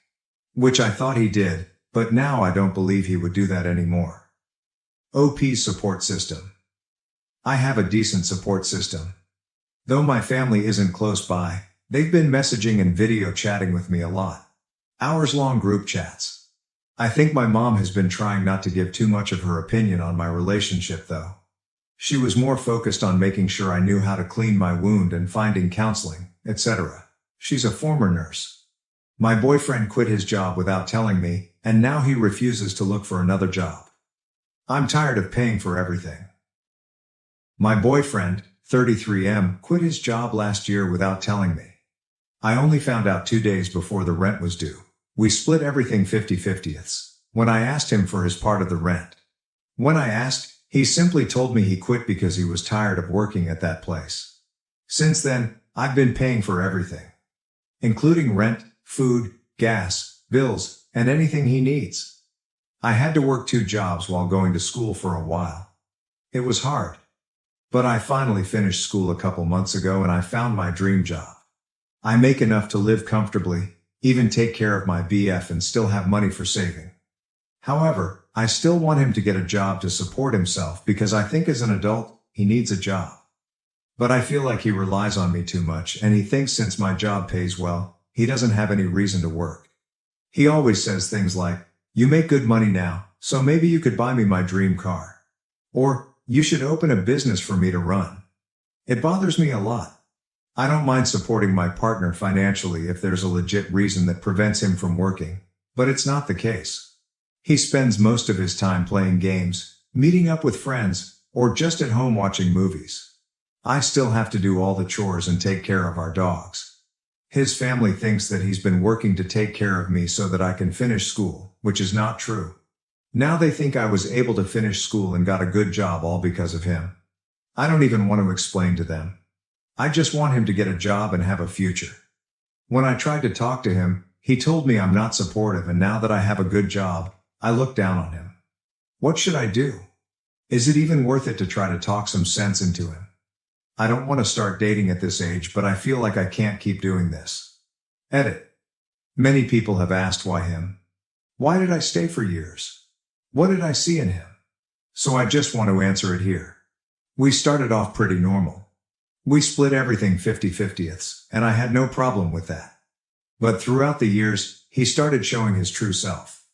Which I thought he did, but now I don't believe he would do that anymore. OP support system. I have a decent support system. Though my family isn't close by, they've been messaging and video chatting with me a lot. Hours-long group chats. I think my mom has been trying not to give too much of her opinion on my relationship though. She was more focused on making sure I knew how to clean my wound and finding counseling, etc. She's a former nurse. My boyfriend quit his job without telling me, and now he refuses to look for another job. I'm tired of paying for everything. My boyfriend, 33M, quit his job last year without telling me. I only found out 2 days before the rent was due. We split everything 50-50ths when I asked him for his part of the rent. When I asked, he simply told me he quit because he was tired of working at that place. Since then, I've been paying for everything, including rent, food, gas, bills, and anything he needs. I had to work 2 jobs while going to school for a while. It was hard. But I finally finished school a couple months ago and I found my dream job. I make enough to live comfortably, even take care of my BF and still have money for saving. However, I still want him to get a job to support himself because I think as an adult, he needs a job. But I feel like he relies on me too much and he thinks since my job pays well, he doesn't have any reason to work. He always says things like, "You make good money now, so maybe you could buy me my dream car." Or, "You should open a business for me to run." It bothers me a lot. I don't mind supporting my partner financially if there's a legit reason that prevents him from working, but it's not the case. He spends most of his time playing games, meeting up with friends, or just at home watching movies. I still have to do all the chores and take care of our dogs. His family thinks that he's been working to take care of me so that I can finish school, which is not true. Now they think I was able to finish school and got a good job all because of him. I don't even want to explain to them. I just want him to get a job and have a future. When I tried to talk to him, he told me I'm not supportive, and now that I have a good job, I look down on him. What should I do? Is it even worth it to try to talk some sense into him? I don't want to start dating at this age, but I feel like I can't keep doing this. Edit. Many people have asked why him. Why did I stay for years? What did I see in him? So I just want to answer it here. We started off pretty normal. We split everything 50-50ths, and I had no problem with that. But throughout the years, he started showing his true self.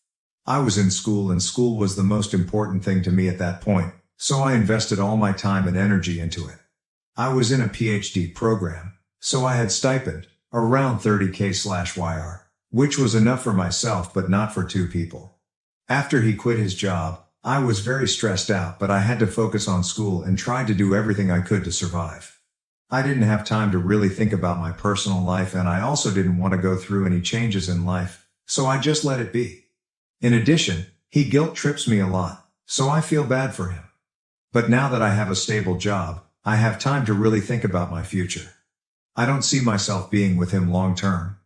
I was in school and school was the most important thing to me at that point, so I invested all my time and energy into it. I was in a PhD program, so I had stipend, around 30K/YR, which was enough for myself but not for 2 people. After he quit his job, I was very stressed out, but I had to focus on school and tried to do everything I could to survive. I didn't have time to really think about my personal life, and I also didn't want to go through any changes in life, so I just let it be. In addition, he guilt trips me a lot, so I feel bad for him. But now that I have a stable job, I have time to really think about my future. I don't see myself being with him long term.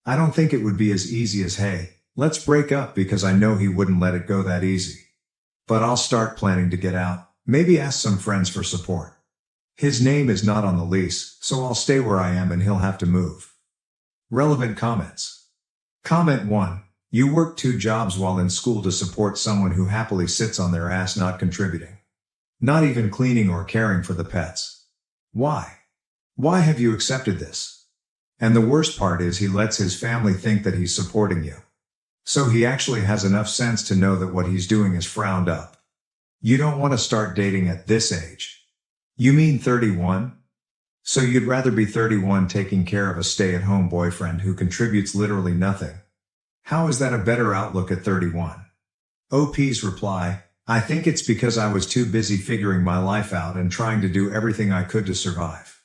I don't think it would be as easy as, "Hey, let's break up," because I know he wouldn't let it go that easy. But I'll start planning to get out, maybe ask some friends for support. His name is not on the lease, so I'll stay where I am and he'll have to move. Relevant comments. Comment 1. You work 2 jobs while in school to support someone who happily sits on their ass not contributing. Not even cleaning or caring for the pets. Why? Why have you accepted this? And the worst part is he lets his family think that he's supporting you. So he actually has enough sense to know that what he's doing is frowned up. You don't want to start dating at this age. You mean 31? So you'd rather be 31 taking care of a stay-at-home boyfriend who contributes literally nothing. How is that a better outlook at 31? OP's reply, I think it's because I was too busy figuring my life out and trying to do everything I could to survive.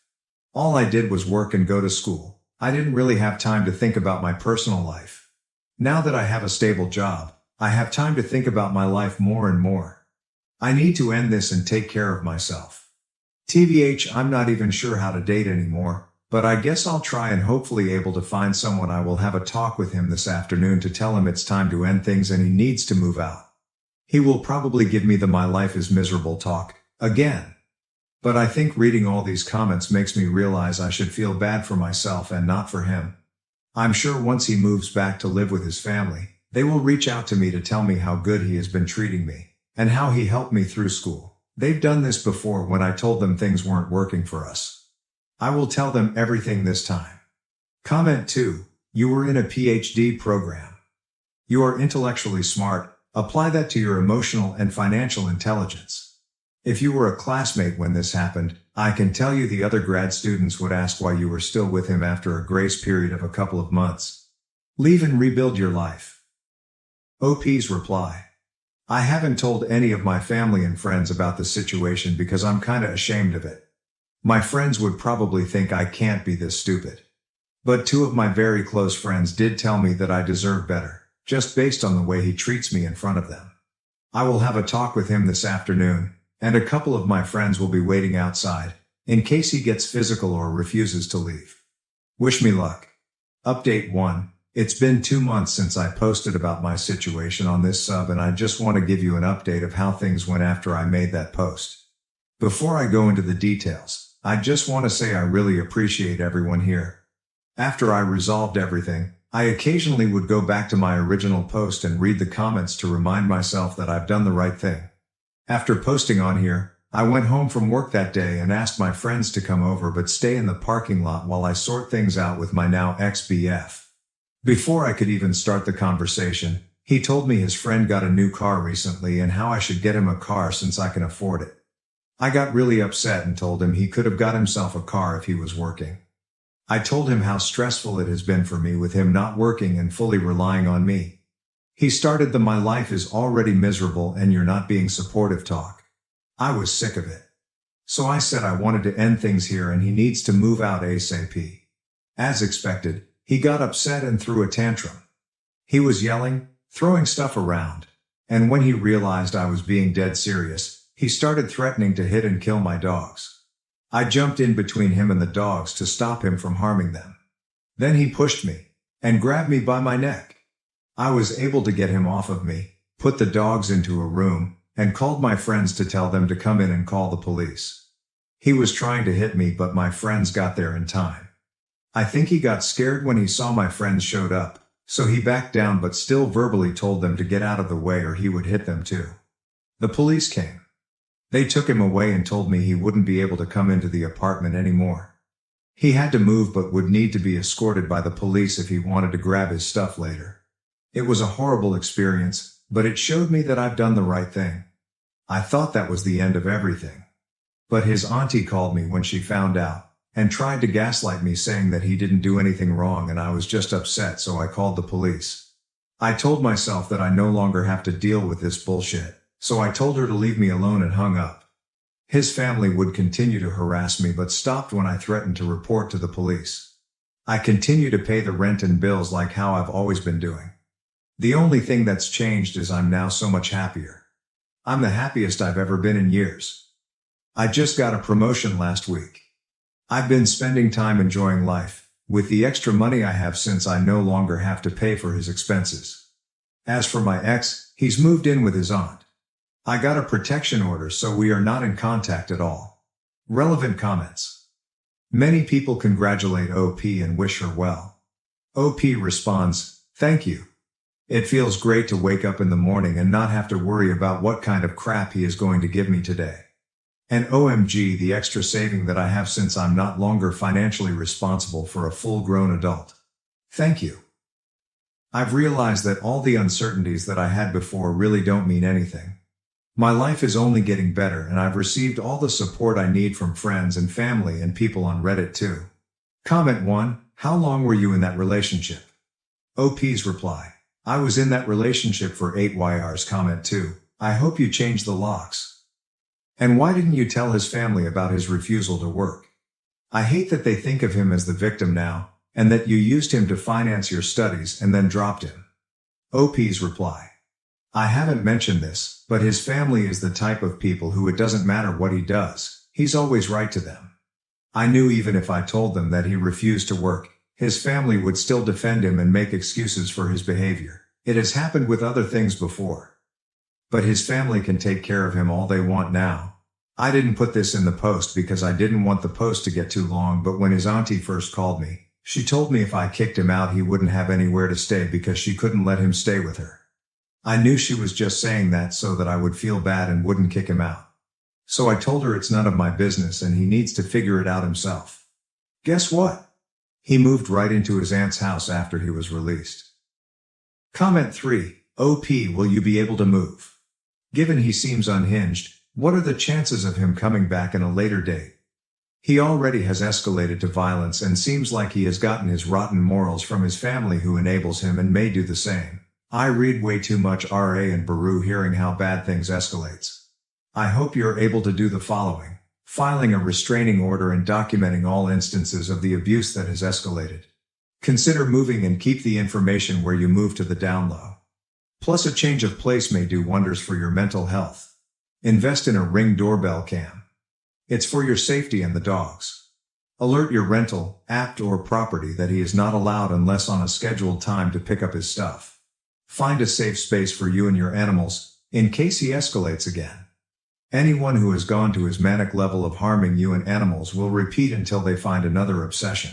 All I did was work and go to school. I didn't really have time to think about my personal life. Now that I have a stable job, I have time to think about my life more and more. I need to end this and take care of myself. TBH, I'm not even sure how to date anymore, but I guess I'll try and hopefully able to find someone. I will have a talk with him this afternoon to tell him it's time to end things and he needs to move out. He will probably give me the "my life is miserable" talk again. But I think reading all these comments makes me realize I should feel bad for myself and not for him. I'm sure once he moves back to live with his family, they will reach out to me to tell me how good he has been treating me, and how he helped me through school. They've done this before when I told them things weren't working for us. I will tell them everything this time. Comment 2. You were in a PhD program. You are intellectually smart. Apply that to your emotional and financial intelligence. If you were a classmate when this happened, I can tell you the other grad students would ask why you were still with him after a grace period of a couple of months. Leave and rebuild your life. OP's reply. I haven't told any of my family and friends about the situation because I'm kinda ashamed of it. My friends would probably think I can't be this stupid. But two of my very close friends did tell me that I deserve better, just based on the way he treats me in front of them. I will have a talk with him this afternoon, and a couple of my friends will be waiting outside, in case he gets physical or refuses to leave. Wish me luck. Update 1. It's been 2 months since I posted about my situation on this sub, and I just want to give you an update of how things went after I made that post. Before I go into the details, I just want to say I really appreciate everyone here. After I resolved everything, I occasionally would go back to my original post and read the comments to remind myself that I've done the right thing. After posting on here, I went home from work that day and asked my friends to come over but stay in the parking lot while I sort things out with my now ex-BF. Before I could even start the conversation, he told me his friend got a new car recently and how I should get him a car since I can afford it. I got really upset and told him he could have got himself a car if he was working. I told him how stressful it has been for me with him not working and fully relying on me. He started the "my life is already miserable and you're not being supportive" talk. I was sick of it. So I said I wanted to end things here and he needs to move out ASAP. As expected, he got upset and threw a tantrum. He was yelling, throwing stuff around, and when he realized I was being dead serious, he started threatening to hit and kill my dogs. I jumped in between him and the dogs to stop him from harming them. Then he pushed me and grabbed me by my neck. I was able to get him off of me, put the dogs into a room, and called my friends to tell them to come in and call the police. He was trying to hit me, but my friends got there in time. I think he got scared when he saw my friends showed up, so he backed down but still verbally told them to get out of the way or he would hit them too. The police came. They took him away and told me he wouldn't be able to come into the apartment anymore. He had to move but would need to be escorted by the police if he wanted to grab his stuff later. It was a horrible experience, but it showed me that I've done the right thing. I thought that was the end of everything. But his auntie called me when she found out, and tried to gaslight me saying that he didn't do anything wrong and I was just upset, so I called the police. I told myself that I no longer have to deal with this bullshit. So I told her to leave me alone and hung up. His family would continue to harass me but stopped when I threatened to report to the police. I continue to pay the rent and bills like how I've always been doing. The only thing that's changed is I'm now so much happier. I'm the happiest I've ever been in years. I just got a promotion last week. I've been spending time enjoying life, with the extra money I have since I no longer have to pay for his expenses. As for my ex, he's moved in with his aunt. I got a protection order, so we are not in contact at all. Relevant comments. Many people congratulate OP and wish her well. OP responds, "Thank you. It feels great to wake up in the morning and not have to worry about what kind of crap he is going to give me today. And OMG, the extra saving that I have since I'm not longer financially responsible for a full-grown adult. Thank you. I've realized that all the uncertainties that I had before really don't mean anything. My life is only getting better and I've received all the support I need from friends and family and people on Reddit too." Comment 1. How long were you in that relationship? OP's reply. I was in that relationship for 8 years. Comment 2. I hope you changed the locks. And why didn't you tell his family about his refusal to work? I hate that they think of him as the victim now, and that you used him to finance your studies and then dropped him. OP's reply. I haven't mentioned this, but his family is the type of people who it doesn't matter what he does, he's always right to them. I knew even if I told them that he refused to work, his family would still defend him and make excuses for his behavior. It has happened with other things before. But his family can take care of him all they want now. I didn't put this in the post because I didn't want the post to get too long, but when his auntie first called me, she told me if I kicked him out he wouldn't have anywhere to stay because she couldn't let him stay with her. I knew she was just saying that so that I would feel bad and wouldn't kick him out. So I told her it's none of my business and he needs to figure it out himself. Guess what? He moved right into his aunt's house after he was released. Comment 3. OP, will you be able to move? Given he seems unhinged, What are the chances of him coming back in a later date? He already has escalated to violence and seems like he has gotten his rotten morals from his family who enables him and may do the same. I read way too much RA and Baru hearing how bad things escalates. I hope you're able to do the following: filing a restraining order and documenting all instances of the abuse that has escalated. Consider moving and keep the information where you move to the down low. Plus, a change of place may do wonders for your mental health. Invest in a Ring doorbell cam. It's for your safety and the dog's. Alert your rental, app or property that he is not allowed unless on a scheduled time to pick up his stuff. Find a safe space for you and your animals, in case he escalates again. Anyone who has gone to his manic level of harming you and animals will repeat until they find another obsession.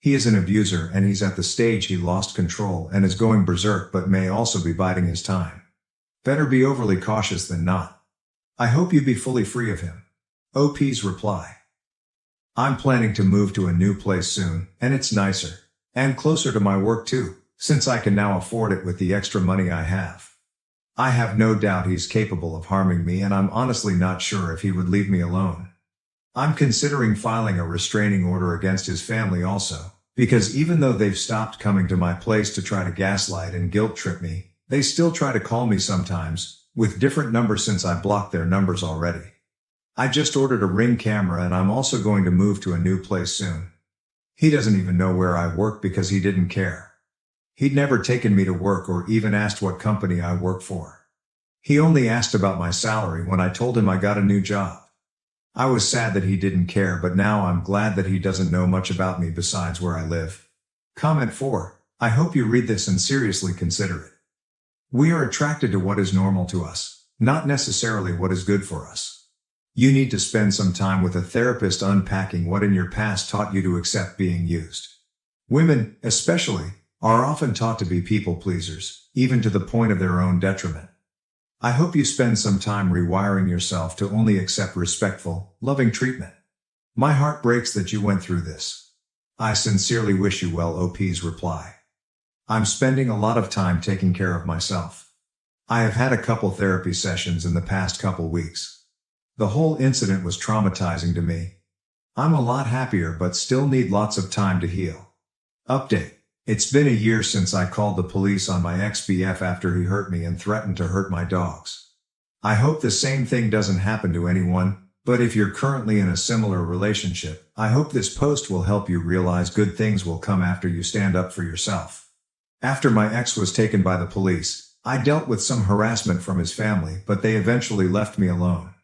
He is an abuser and he's at the stage he lost control and is going berserk but may also be biding his time. Better be overly cautious than not. I hope you be fully free of him. OP's reply. I'm planning to move to a new place soon, and it's nicer. And closer to my work too, since I can now afford it with the extra money I have. I have no doubt he's capable of harming me and I'm honestly not sure if he would leave me alone. I'm considering filing a restraining order against his family also, because even though they've stopped coming to my place to try to gaslight and guilt trip me, they still try to call me sometimes, with different numbers since I blocked their numbers already. I just ordered a Ring camera and I'm also going to move to a new place soon. He doesn't even know where I work because he didn't care. He'd never taken me to work or even asked what company I work for. He only asked about my salary when I told him I got a new job. I was sad that he didn't care, but now I'm glad that he doesn't know much about me besides where I live. Comment 4. I hope you read this and seriously consider it. We are attracted to what is normal to us, not necessarily what is good for us. You need to spend some time with a therapist unpacking what in your past taught you to accept being used. Women, especially, are often taught to be people pleasers, even to the point of their own detriment. I hope you spend some time rewiring yourself to only accept respectful, loving treatment. My heart breaks that you went through this. I sincerely wish you well. OP's reply. I'm spending a lot of time taking care of myself. I have had a couple therapy sessions in the past couple weeks. The whole incident was traumatizing to me. I'm a lot happier but still need lots of time to heal. Update. It's been a year since I called the police on my ex-BF after he hurt me and threatened to hurt my dogs. I hope the same thing doesn't happen to anyone, but if you're currently in a similar relationship, I hope this post will help you realize good things will come after you stand up for yourself. After my ex was taken by the police, I dealt with some harassment from his family, but they eventually left me alone.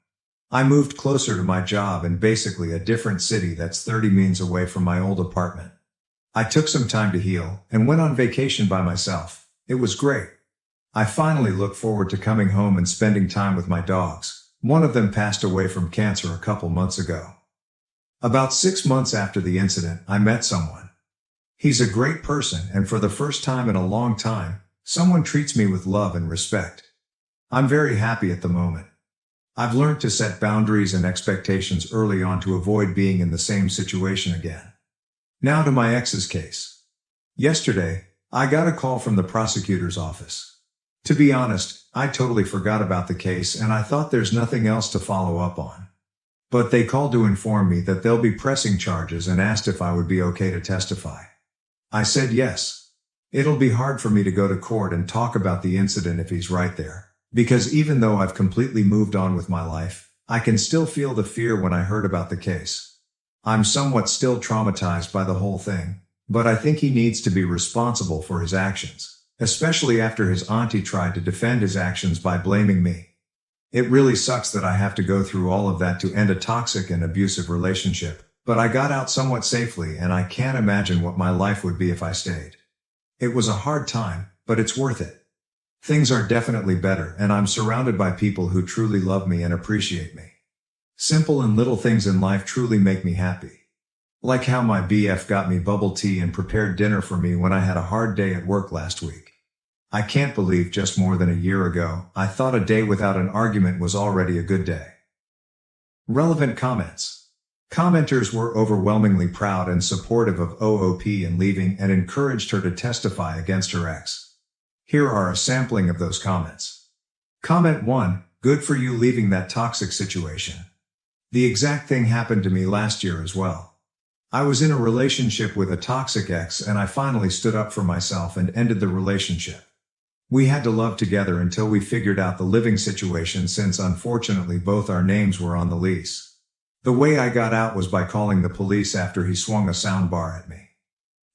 I moved closer to my job in basically a different city that's 30 minutes away from my old apartment. I took some time to heal and went on vacation by myself. It was great. I finally look forward to coming home and spending time with my dogs. One of them passed away from cancer a couple months ago. About 6 months after the incident, I met someone. He's a great person, and for the first time in a long time, someone treats me with love and respect. I'm very happy at the moment. I've learned to set boundaries and expectations early on to avoid being in the same situation again. Now to my ex's case. Yesterday, I got a call from the prosecutor's office. To be honest, I totally forgot about the case and I thought there's nothing else to follow up on. But they called to inform me that they'll be pressing charges and asked if I would be okay to testify. I said yes. It'll be hard for me to go to court and talk about the incident if he's right there. Because even though I've completely moved on with my life, I can still feel the fear when I heard about the case. I'm somewhat still traumatized by the whole thing, but I think he needs to be responsible for his actions, especially after his auntie tried to defend his actions by blaming me. It really sucks that I have to go through all of that to end a toxic and abusive relationship, but I got out somewhat safely and I can't imagine what my life would be if I stayed. It was a hard time, but it's worth it. Things are definitely better and I'm surrounded by people who truly love me and appreciate me. Simple and little things in life truly make me happy. Like how my BF got me bubble tea and prepared dinner for me when I had a hard day at work last week. I can't believe just more than a year ago, I thought a day without an argument was already a good day. Relevant comments. Commenters were overwhelmingly proud and supportive of OOP in leaving and encouraged her to testify against her ex. Here are a sampling of those comments. Comment 1. Good for you leaving that toxic situation. The exact thing happened to me last year as well. I was in a relationship with a toxic ex and I finally stood up for myself and ended the relationship. We had to love together until we figured out the living situation since unfortunately both our names were on the lease. The way I got out was by calling the police after he swung a sound bar at me.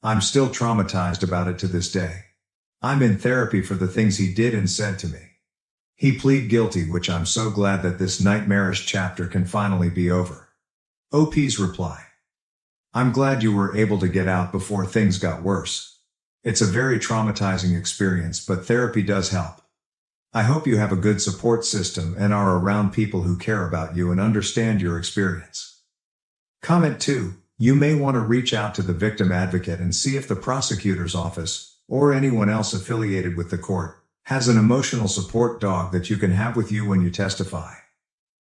I'm still traumatized about it to this day. I'm in therapy for the things he did and said to me. He pleaded guilty, which I'm so glad that this nightmarish chapter can finally be over. OP's reply. I'm glad you were able to get out before things got worse. It's a very traumatizing experience, but therapy does help. I hope you have a good support system and are around people who care about you and understand your experience. Comment 2. You may want to reach out to the victim advocate and see if the prosecutor's office, or anyone else affiliated with the court, has an emotional support dog that you can have with you when you testify.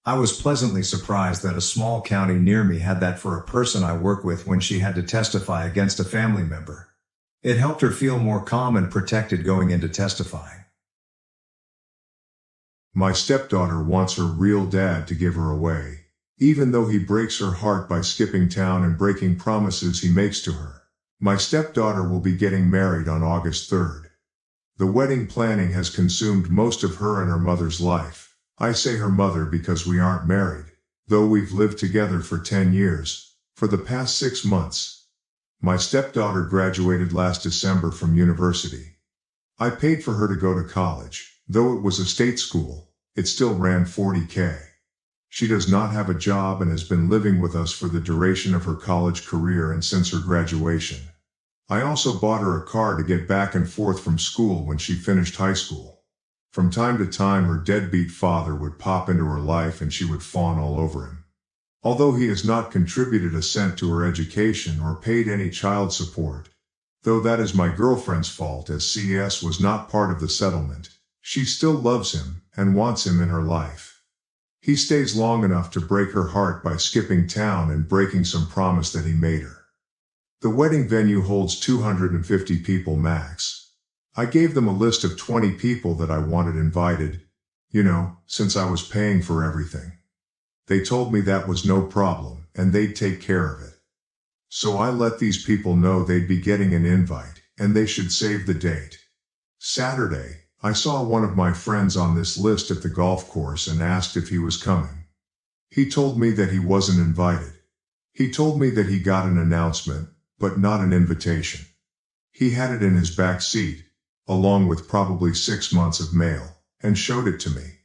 I was pleasantly surprised that a small county near me had that for a person I work with when she had to testify against a family member. It helped her feel more calm and protected going into testifying. My stepdaughter wants her real dad to give her away, even though he breaks her heart by skipping town and breaking promises he makes to her. My stepdaughter will be getting married on August 3rd. The wedding planning has consumed most of her and her mother's life. I say her mother because we aren't married, though we've lived together for 10 years, for the past 6 months. My stepdaughter graduated last December from university. I paid for her to go to college, though it was a state school, it still ran $40,000. She does not have a job and has been living with us for the duration of her college career and since her graduation. I also bought her a car to get back and forth from school when she finished high school. From time to time her deadbeat father would pop into her life and she would fawn all over him. Although he has not contributed a cent to her education or paid any child support, though that is my girlfriend's fault as CS was not part of the settlement, she still loves him and wants him in her life. He stays long enough to break her heart by skipping town and breaking some promise that he made her. The wedding venue holds 250 people max. I gave them a list of 20 people that I wanted invited, since I was paying for everything. They told me that was no problem, and they'd take care of it. So I let these people know they'd be getting an invite, and they should save the date. Saturday, I saw one of my friends on this list at the golf course and asked if he was coming. He told me that he wasn't invited. He told me that he got an announcement, but not an invitation. He had it in his back seat, along with probably 6 months of mail, and showed it to me.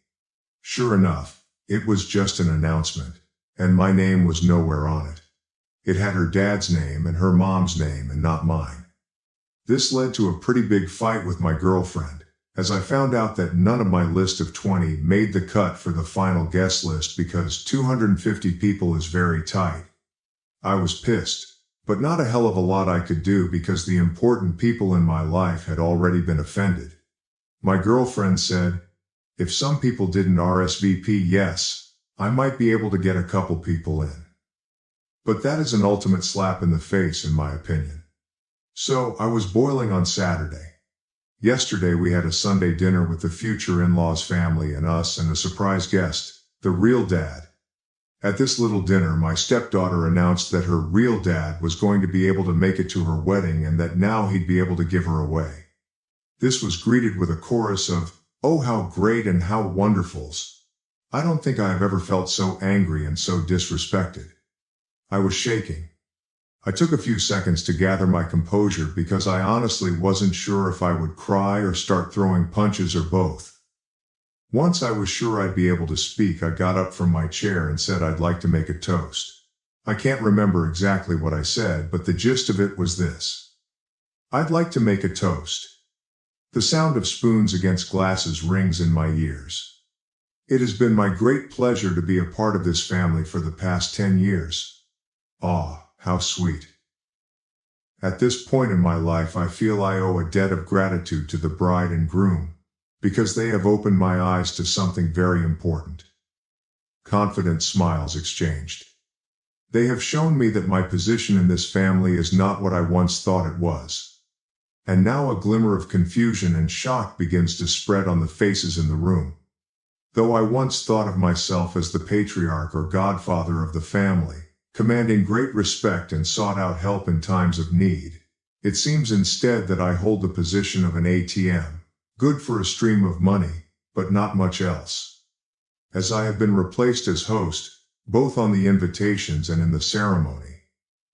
Sure enough, it was just an announcement, and my name was nowhere on it. It had her dad's name and her mom's name and not mine. This led to a pretty big fight with my girlfriend, as I found out that none of my list of 20 made the cut for the final guest list because 250 people is very tight. I was pissed, but not a hell of a lot I could do because the important people in my life had already been offended. My girlfriend said, if some people didn't RSVP yes, I might be able to get a couple people in. But that is an ultimate slap in the face in my opinion. So I was boiling on Saturday. Yesterday we had a Sunday dinner with the future in-laws family and us and a surprise guest, the real dad. At this little dinner my stepdaughter announced that her real dad was going to be able to make it to her wedding and that now he'd be able to give her away. This was greeted with a chorus of, "Oh, how great and how wonderfuls." I don't think I have ever felt so angry and so disrespected. I was shaking. I took a few seconds to gather my composure because I honestly wasn't sure if I would cry or start throwing punches or both. Once I was sure I'd be able to speak, I got up from my chair and said I'd like to make a toast. I can't remember exactly what I said, but the gist of it was this. I'd like to make a toast. The sound of spoons against glasses rings in my ears. It has been my great pleasure to be a part of this family for the past 10 years. Ah, how sweet. At this point in my life I feel I owe a debt of gratitude to the bride and groom, because they have opened my eyes to something very important. Confident smiles exchanged. They have shown me that my position in this family is not what I once thought it was. And now a glimmer of confusion and shock begins to spread on the faces in the room. Though I once thought of myself as the patriarch or godfather of the family, commanding great respect and sought out help in times of need, it seems instead that I hold the position of an ATM, good for a stream of money, but not much else. As I have been replaced as host, both on the invitations and in the ceremony,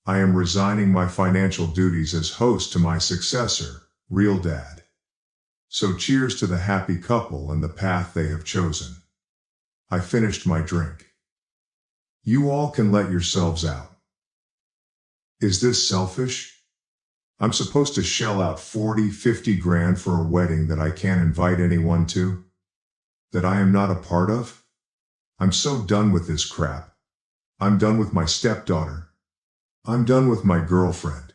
I am resigning my financial duties as host to my successor, Real Dad. So cheers to the happy couple and the path they have chosen. I finished my drink. You all can let yourselves out. Is this selfish? I'm supposed to shell out 40-50 grand for a wedding that I can't invite anyone to? That I am not a part of? I'm so done with this crap. I'm done with my stepdaughter. I'm done with my girlfriend.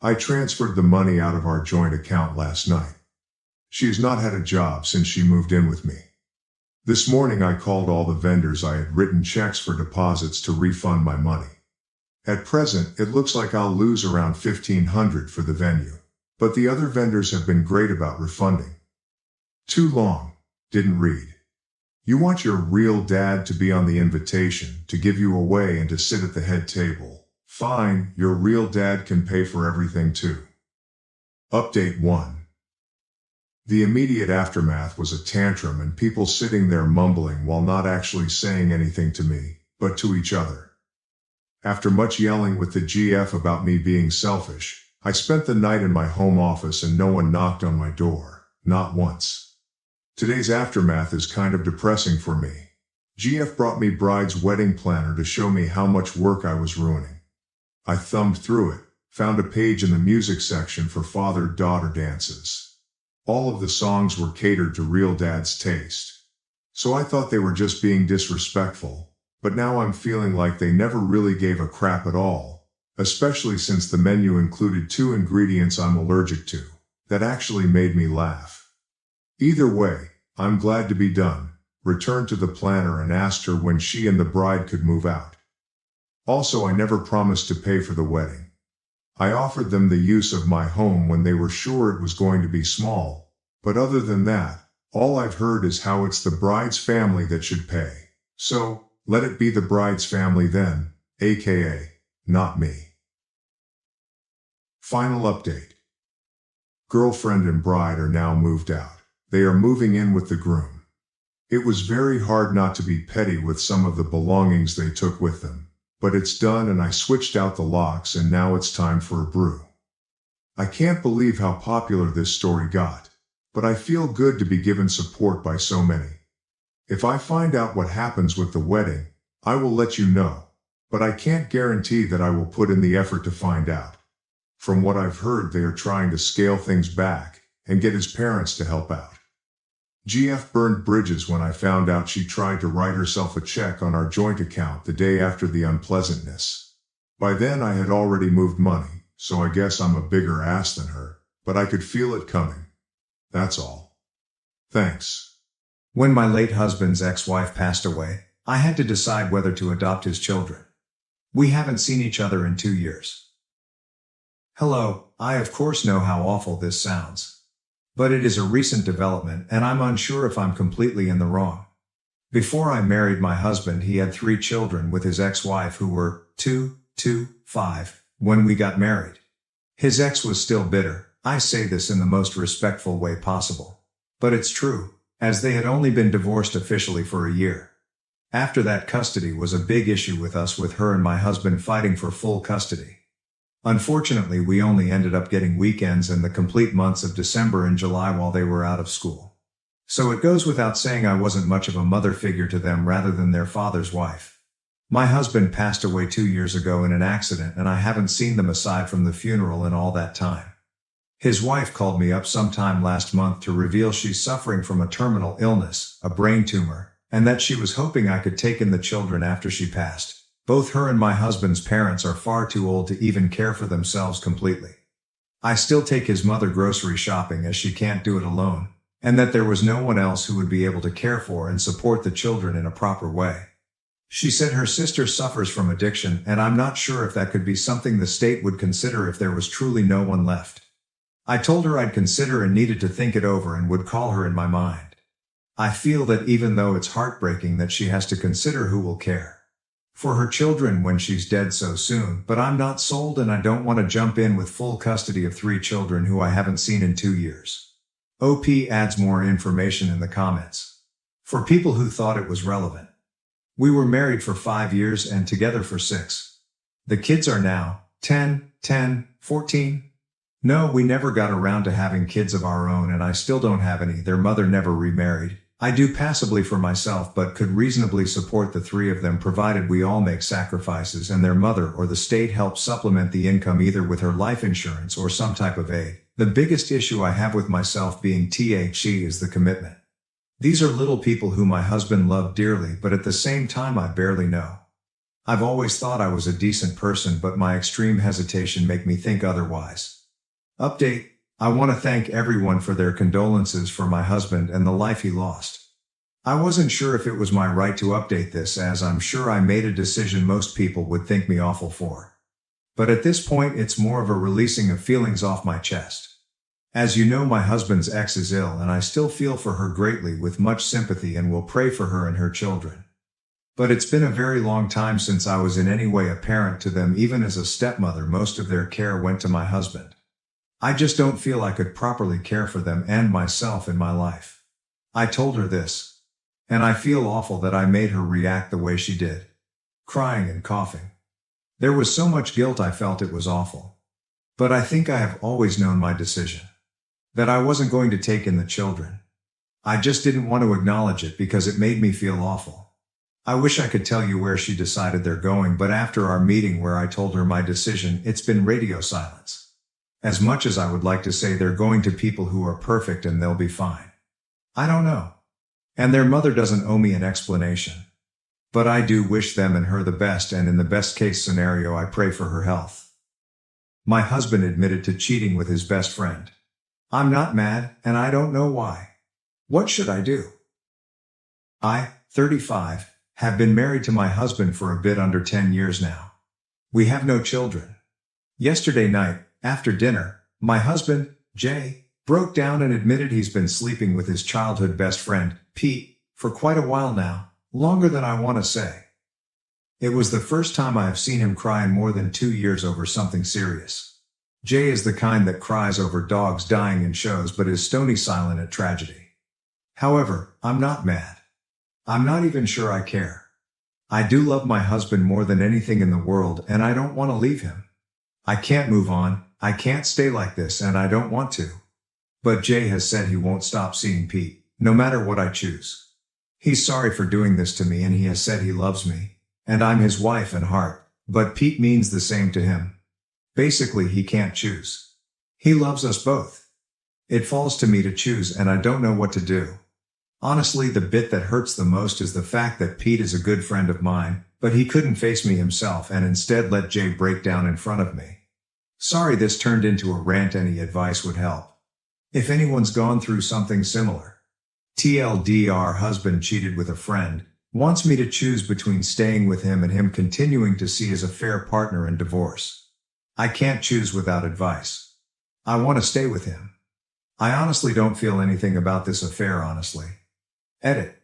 I transferred the money out of our joint account last night. She has not had a job since she moved in with me. This morning I called all the vendors I had written checks for deposits to refund my money. At present, it looks like I'll lose around $1,500 for the venue, but the other vendors have been great about refunding. Too long. Didn't read. You want your real dad to be on the invitation, to give you away and to sit at the head table. Fine, your real dad can pay for everything too. Update 1. The immediate aftermath was a tantrum and people sitting there mumbling while not actually saying anything to me, but to each other. After much yelling with the GF about me being selfish, I spent the night in my home office and no one knocked on my door, not once. Today's aftermath is kind of depressing for me. GF brought me bride's wedding planner to show me how much work I was ruining. I thumbed through it, found a page in the music section for father-daughter dances. All of the songs were catered to Real Dad's taste. So I thought they were just being disrespectful, but now I'm feeling like they never really gave a crap at all, especially since the menu included 2 ingredients I'm allergic to. That actually made me laugh. Either way, I'm glad to be done, returned to the planner and asked her when she and the bride could move out. Also, I never promised to pay for the wedding. I offered them the use of my home when they were sure it was going to be small, but other than that, all I've heard is how it's the bride's family that should pay. So, let it be the bride's family then, aka, not me. Final update. Girlfriend and bride are now moved out. They are moving in with the groom. It was very hard not to be petty with some of the belongings they took with them, but it's done and I switched out the locks and now it's time for a brew. I can't believe how popular this story got, but I feel good to be given support by so many. If I find out what happens with the wedding, I will let you know, but I can't guarantee that I will put in the effort to find out. From what I've heard, they are trying to scale things back and get his parents to help out. GF burned bridges when I found out she tried to write herself a check on our joint account the day after the unpleasantness. By then I had already moved money, so I guess I'm a bigger ass than her, but I could feel it coming. That's all. Thanks. When my late husband's ex-wife passed away, I had to decide whether to adopt his children. We haven't seen each other in 2 years. Hello, I of course know how awful this sounds. But it is a recent development and I'm unsure if I'm completely in the wrong. Before I married my husband, he had 3 children with his ex-wife who were 2, 5 when we got married. His ex was still bitter. I say this in the most respectful way possible. But it's true, as they had only been divorced officially for a year. After that, custody was a big issue with us, with her and my husband fighting for full custody. Unfortunately, we only ended up getting weekends and the complete months of December and July while they were out of school. So it goes without saying I wasn't much of a mother figure to them rather than their father's wife. My husband passed away 2 years ago in an accident and I haven't seen them aside from the funeral in all that time. His wife called me up sometime last month to reveal she's suffering from a terminal illness, a brain tumor, and that she was hoping I could take in the children after she passed. Both her and my husband's parents are far too old to even care for themselves completely. I still take his mother grocery shopping as she can't do it alone, and that there was no one else who would be able to care for and support the children in a proper way. She said her sister suffers from addiction, and I'm not sure if that could be something the state would consider if there was truly no one left. I told her I'd consider and needed to think it over and would call her in my mind. I feel that even though it's heartbreaking that she has to consider who will care for her children when she's dead so soon, but I'm not sold and I don't want to jump in with full custody of 3 children who I haven't seen in 2 years. OP adds more information in the comments. For people who thought it was relevant. We were married for 5 years and together for 6. The kids are now 10, 14. No, we never got around to having kids of our own and I still don't have any. Their mother never remarried. I do passively for myself but could reasonably support the 3 of them provided we all make sacrifices and their mother or the state helps supplement the income either with her life insurance or some type of aid. The biggest issue I have with myself being THE is the commitment. These are little people who my husband loved dearly but at the same time I barely know. I've always thought I was a decent person but my extreme hesitation make me think otherwise. Update. I want to thank everyone for their condolences for my husband and the life he lost. I wasn't sure if it was my right to update this as I'm sure I made a decision most people would think me awful for. But at this point it's more of a releasing of feelings off my chest. As you know, my husband's ex is ill and I still feel for her greatly with much sympathy and will pray for her and her children. But it's been a very long time since I was in any way a parent to them. Even as a stepmother, most of their care went to my husband. I just don't feel I could properly care for them and myself in my life. I told her this. And I feel awful that I made her react the way she did. Crying and coughing. There was so much guilt I felt it was awful. But I think I have always known my decision. That I wasn't going to take in the children. I just didn't want to acknowledge it because it made me feel awful. I wish I could tell you where she decided they're going, but after our meeting where I told her my decision, it's been radio silence. As much as I would like to say they're going to people who are perfect and they'll be fine. I don't know. And their mother doesn't owe me an explanation. But I do wish them and her the best, and in the best case scenario I pray for her health. My husband admitted to cheating with his best friend. I'm not mad, and I don't know why. What should I do? I, 35, have been married to my husband for a bit under 10 years now. We have no children. Yesterday night, after dinner, my husband, Jay, broke down and admitted he's been sleeping with his childhood best friend, Pete, for quite a while now, longer than I want to say. It was the first time I have seen him cry in more than 2 years over something serious. Jay is the kind that cries over dogs dying in shows but is stony silent at tragedy. However, I'm not mad. I'm not even sure I care. I do love my husband more than anything in the world and I don't want to leave him. I can't move on, I can't stay like this and I don't want to. But Jay has said he won't stop seeing Pete, no matter what I choose. He's sorry for doing this to me and he has said he loves me, and I'm his wife and heart, but Pete means the same to him. Basically he can't choose. He loves us both. It falls to me to choose and I don't know what to do. Honestly, the bit that hurts the most is the fact that Pete is a good friend of mine, but he couldn't face me himself and instead let Jay break down in front of me. Sorry this turned into a rant. Any advice would help. If anyone's gone through something similar. TLDR, husband cheated with a friend, wants me to choose between staying with him and him continuing to see as a fair partner and divorce. I can't choose without advice. I want to stay with him. I honestly don't feel anything about this affair, honestly. Edit.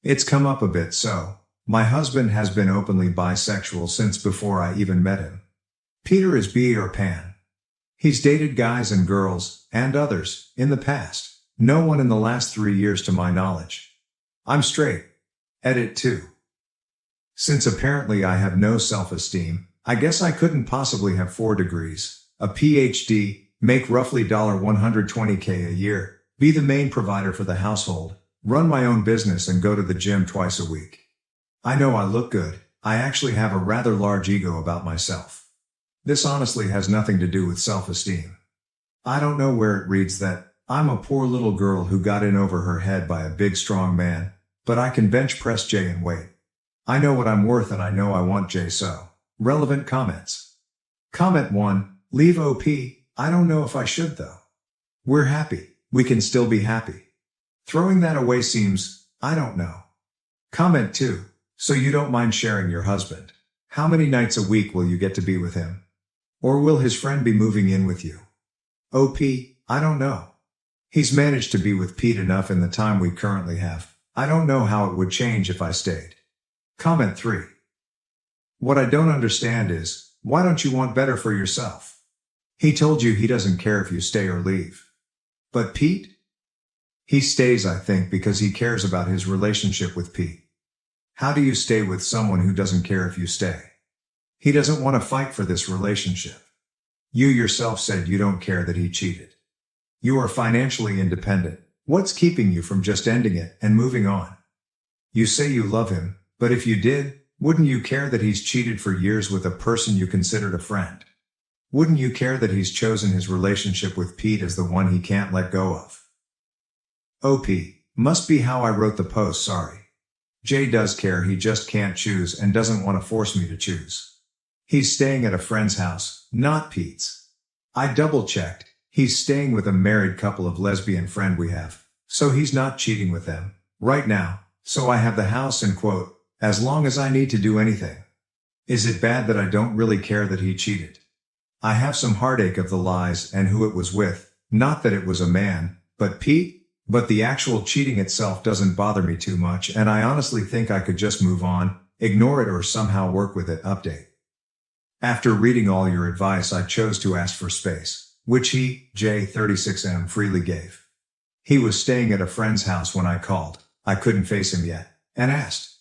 It's come up a bit, so my husband has been openly bisexual since before I even met him. Peter is bi or pan. He's dated guys and girls, and others, in the past. No one in the last 3 years to my knowledge. I'm straight. Edit 2. Since apparently I have no self-esteem, I guess I couldn't possibly have 4 degrees, a PhD, make roughly $120K a year, be the main provider for the household, run my own business and go to the gym twice a week. I know I look good. I actually have a rather large ego about myself. This honestly has nothing to do with self-esteem. I don't know where it reads that I'm a poor little girl who got in over her head by a big strong man, but I can bench press Jay and wait. I know what I'm worth and I know I want Jay, so. Relevant comments. Comment 1, leave OP. I don't know if I should though. We're happy. We can still be happy. Throwing that away seems, I don't know. Comment 2, so you don't mind sharing your husband. How many nights a week will you get to be with him? Or will his friend be moving in with you? OP, I don't know. He's managed to be with Pete enough in the time we currently have. I don't know how it would change if I stayed. Comment 3. What I don't understand is, why don't you want better for yourself? He told you he doesn't care if you stay or leave. But Pete? He stays, I think, because he cares about his relationship with Pete. How do you stay with someone who doesn't care if you stay? He doesn't want to fight for this relationship. You yourself said you don't care that he cheated. You are financially independent. What's keeping you from just ending it and moving on? You say you love him, but if you did, wouldn't you care that he's cheated for years with a person you considered a friend? Wouldn't you care that he's chosen his relationship with Pete as the one he can't let go of? OP, must be how I wrote the post, sorry. Jay does care, he just can't choose and doesn't want to force me to choose. He's staying at a friend's house, not Pete's. I double-checked. He's staying with a married couple of lesbian friend we have, so he's not cheating with them, right now, so I have the house and quote, as long as I need to do anything. Is it bad that I don't really care that he cheated? I have some heartache of the lies and who it was with, not that it was a man, but Pete, but the actual cheating itself doesn't bother me too much and I honestly think I could just move on, ignore it or somehow work with it. Update. After reading all your advice I chose to ask for space, which he, J36M, freely gave. He was staying at a friend's house when I called, I couldn't face him yet, and asked.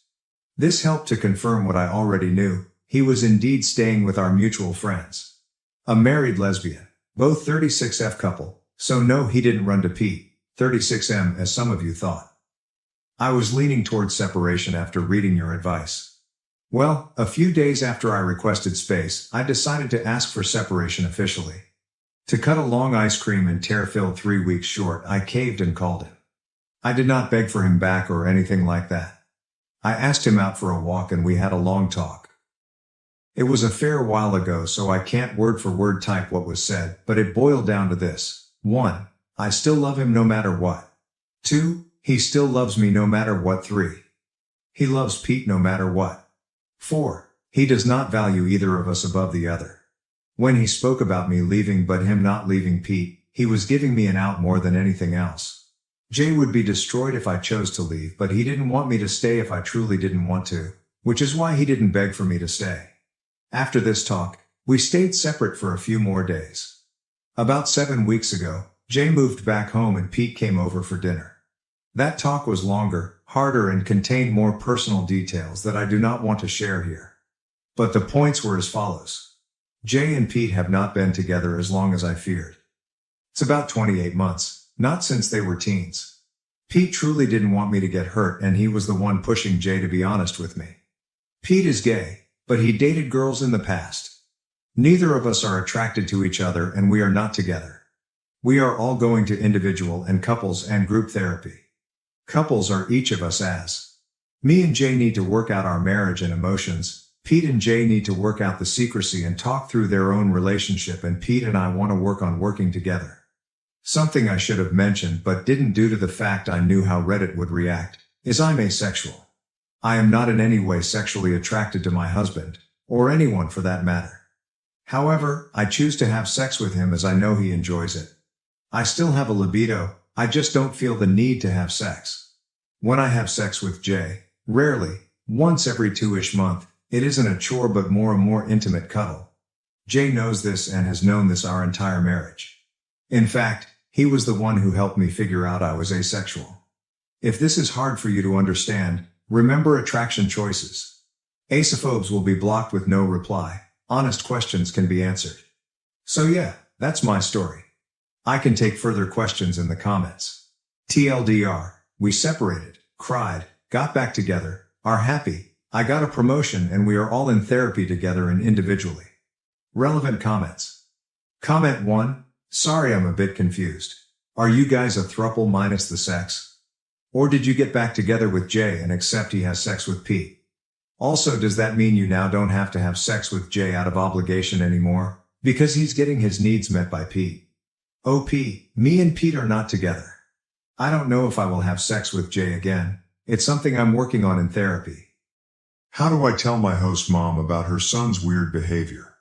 This helped to confirm what I already knew, he was indeed staying with our mutual friends. A married lesbian, both 36F couple, so no, he didn't run to Pete, 36M as some of you thought. I was leaning towards separation after reading your advice. Well, a few days after I requested space, I decided to ask for separation officially. To cut a long ice cream and tear-filled 3 weeks short, I caved and called him. I did not beg for him back or anything like that. I asked him out for a walk and we had a long talk. It was a fair while ago so I can't word for word type what was said, but it boiled down to this. 1. I still love him no matter what. 2. He still loves me no matter what. 3. He loves Pete no matter what. 4. He does not value either of us above the other. When he spoke about me leaving but him not leaving Pete, he was giving me an out more than anything else. Jay would be destroyed if I chose to leave, but he didn't want me to stay if I truly didn't want to, which is why he didn't beg for me to stay. After this talk, we stayed separate for a few more days. About 7 weeks ago, Jay moved back home and Pete came over for dinner. That talk was longer, harder and contained more personal details that I do not want to share here. But the points were as follows. Jay and Pete have not been together as long as I feared. It's about 28 months, not since they were teens. Pete truly didn't want me to get hurt and he was the one pushing Jay to be honest with me. Pete is gay, but he dated girls in the past. Neither of us are attracted to each other and we are not together. We are all going to individual and couples and group therapy. Couples are each of us as. Me and Jay need to work out our marriage and emotions. Pete and Jay need to work out the secrecy and talk through their own relationship and Pete and I want to work on working together. Something I should have mentioned but didn't due to the fact I knew how Reddit would react, is I'm asexual. I am not in any way sexually attracted to my husband, or anyone for that matter. However, I choose to have sex with him as I know he enjoys it. I still have a libido, I just don't feel the need to have sex. When I have sex with Jay, rarely, once every 2-ish months, it isn't a chore but more a more intimate cuddle. Jay knows this and has known this our entire marriage. In fact, he was the one who helped me figure out I was asexual. If this is hard for you to understand, remember attraction choices. Asophobes will be blocked with no reply, honest questions can be answered. So yeah, that's my story. I can take further questions in the comments. TLDR, we separated, cried, got back together, are happy. I got a promotion and we are all in therapy together and individually. Relevant comments. Comment 1. Sorry I'm a bit confused. Are you guys a throuple minus the sex? Or did you get back together with Jay and accept he has sex with Pete? Also, does that mean you now don't have to have sex with Jay out of obligation anymore, because he's getting his needs met by Pete? OP, me and Pete are not together. I don't know if I will have sex with Jay again. It's something I'm working on in therapy. How do I tell my host mom about her son's weird behavior?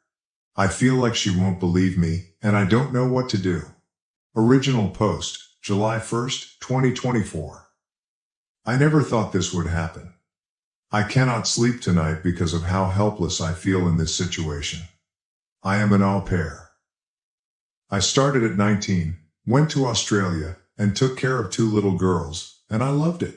I feel like she won't believe me, and I don't know what to do. Original post, July 1st, 2024. I never thought this would happen. I cannot sleep tonight because of how helpless I feel in this situation. I am an au pair. I started at 19, went to Australia, and took care of 2 little girls, and I loved it.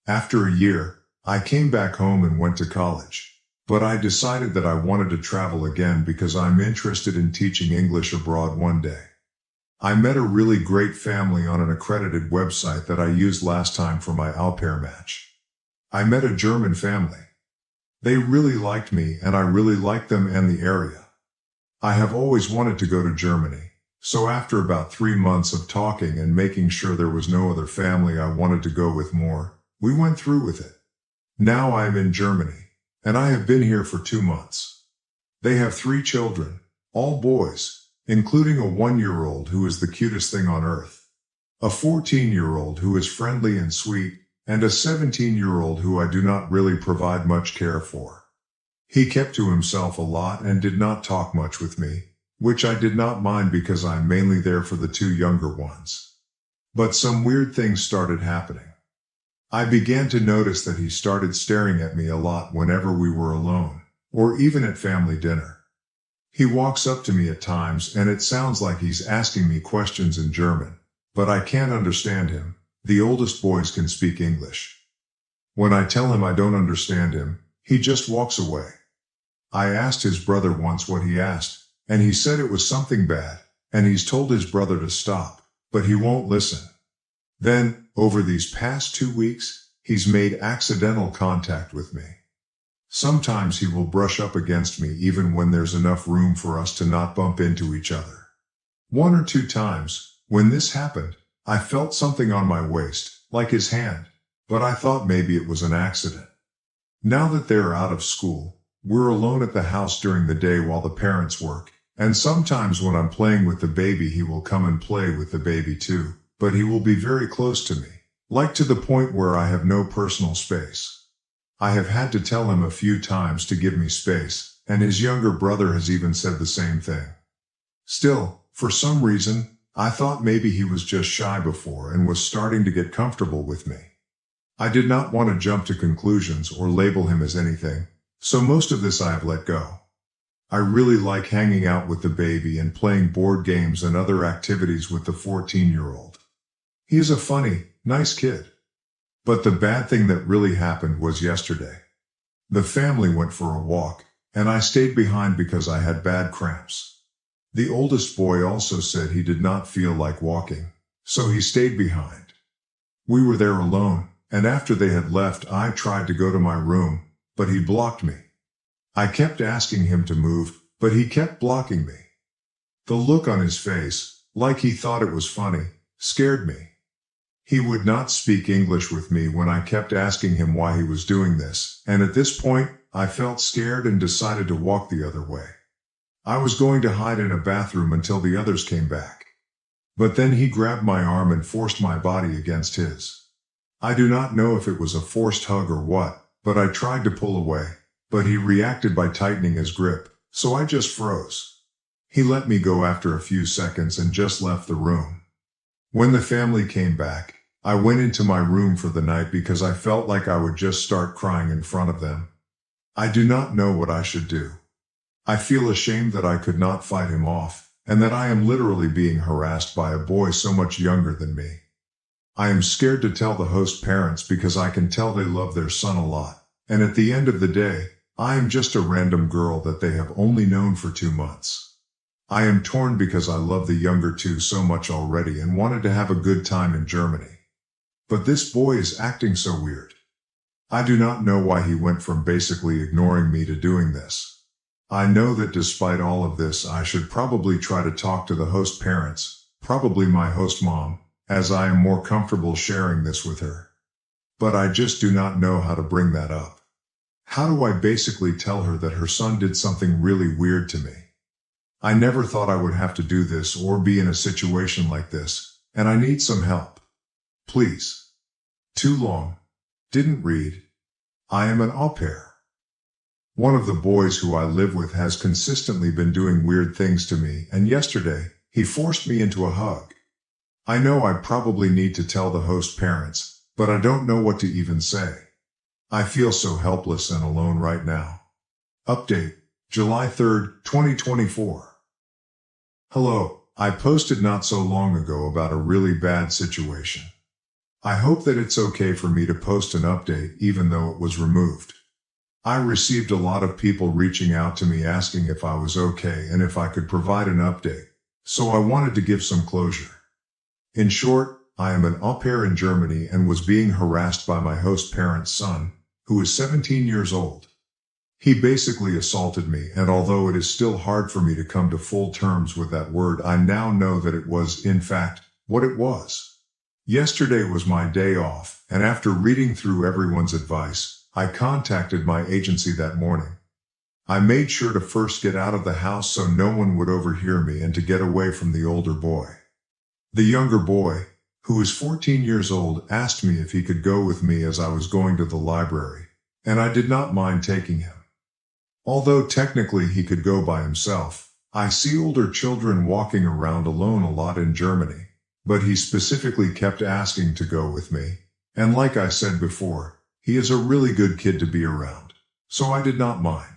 After a year, I came back home and went to college. But I decided that I wanted to travel again because I'm interested in teaching English abroad one day. I met a really great family on an accredited website that I used last time for my au pair match. I met a German family. They really liked me and I really liked them and the area. I have always wanted to go to Germany, so after about 3 months of talking and making sure there was no other family I wanted to go with more, we went through with it. Now I am in Germany, and I have been here for 2 months. They have 3 children, all boys, including a 1-year-old who is the cutest thing on earth, a 14-year-old who is friendly and sweet, and a 17-year-old who I do not really provide much care for. He kept to himself a lot and did not talk much with me, which I did not mind because I'm mainly there for the 2 younger ones. But some weird things started happening. I began to notice that he started staring at me a lot whenever we were alone, or even at family dinner. He walks up to me at times and it sounds like he's asking me questions in German, but I can't understand him. The oldest boys can speak English. When I tell him I don't understand him, he just walks away. I asked his brother once what he asked, and he said it was something bad, and he's told his brother to stop, but he won't listen. Then, over these past 2 weeks, he's made accidental contact with me. Sometimes he will brush up against me even when there's enough room for us to not bump into each other. 1 or 2 times, when this happened, I felt something on my waist, like his hand, but I thought maybe it was an accident. Now that they're out of school, we're alone at the house during the day while the parents work, and sometimes when I'm playing with the baby he will come and play with the baby too, but he will be very close to me, like to the point where I have no personal space. I have had to tell him a few times to give me space, and his younger brother has even said the same thing. Still, for some reason, I thought maybe he was just shy before and was starting to get comfortable with me. I did not want to jump to conclusions or label him as anything, so most of this I have let go. I really like hanging out with the baby and playing board games and other activities with the 14-year-old. He is a funny, nice kid. But the bad thing that really happened was yesterday. The family went for a walk, and I stayed behind because I had bad cramps. The oldest boy also said he did not feel like walking, so he stayed behind. We were there alone, and after they had left I tried to go to my room, but he blocked me. I kept asking him to move, but he kept blocking me. The look on his face, like he thought it was funny, scared me. He would not speak English with me when I kept asking him why he was doing this, and at this point, I felt scared and decided to walk the other way. I was going to hide in a bathroom until the others came back. But then he grabbed my arm and forced my body against his. I do not know if it was a forced hug or what, but I tried to pull away, but he reacted by tightening his grip, so I just froze. He let me go after a few seconds and just left the room. When the family came back, I went into my room for the night because I felt like I would just start crying in front of them. I do not know what I should do. I feel ashamed that I could not fight him off, and that I am literally being harassed by a boy so much younger than me. I am scared to tell the host parents because I can tell they love their son a lot, and at the end of the day, I am just a random girl that they have only known for 2 months. I am torn because I love the younger 2 so much already and wanted to have a good time in Germany. But this boy is acting so weird. I do not know why he went from basically ignoring me to doing this. I know that despite all of this I should probably try to talk to the host parents, probably my host mom, as I am more comfortable sharing this with her. But I just do not know how to bring that up. How do I basically tell her that her son did something really weird to me? I never thought I would have to do this or be in a situation like this, and I need some help. Please. Too long. Didn't read. I am an au pair. One of the boys who I live with has consistently been doing weird things to me, and yesterday, he forced me into a hug. I know I probably need to tell the host parents, but I don't know what to even say. I feel so helpless and alone right now. Update, July 3rd, 2024. Hello, I posted not so long ago about a really bad situation. I hope that it's okay for me to post an update even though it was removed. I received a lot of people reaching out to me asking if I was okay and if I could provide an update, so I wanted to give some closure. In short, I am an au pair in Germany and was being harassed by my host parent's son, who is 17 years old. He basically assaulted me, and although it is still hard for me to come to full terms with that word, I now know that it was, in fact, what it was. Yesterday was my day off, and after reading through everyone's advice, I contacted my agency that morning. I made sure to first get out of the house so no one would overhear me and to get away from the older boy. The younger boy, who is 14 years old, asked me if he could go with me as I was going to the library, and I did not mind taking him. Although technically he could go by himself, I see older children walking around alone a lot in Germany, but he specifically kept asking to go with me, and like I said before, he is a really good kid to be around, so I did not mind.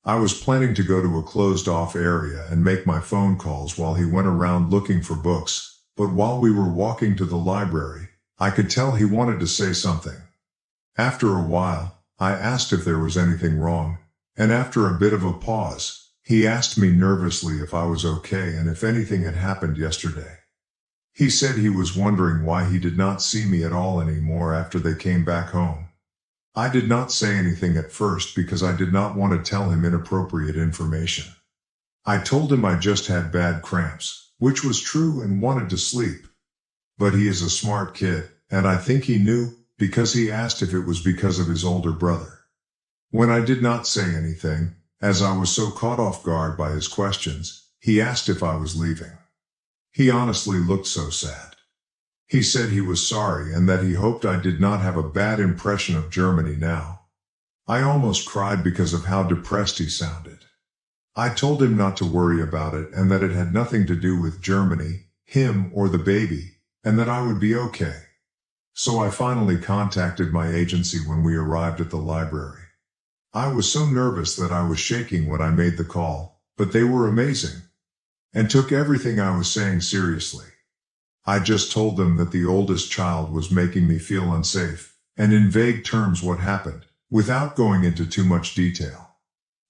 I was planning to go to a closed-off area and make my phone calls while he went around looking for books, but while we were walking to the library, I could tell he wanted to say something. After a while, I asked if there was anything wrong, and after a bit of a pause, he asked me nervously if I was okay and if anything had happened yesterday. He said he was wondering why he did not see me at all anymore after they came back home. I did not say anything at first because I did not want to tell him inappropriate information. I told him I just had bad cramps, which was true, and wanted to sleep. But he is a smart kid, and I think he knew, because he asked if it was because of his older brother. When I did not say anything, as I was so caught off guard by his questions, he asked if I was leaving. He honestly looked so sad. He said he was sorry and that he hoped I did not have a bad impression of Germany now. I almost cried because of how depressed he sounded. I told him not to worry about it and that it had nothing to do with Germany, him, or the baby, and that I would be okay. So I finally contacted my agency when we arrived at the library. I was so nervous that I was shaking when I made the call, but they were amazing and took everything I was saying seriously. I just told them that the oldest child was making me feel unsafe, and in vague terms what happened, without going into too much detail.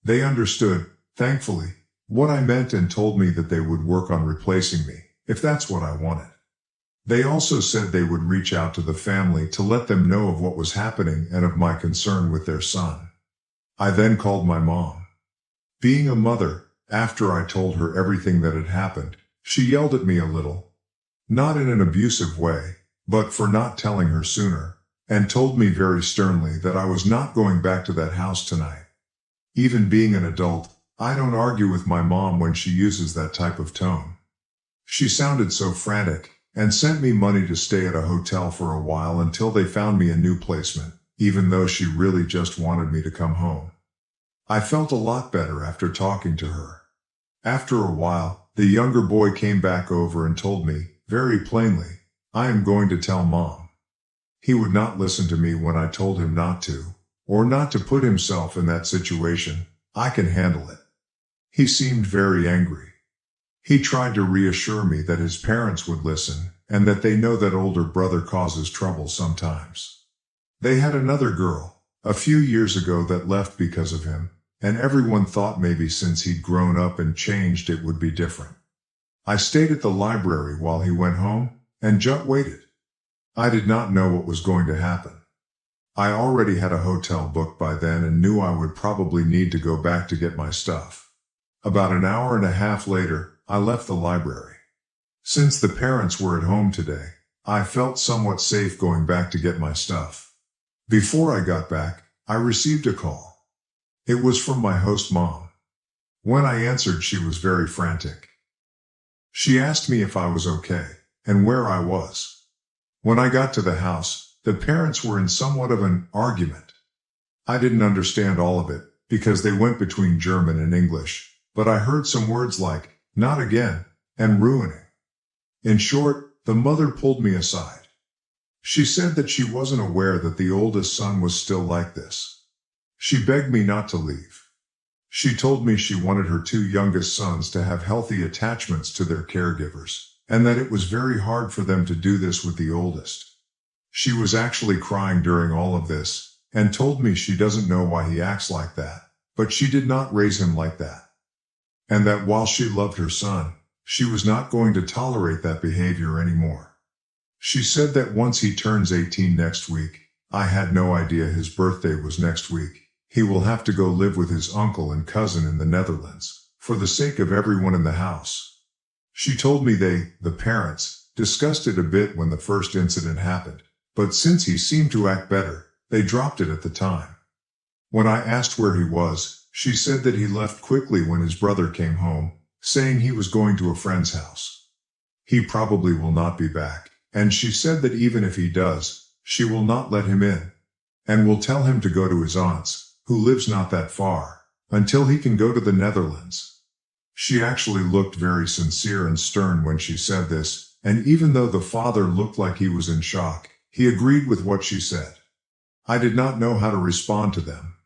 They understood, thankfully, what I meant and told me that they would work on replacing me, if that's what I wanted. They also said they would reach out to the family to let them know of what was happening and of my concern with their son. I then called my mom. Being a mother, after I told her everything that had happened, she yelled at me a little. Not in an abusive way, but for not telling her sooner, and told me very sternly that I was not going back to that house tonight. Even being an adult, I don't argue with my mom when she uses that type of tone. She sounded so frantic, and sent me money to stay at a hotel for a while until they found me a new placement, even though she really just wanted me to come home. I felt a lot better after talking to her. After a while, the younger boy came back over and told me, very plainly, I am going to tell Mom. He would not listen to me when I told him not to, or not to put himself in that situation. I can handle it. He seemed very angry. He tried to reassure me that his parents would listen, and that they know that older brother causes trouble sometimes. They had another girl, a few years ago, that left because of him, and everyone thought maybe since he'd grown up and changed it would be different. I stayed at the library while he went home, and just waited. I did not know what was going to happen. I already had a hotel booked by then and knew I would probably need to go back to get my stuff. About an hour and a half later, I left the library. Since the parents were at home today, I felt somewhat safe going back to get my stuff. Before I got back, I received a call. It was from my host mom. When I answered, she was very frantic. She asked me if I was okay, and where I was. When I got to the house, the parents were in somewhat of an argument. I didn't understand all of it, because they went between German and English, but I heard some words like, not again, and ruining. In short, The mother pulled me aside. She said that she wasn't aware that the oldest son was still like this. She begged me not to leave. She told me she wanted her two youngest sons to have healthy attachments to their caregivers, and that it was very hard for them to do this with the oldest. She was actually crying during all of this, and told me she doesn't know why he acts like that, but she did not raise him like that. And that while she loved her son, she was not going to tolerate that behavior anymore. She said that once he turns 18 next week, I had no idea his birthday was next week, he will have to go live with his uncle and cousin in the Netherlands, for the sake of everyone in the house. She told me the parents, discussed it a bit when the first incident happened, but since he seemed to act better, they dropped it at the time. When I asked where he was, she said that he left quickly when his brother came home, saying he was going to a friend's house. He probably will not be back, and she said that even if he does, she will not let him in, and will tell him to go to his aunt's, who lives not that far, until he can go to the Netherlands. She actually looked very sincere and stern when she said this, and even though the father looked like he was in shock, he agreed with what she said. I did not know how to respond to them.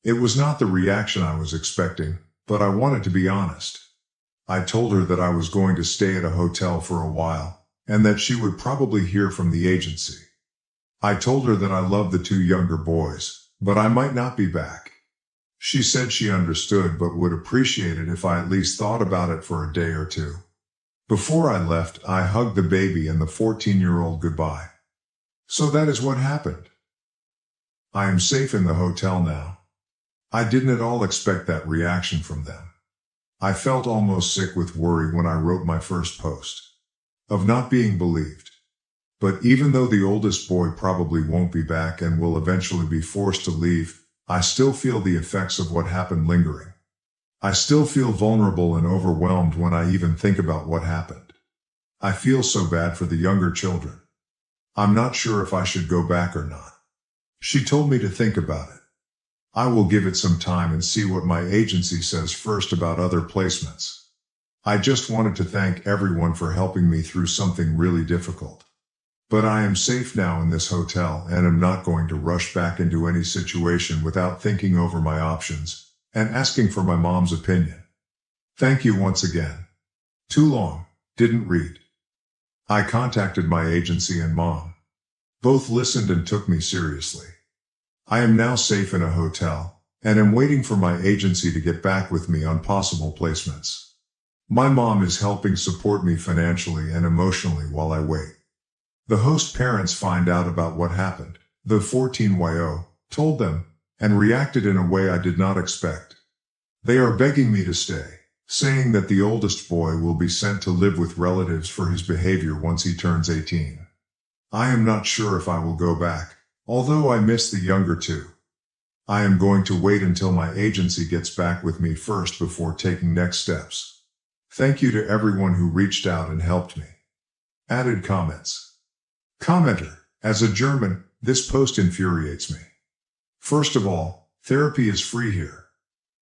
It was not the reaction I was expecting, but I wanted to be honest. I told her that I was going to stay at a hotel for a while, and that she would probably hear from the agency. I told her that I loved the two younger boys, but I might not be back. She said she understood but would appreciate it if I at least thought about it for a day or two. Before I left, I hugged the baby and the 14-year-old goodbye. So that is what happened. I am safe in the hotel now. I didn't at all expect that reaction from them. I felt almost sick with worry when I wrote my first post. Of not being believed. But even though the oldest boy probably won't be back and will eventually be forced to leave, I still feel the effects of what happened lingering. I still feel vulnerable and overwhelmed when I even think about what happened. I feel so bad for the younger children. I'm not sure if I should go back or not. She told me to think about it. I will give it some time and see what my agency says first about other placements. I just wanted to thank everyone for helping me through something really difficult. But I am safe now in this hotel and am not going to rush back into any situation without thinking over my options and asking for my mom's opinion. Thank you once again. Too long, didn't read. I contacted my agency and mom. Both listened and took me seriously. I am now safe in a hotel and am waiting for my agency to get back with me on possible placements. My mom is helping support me financially and emotionally while I wait. The host parents find out about what happened. The 14-YO told them and reacted in a way I did not expect. They are begging me to stay, saying that the oldest boy will be sent to live with relatives for his behavior once he turns 18. I am not sure if I will go back, although I miss the younger two. I am going to wait until my agency gets back with me first before taking next steps. Thank you to everyone who reached out and helped me. Added comments. Commenter, as a German, this post infuriates me. First of all, therapy is free here.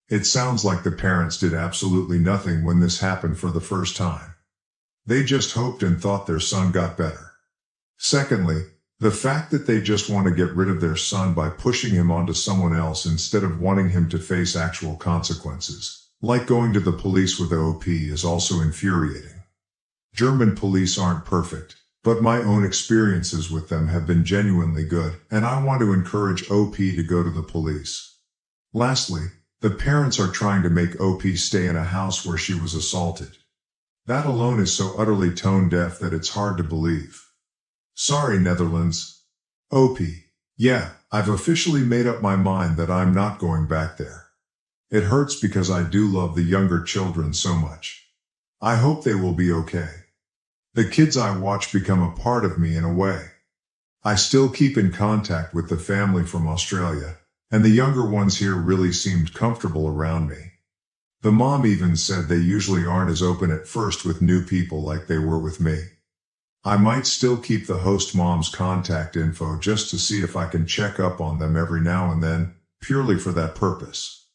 It sounds like the parents did absolutely nothing when this happened for the first time. They just hoped and thought their son got better. Secondly, the fact that they just want to get rid of their son by pushing him onto someone else instead of wanting him to face actual consequences, like going to the police with OP, is also infuriating. German police aren't perfect, but my own experiences with them have been genuinely good, and I want to encourage OP to go to the police. Lastly, the parents are trying to make OP stay in a house where she was assaulted. That alone is so utterly tone deaf that it's hard to believe. Sorry, Netherlands. OP. Yeah, I've officially made up my mind that I'm not going back there. It hurts because I do love the younger children so much. I hope they will be okay. The kids I watch become a part of me in a way. I still keep in contact with the family from Australia, and the younger ones here really seemed comfortable around me. The mom even said they usually aren't as open at first with new people like they were with me. I might still keep the host mom's contact info just to see if I can check up on them every now and then, purely for that purpose.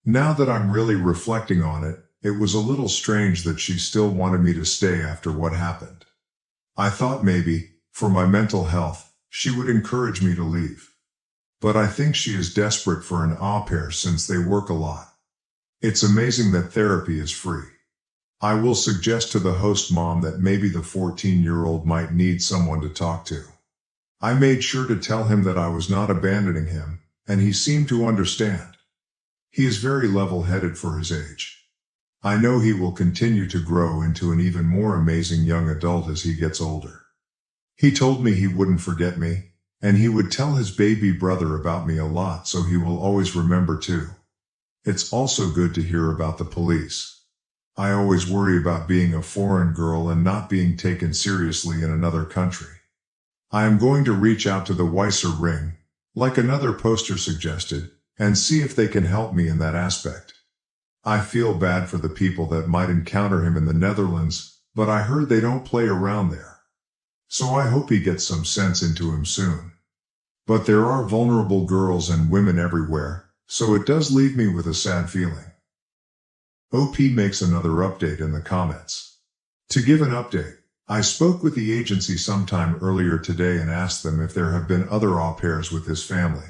Now that I'm really reflecting on it, it was a little strange that she still wanted me to stay after what happened. I thought maybe, for my mental health, she would encourage me to leave. But I think she is desperate for an au pair since they work a lot. It's amazing that therapy is free. I will suggest to the host mom that maybe the 14-year-old might need someone to talk to. I made sure to tell him that I was not abandoning him, and he seemed to understand. He is very level-headed for his age. I know he will continue to grow into an even more amazing young adult as he gets older. He told me he wouldn't forget me, and he would tell his baby brother about me a lot, so he will always remember too. It's also good to hear about the police. I always worry about being a foreign girl and not being taken seriously in another country. I am going to reach out to the Weiser Ring, like another poster suggested, and see if they can help me in that aspect. I feel bad for the people that might encounter him in the Netherlands, but I heard they don't play around there. So I hope he gets some sense into him soon. But there are vulnerable girls and women everywhere, so it does leave me with a sad feeling. OP makes another update in the comments. To give an update, I spoke with the agency sometime earlier today and asked them if there have been other au pairs with this family.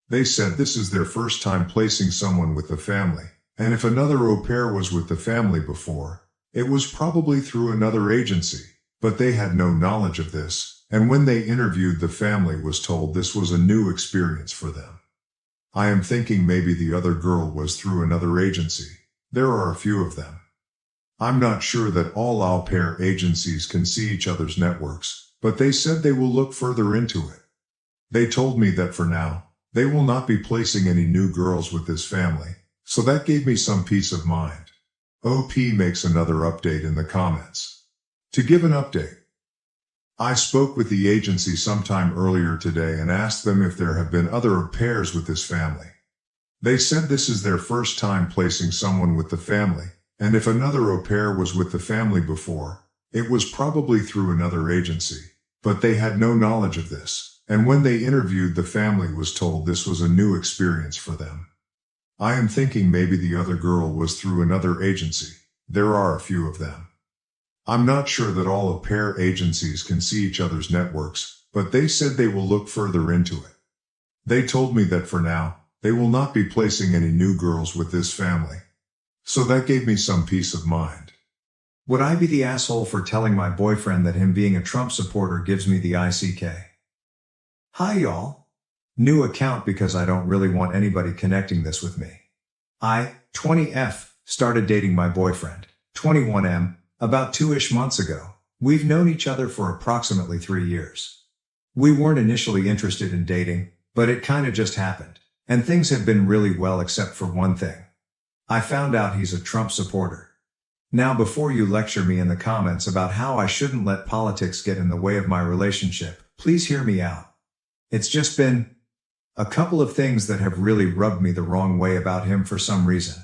They said this is their first time placing someone with the family, and if another au pair was with the family before, it was probably through another agency, but they had no knowledge of this, and when they interviewed the family was told this was a new experience for them. I am thinking maybe the other girl was through another agency. There are a few of them. I'm not sure that all au pair agencies can see each other's networks, but they said they will look further into it. They told me that for now, they will not be placing any new girls with this family, so that gave me some peace of mind. OP makes another update in the comments. To give an update, I spoke with the agency sometime earlier today and asked them if there have been other au pairs with this family. They said this is their first time placing someone with the family, and if another au pair was with the family before, it was probably through another agency, but they had no knowledge of this, and when they interviewed the family was told this was a new experience for them. I am thinking maybe the other girl was through another agency. There are a few of them. I'm not sure that all au pair agencies can see each other's networks, but they said they will look further into it. They told me that for now, they will not be placing any new girls with this family. So that gave me some peace of mind. Would I be the asshole for telling my boyfriend that him being a Trump supporter gives me the ICK? Hi y'all. New account because I don't really want anybody connecting this with me. I, 20F, started dating my boyfriend, 21M, about 2-ish months ago. We've known each other for approximately 3 years. We weren't initially interested in dating, but it kinda just happened. And things have been really well except for one thing. I found out he's a Trump supporter. Now before you lecture me in the comments about how I shouldn't let politics get in the way of my relationship, please hear me out. It's just been a couple of things that have really rubbed me the wrong way about him for some reason.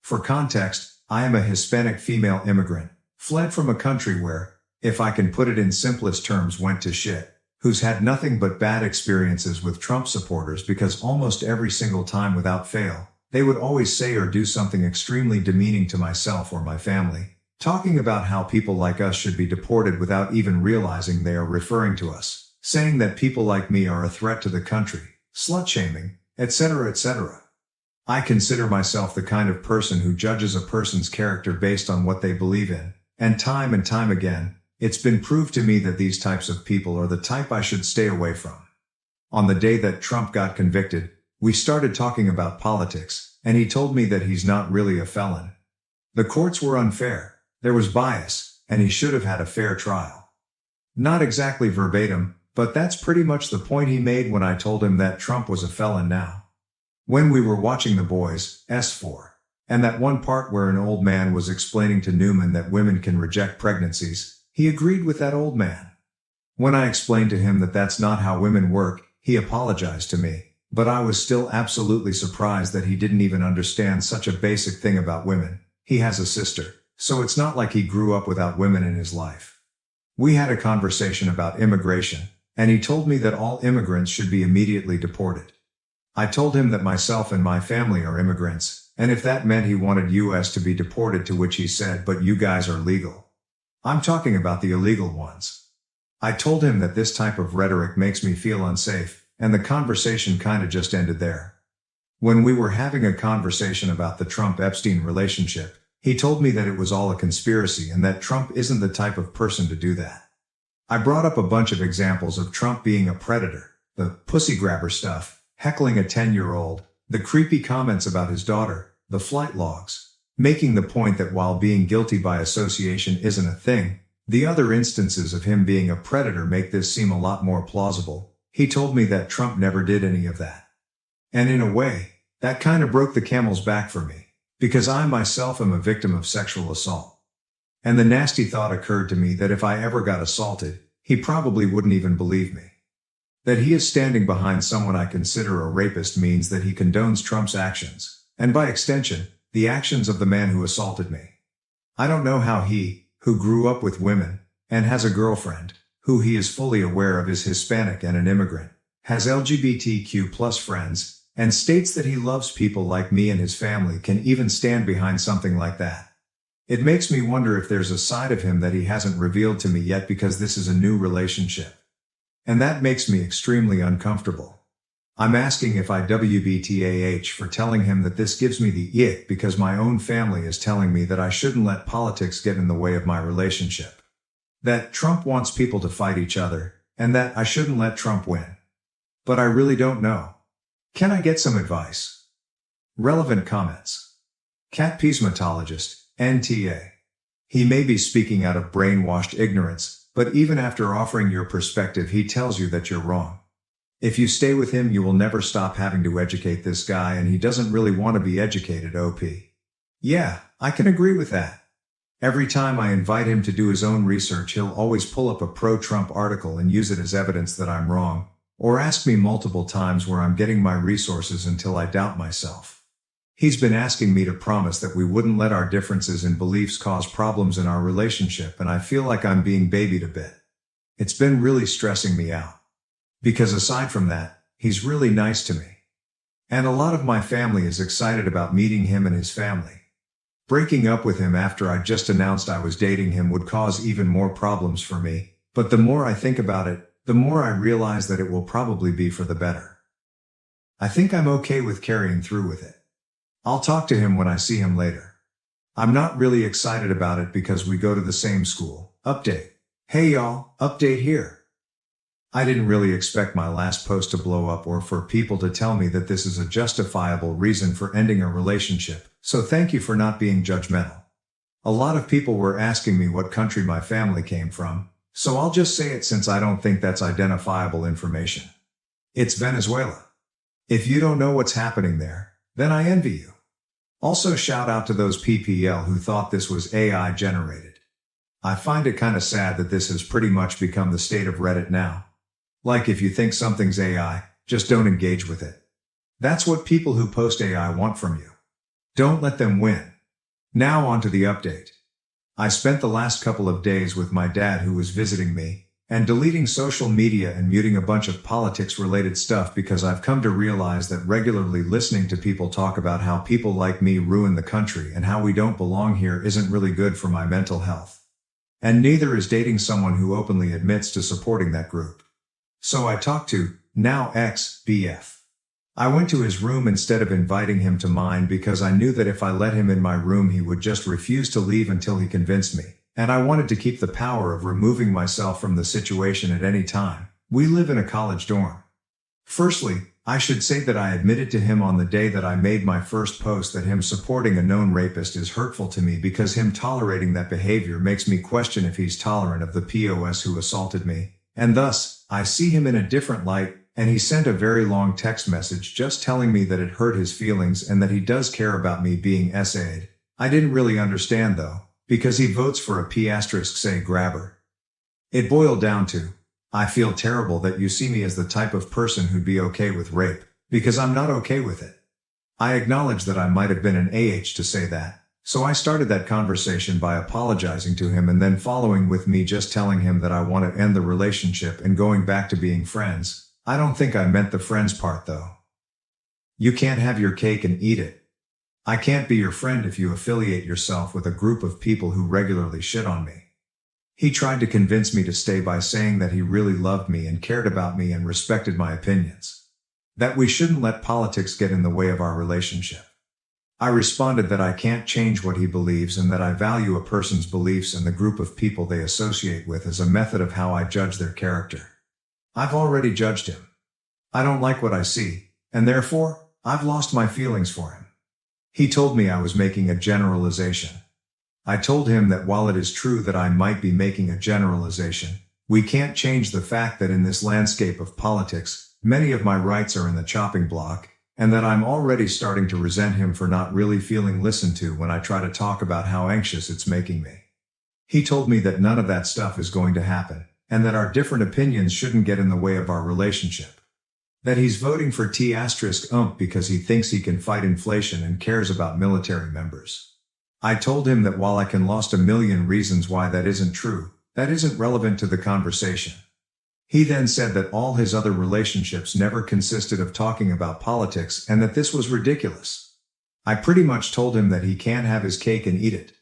For context, I am a Hispanic female immigrant, fled from a country where, if I can put it in simplest terms, went to shit. Who's had nothing but bad experiences with Trump supporters because almost every single time without fail, they would always say or do something extremely demeaning to myself or my family, talking about how people like us should be deported without even realizing they are referring to us, saying that people like me are a threat to the country, slut-shaming, etc., etc. I consider myself the kind of person who judges a person's character based on what they believe in, and time again, it's been proved to me that these types of people are the type I should stay away from. On the day that Trump got convicted, we started talking about politics, and he told me that he's not really a felon. The courts were unfair, there was bias, and he should have had a fair trial. Not exactly verbatim, but that's pretty much the point he made when I told him that Trump was a felon now. When we were watching The Boys, S4, and that one part where an old man was explaining to Newman that women can reject pregnancies, he agreed with that old man. When I explained to him that that's not how women work, he apologized to me, but I was still absolutely surprised that he didn't even understand such a basic thing about women. He has a sister, so it's not like he grew up without women in his life. We had a conversation about immigration, and he told me that all immigrants should be immediately deported. I told him that myself and my family are immigrants, and if that meant he wanted US to be deported, to which he said, but you guys are legal. I'm talking about the illegal ones. I told him that this type of rhetoric makes me feel unsafe, and the conversation kinda just ended there. When we were having a conversation about the Trump-Epstein relationship, he told me that it was all a conspiracy and that Trump isn't the type of person to do that. I brought up a bunch of examples of Trump being a predator, the pussy grabber stuff, heckling a 10-year-old, the creepy comments about his daughter, the flight logs, making the point that while being guilty by association isn't a thing, the other instances of him being a predator make this seem a lot more plausible. He told me that Trump never did any of that. And in a way, that kind of broke the camel's back for me, because I myself am a victim of sexual assault. And the nasty thought occurred to me that if I ever got assaulted, he probably wouldn't even believe me. That he is standing behind someone I consider a rapist means that he condones Trump's actions, and by extension, the actions of the man who assaulted me. I don't know how he, who grew up with women, and has a girlfriend, who he is fully aware of is Hispanic and an immigrant, has LGBTQ+ friends, and states that he loves people like me and his family can even stand behind something like that. It makes me wonder if there's a side of him that he hasn't revealed to me yet because this is a new relationship. And that makes me extremely uncomfortable. I'm asking if I WBTAH for telling him that this gives me the ick because my own family is telling me that I shouldn't let politics get in the way of my relationship. That Trump wants people to fight each other, and that I shouldn't let Trump win. But I really don't know. Can I get some advice? Relevant comments. Cat Peasmatologist, NTA. He may be speaking out of brainwashed ignorance, but even after offering your perspective he tells you that you're wrong. If you stay with him you will never stop having to educate this guy and he doesn't really want to be educated, OP. Yeah, I can agree with that. Every time I invite him to do his own research he'll always pull up a pro-Trump article and use it as evidence that I'm wrong, or ask me multiple times where I'm getting my resources until I doubt myself. He's been asking me to promise that we wouldn't let our differences in beliefs cause problems in our relationship, and I feel like I'm being babied a bit. It's been really stressing me out. Because aside from that, he's really nice to me. And a lot of my family is excited about meeting him and his family. Breaking up with him after I just announced I was dating him would cause even more problems for me, but the more I think about it, the more I realize that it will probably be for the better. I think I'm okay with carrying through with it. I'll talk to him when I see him later. I'm not really excited about it because we go to the same school. Update. Hey y'all, update here. I didn't really expect my last post to blow up or for people to tell me that this is a justifiable reason for ending a relationship, so thank you for not being judgmental. A lot of people were asking me what country my family came from, so I'll just say it since I don't think that's identifiable information. It's Venezuela. If you don't know what's happening there, then I envy you. Also shout out to those PPL who thought this was AI generated. I find it kinda sad that this has pretty much become the state of Reddit now. Like if you think something's AI, just don't engage with it. That's what people who post AI want from you. Don't let them win. Now on to the update. I spent the last couple of days with my dad who was visiting me, and deleting social media and muting a bunch of politics-related stuff because I've come to realize that regularly listening to people talk about how people like me ruin the country and how we don't belong here isn't really good for my mental health. And neither is dating someone who openly admits to supporting that group. So I talked to, now ex-BF. I went to his room instead of inviting him to mine because I knew that if I let him in my room he would just refuse to leave until he convinced me, and I wanted to keep the power of removing myself from the situation at any time. We live in a college dorm. Firstly, I should say that I admitted to him on the day that I made my first post that him supporting a known rapist is hurtful to me because him tolerating that behavior makes me question if he's tolerant of the POS who assaulted me, and thus, I see him in a different light, and he sent a very long text message just telling me that it hurt his feelings and that he does care about me being SA'd. I didn't really understand though, because he votes for a P*say grabber. It boiled down to, I feel terrible that you see me as the type of person who'd be okay with rape, because I'm not okay with it. I acknowledge that I might have been an to say that, so I started that conversation by apologizing to him and then following with me just telling him that I want to end the relationship and going back to being friends. I don't think I meant the friends part though. You can't have your cake and eat it. I can't be your friend if you affiliate yourself with a group of people who regularly shit on me. He tried to convince me to stay by saying that he really loved me and cared about me and respected my opinions. That we shouldn't let politics get in the way of our relationship. I responded that I can't change what he believes and that I value a person's beliefs and the group of people they associate with as a method of how I judge their character. I've already judged him. I don't like what I see, and therefore, I've lost my feelings for him. He told me I was making a generalization. I told him that while it is true that I might be making a generalization, we can't change the fact that in this landscape of politics, many of my rights are in the chopping block, and that I'm already starting to resent him for not really feeling listened to when I try to talk about how anxious it's making me. He told me that none of that stuff is going to happen, and that our different opinions shouldn't get in the way of our relationship. That he's voting for T*ump because he thinks he can fight inflation and cares about military members. I told him that while I can list a million reasons why that isn't true, that isn't relevant to the conversation. He then said that all his other relationships never consisted of talking about politics and that this was ridiculous. I pretty much told him that he can't have his cake and eat it.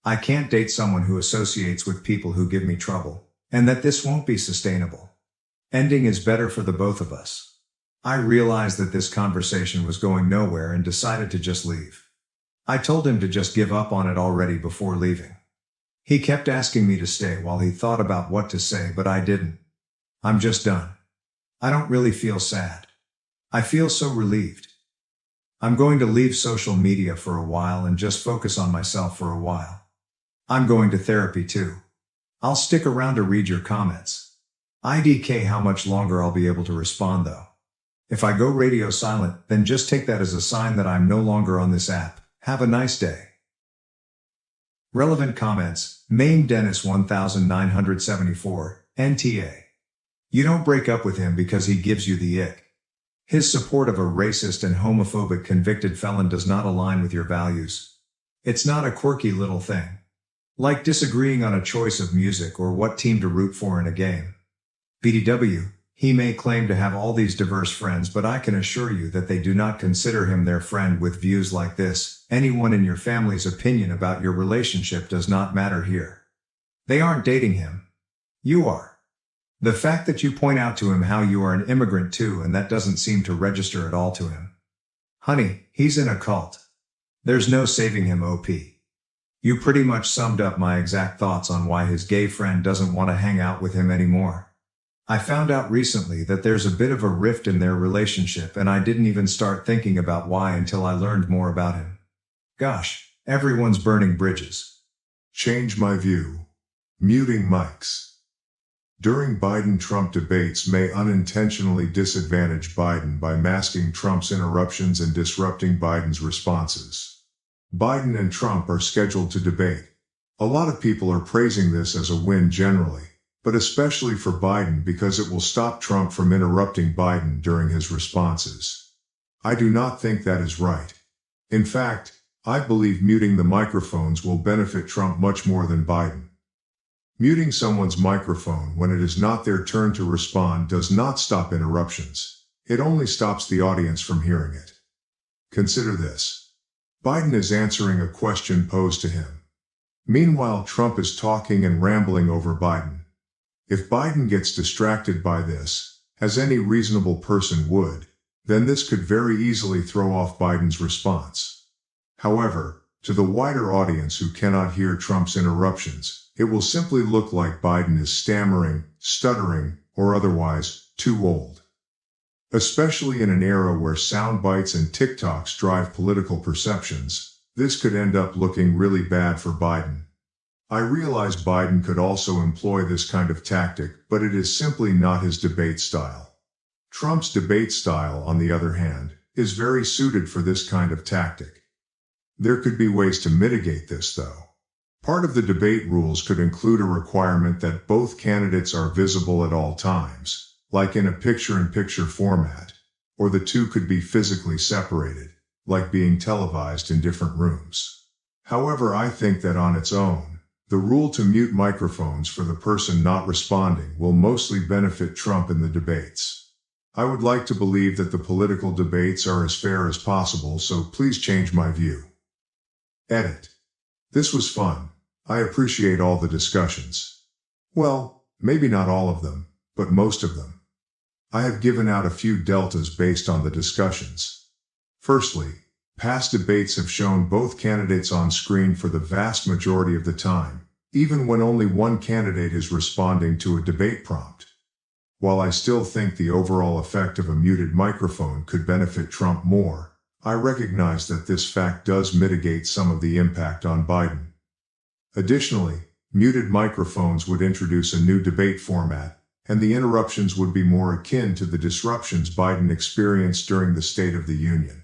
I can't date someone who associates with people who give me trouble, and that this won't be sustainable. Ending is better for the both of us. I realized that this conversation was going nowhere and decided to just leave. I told him to just give up on it already before leaving. He kept asking me to stay while he thought about what to say, but I didn't. I'm just done. I don't really feel sad. I feel so relieved. I'm going to leave social media for a while and just focus on myself for a while. I'm going to therapy too. I'll stick around to read your comments. IDK how much longer I'll be able to respond though. If I go radio silent, then just take that as a sign that I'm no longer on this app. Have a nice day. Relevant comments, Mame Dennis 1974, NTA. You don't break up with him because he gives you the ick. His support of a racist and homophobic convicted felon does not align with your values. It's not a quirky little thing. Like disagreeing on a choice of music or what team to root for in a game. BDW, he may claim to have all these diverse friends, but I can assure you that they do not consider him their friend with views like this. Anyone in your family's opinion about your relationship does not matter here. They aren't dating him. You are. The fact that you point out to him how you are an immigrant too, and that doesn't seem to register at all to him. Honey, he's in a cult. There's no saving him, OP. You pretty much summed up my exact thoughts on why his gay friend doesn't want to hang out with him anymore. I found out recently that there's a bit of a rift in their relationship, and I didn't even start thinking about why until I learned more about him. Gosh, everyone's burning bridges. Change my view. Muting mics. During Biden-Trump debates may unintentionally disadvantage Biden by masking Trump's interruptions and disrupting Biden's responses. Biden and Trump are scheduled to debate. A lot of people are praising this as a win generally, but especially for Biden because it will stop Trump from interrupting Biden during his responses. I do not think that is right. In fact, I believe muting the microphones will benefit Trump much more than Biden. Muting someone's microphone when it is not their turn to respond does not stop interruptions. It only stops the audience from hearing it. Consider this. Biden is answering a question posed to him. Meanwhile, Trump is talking and rambling over Biden. If Biden gets distracted by this, as any reasonable person would, then this could very easily throw off Biden's response. However, to the wider audience who cannot hear Trump's interruptions, it will simply look like Biden is stammering, stuttering, or otherwise too old. Especially in an era where sound bites and TikToks drive political perceptions, this could end up looking really bad for Biden. I realize Biden could also employ this kind of tactic, but it is simply not his debate style. Trump's debate style, on the other hand, is very suited for this kind of tactic. There could be ways to mitigate this, though. Part of the debate rules could include a requirement that both candidates are visible at all times, like in a picture-in-picture format, or the two could be physically separated, like being televised in different rooms. However, I think that on its own, the rule to mute microphones for the person not responding will mostly benefit Trump in the debates. I would like to believe that the political debates are as fair as possible, so please change my view. Edit. This was fun. I appreciate all the discussions. Well, maybe not all of them, but most of them. I have given out a few deltas based on the discussions. Firstly, past debates have shown both candidates on screen for the vast majority of the time, even when only one candidate is responding to a debate prompt. While I still think the overall effect of a muted microphone could benefit Trump more, I recognize that this fact does mitigate some of the impact on Biden. Additionally, muted microphones would introduce a new debate format, and the interruptions would be more akin to the disruptions Biden experienced during the State of the Union.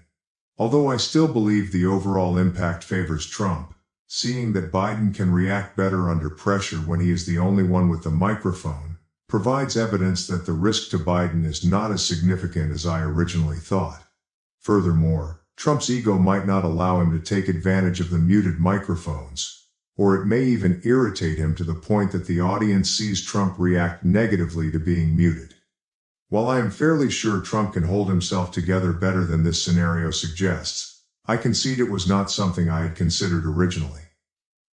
Although I still believe the overall impact favors Trump, seeing that Biden can react better under pressure when he is the only one with the microphone, provides evidence that the risk to Biden is not as significant as I originally thought. Furthermore, Trump's ego might not allow him to take advantage of the muted microphones, or it may even irritate him to the point that the audience sees Trump react negatively to being muted. While I am fairly sure Trump can hold himself together better than this scenario suggests, I concede it was not something I had considered originally.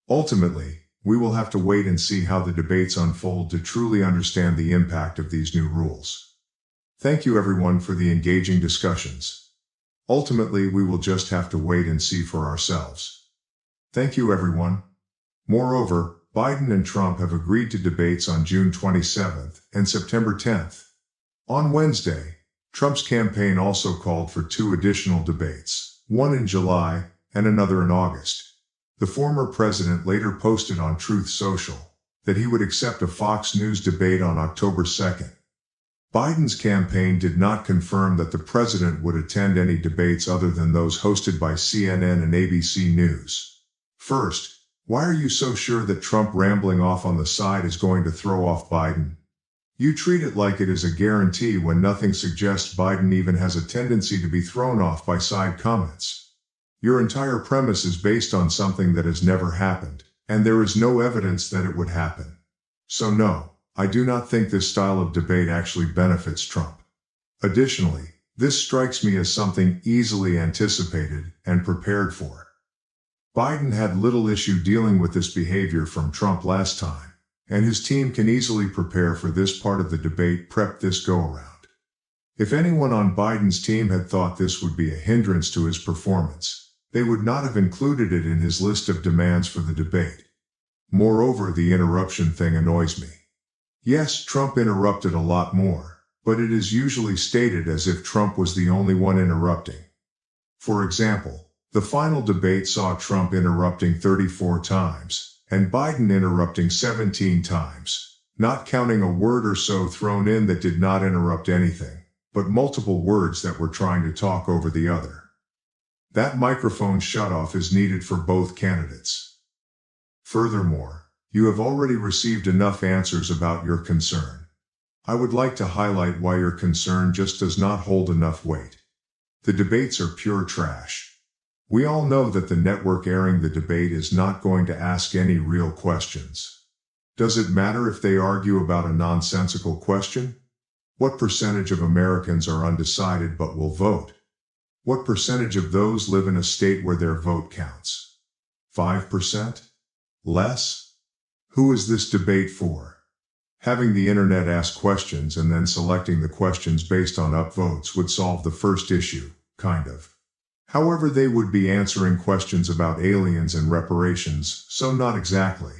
Ultimately, we will have to wait and see how the debates unfold to truly understand the impact of these new rules. Thank you everyone for the engaging discussions. Ultimately, we will just have to wait and see for ourselves. Thank you everyone. Moreover, Biden and Trump have agreed to debates on June 27th and September 10th. On Wednesday, Trump's campaign also called for 2 additional debates, one in July and another in August. The former president later posted on Truth Social that he would accept a Fox News debate on October 2nd. Biden's campaign did not confirm that the president would attend any debates other than those hosted by CNN and ABC News. First, why are you so sure that Trump rambling off on the side is going to throw off Biden? You treat it like it is a guarantee when nothing suggests Biden even has a tendency to be thrown off by side comments. Your entire premise is based on something that has never happened, and there is no evidence that it would happen. So no, I do not think this style of debate actually benefits Trump. Additionally, this strikes me as something easily anticipated and prepared for. Biden had little issue dealing with this behavior from Trump last time, and his team can easily prepare for this part of the debate prep this go-around. If anyone on Biden's team had thought this would be a hindrance to his performance, they would not have included it in his list of demands for the debate. Moreover, the interruption thing annoys me. Yes, Trump interrupted a lot more, but it is usually stated as if Trump was the only one interrupting. For example, the final debate saw Trump interrupting 34 times, and Biden interrupting 17 times, not counting a word or so thrown in that did not interrupt anything, but multiple words that were trying to talk over the other. That microphone shutoff is needed for both candidates. Furthermore, you have already received enough answers about your concern. I would like to highlight why your concern just does not hold enough weight. The debates are pure trash. We all know that the network airing the debate is not going to ask any real questions. Does it matter if they argue about a nonsensical question? What percentage of Americans are undecided but will vote? What percentage of those live in a state where their vote counts? 5%? Less? Who is this debate for? Having the internet ask questions and then selecting the questions based on upvotes would solve the first issue, kind of. However, they would be answering questions about aliens and reparations, so not exactly.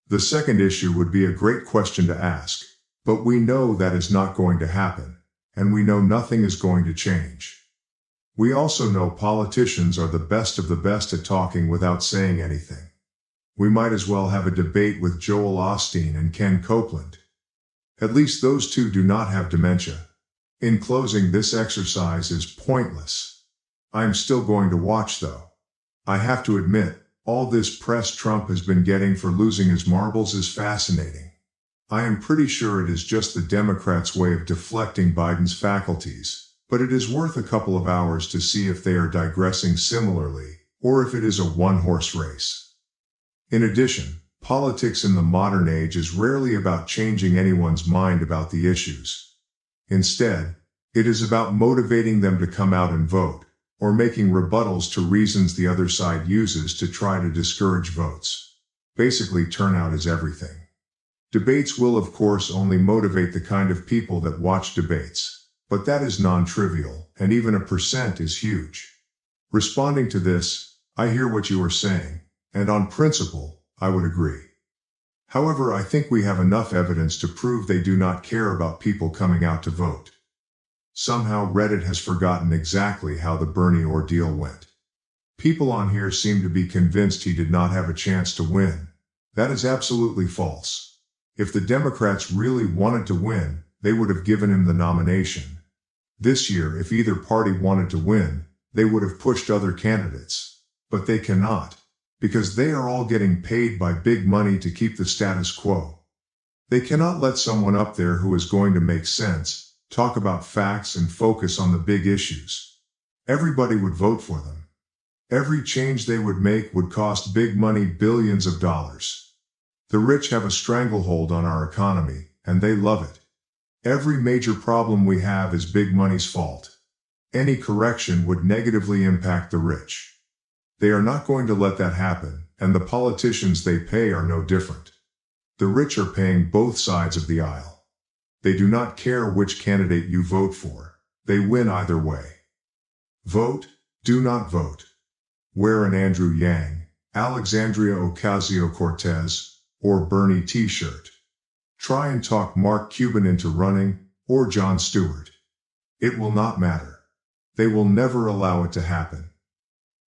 The second issue would be a great question to ask, but we know that is not going to happen, and we know nothing is going to change. We also know politicians are the best of the best at talking without saying anything. We might as well have a debate with Joel Osteen and Ken Copeland. At least those two do not have dementia. In closing, this exercise is pointless. I am still going to watch though. I have to admit, all this press Trump has been getting for losing his marbles is fascinating. I am pretty sure it is just the Democrats' way of deflecting Biden's faculties, but it is worth a couple of hours to see if they are digressing similarly, or if it is a one-horse race. In addition, politics in the modern age is rarely about changing anyone's mind about the issues. Instead, it is about motivating them to come out and vote, or making rebuttals to reasons the other side uses to try to discourage votes. Basically, turnout is everything. Debates will of course only motivate the kind of people that watch debates, but that is non-trivial, and even a percent is huge. Responding to this, I hear what you are saying, and on principle, I would agree. However, I think we have enough evidence to prove they do not care about people coming out to vote. Somehow Reddit has forgotten exactly how the Bernie ordeal went. People on here seem to be convinced he did not have a chance to win. That is absolutely false. If the Democrats really wanted to win, they would have given him the nomination. This year, if either party wanted to win, they would have pushed other candidates. But they cannot, because they are all getting paid by big money to keep the status quo. They cannot let someone up there who is going to make sense, talk about facts, and focus on the big issues. Everybody would vote for them. Every change they would make would cost big money, billions of dollars. The rich have a stranglehold on our economy, and they love it. Every major problem we have is big money's fault. Any correction would negatively impact the rich. They are not going to let that happen, and the politicians they pay are no different. The rich are paying both sides of the aisle. They do not care which candidate you vote for. They win either way. Vote, do not vote. Wear an Andrew Yang, Alexandria Ocasio-Cortez, or Bernie t-shirt. Try and talk Mark Cuban into running, or Jon Stewart. It will not matter. They will never allow it to happen.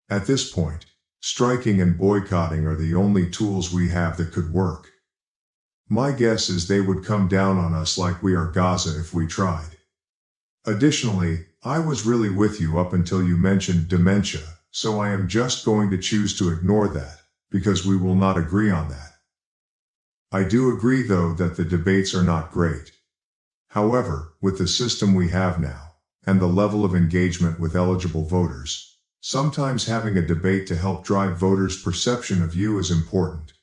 At this point, striking and boycotting are the only tools we have that could work. My guess is they would come down on us like we are Gaza if we tried. Additionally, I was really with you up until you mentioned dementia, so I am just going to choose to ignore that, because we will not agree on that. I do agree, though, that the debates are not great. However, with the system we have now, and the level of engagement with eligible voters, sometimes having a debate to help drive voters' perception of you is important.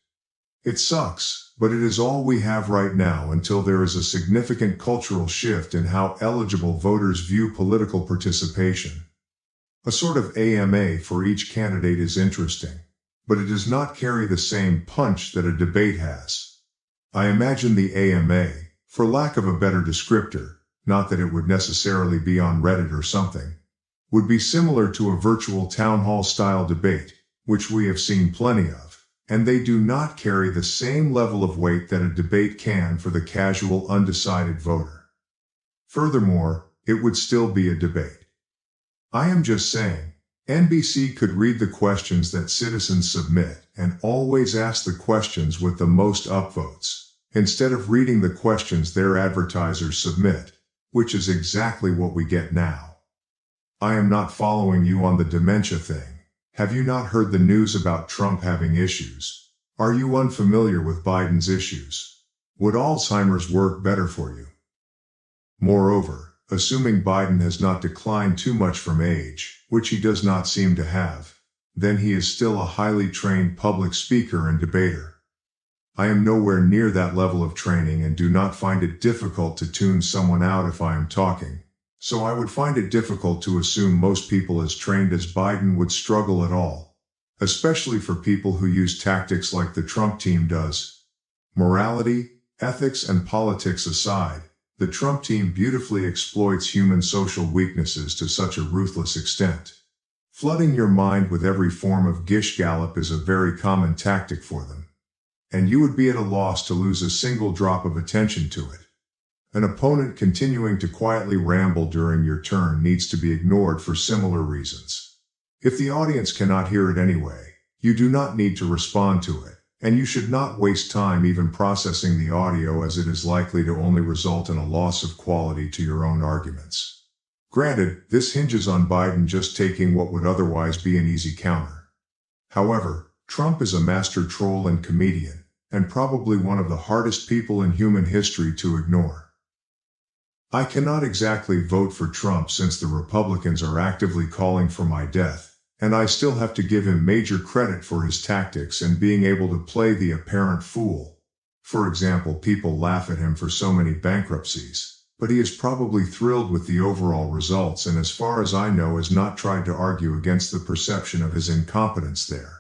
It sucks, but it is all we have right now until there is a significant cultural shift in how eligible voters view political participation. A sort of AMA for each candidate is interesting, but it does not carry the same punch that a debate has. I imagine the AMA, for lack of a better descriptor, not that it would necessarily be on Reddit or something, would be similar to a virtual town hall style debate, which we have seen plenty of, and they do not carry the same level of weight that a debate can for the casual undecided voter. Furthermore, it would still be a debate. I am just saying, NBC could read the questions that citizens submit and always ask the questions with the most upvotes, instead of reading the questions their advertisers submit, which is exactly what we get now. I am not following you on the dementia thing. Have you not heard the news about Trump having issues? Are you unfamiliar with Biden's issues? Would Alzheimer's work better for you? Moreover, assuming Biden has not declined too much from age, which he does not seem to have, then he is still a highly trained public speaker and debater. I am nowhere near that level of training and do not find it difficult to tune someone out if I am talking, so I would find it difficult to assume most people as trained as Biden would struggle at all, especially for people who use tactics like the Trump team does. Morality, ethics, and politics aside, the Trump team beautifully exploits human social weaknesses to such a ruthless extent. Flooding your mind with every form of gish gallop is a very common tactic for them, and you would be at a loss to lose a single drop of attention to it. An opponent continuing to quietly ramble during your turn needs to be ignored for similar reasons. If the audience cannot hear it anyway, you do not need to respond to it, and you should not waste time even processing the audio, as it is likely to only result in a loss of quality to your own arguments. Granted, this hinges on Biden just taking what would otherwise be an easy counter. However, Trump is a master troll and comedian, and probably one of the hardest people in human history to ignore. I cannot exactly vote for Trump since the Republicans are actively calling for my death, and I still have to give him major credit for his tactics and being able to play the apparent fool. For example, people laugh at him for so many bankruptcies, but he is probably thrilled with the overall results, and as far as I know has not tried to argue against the perception of his incompetence there.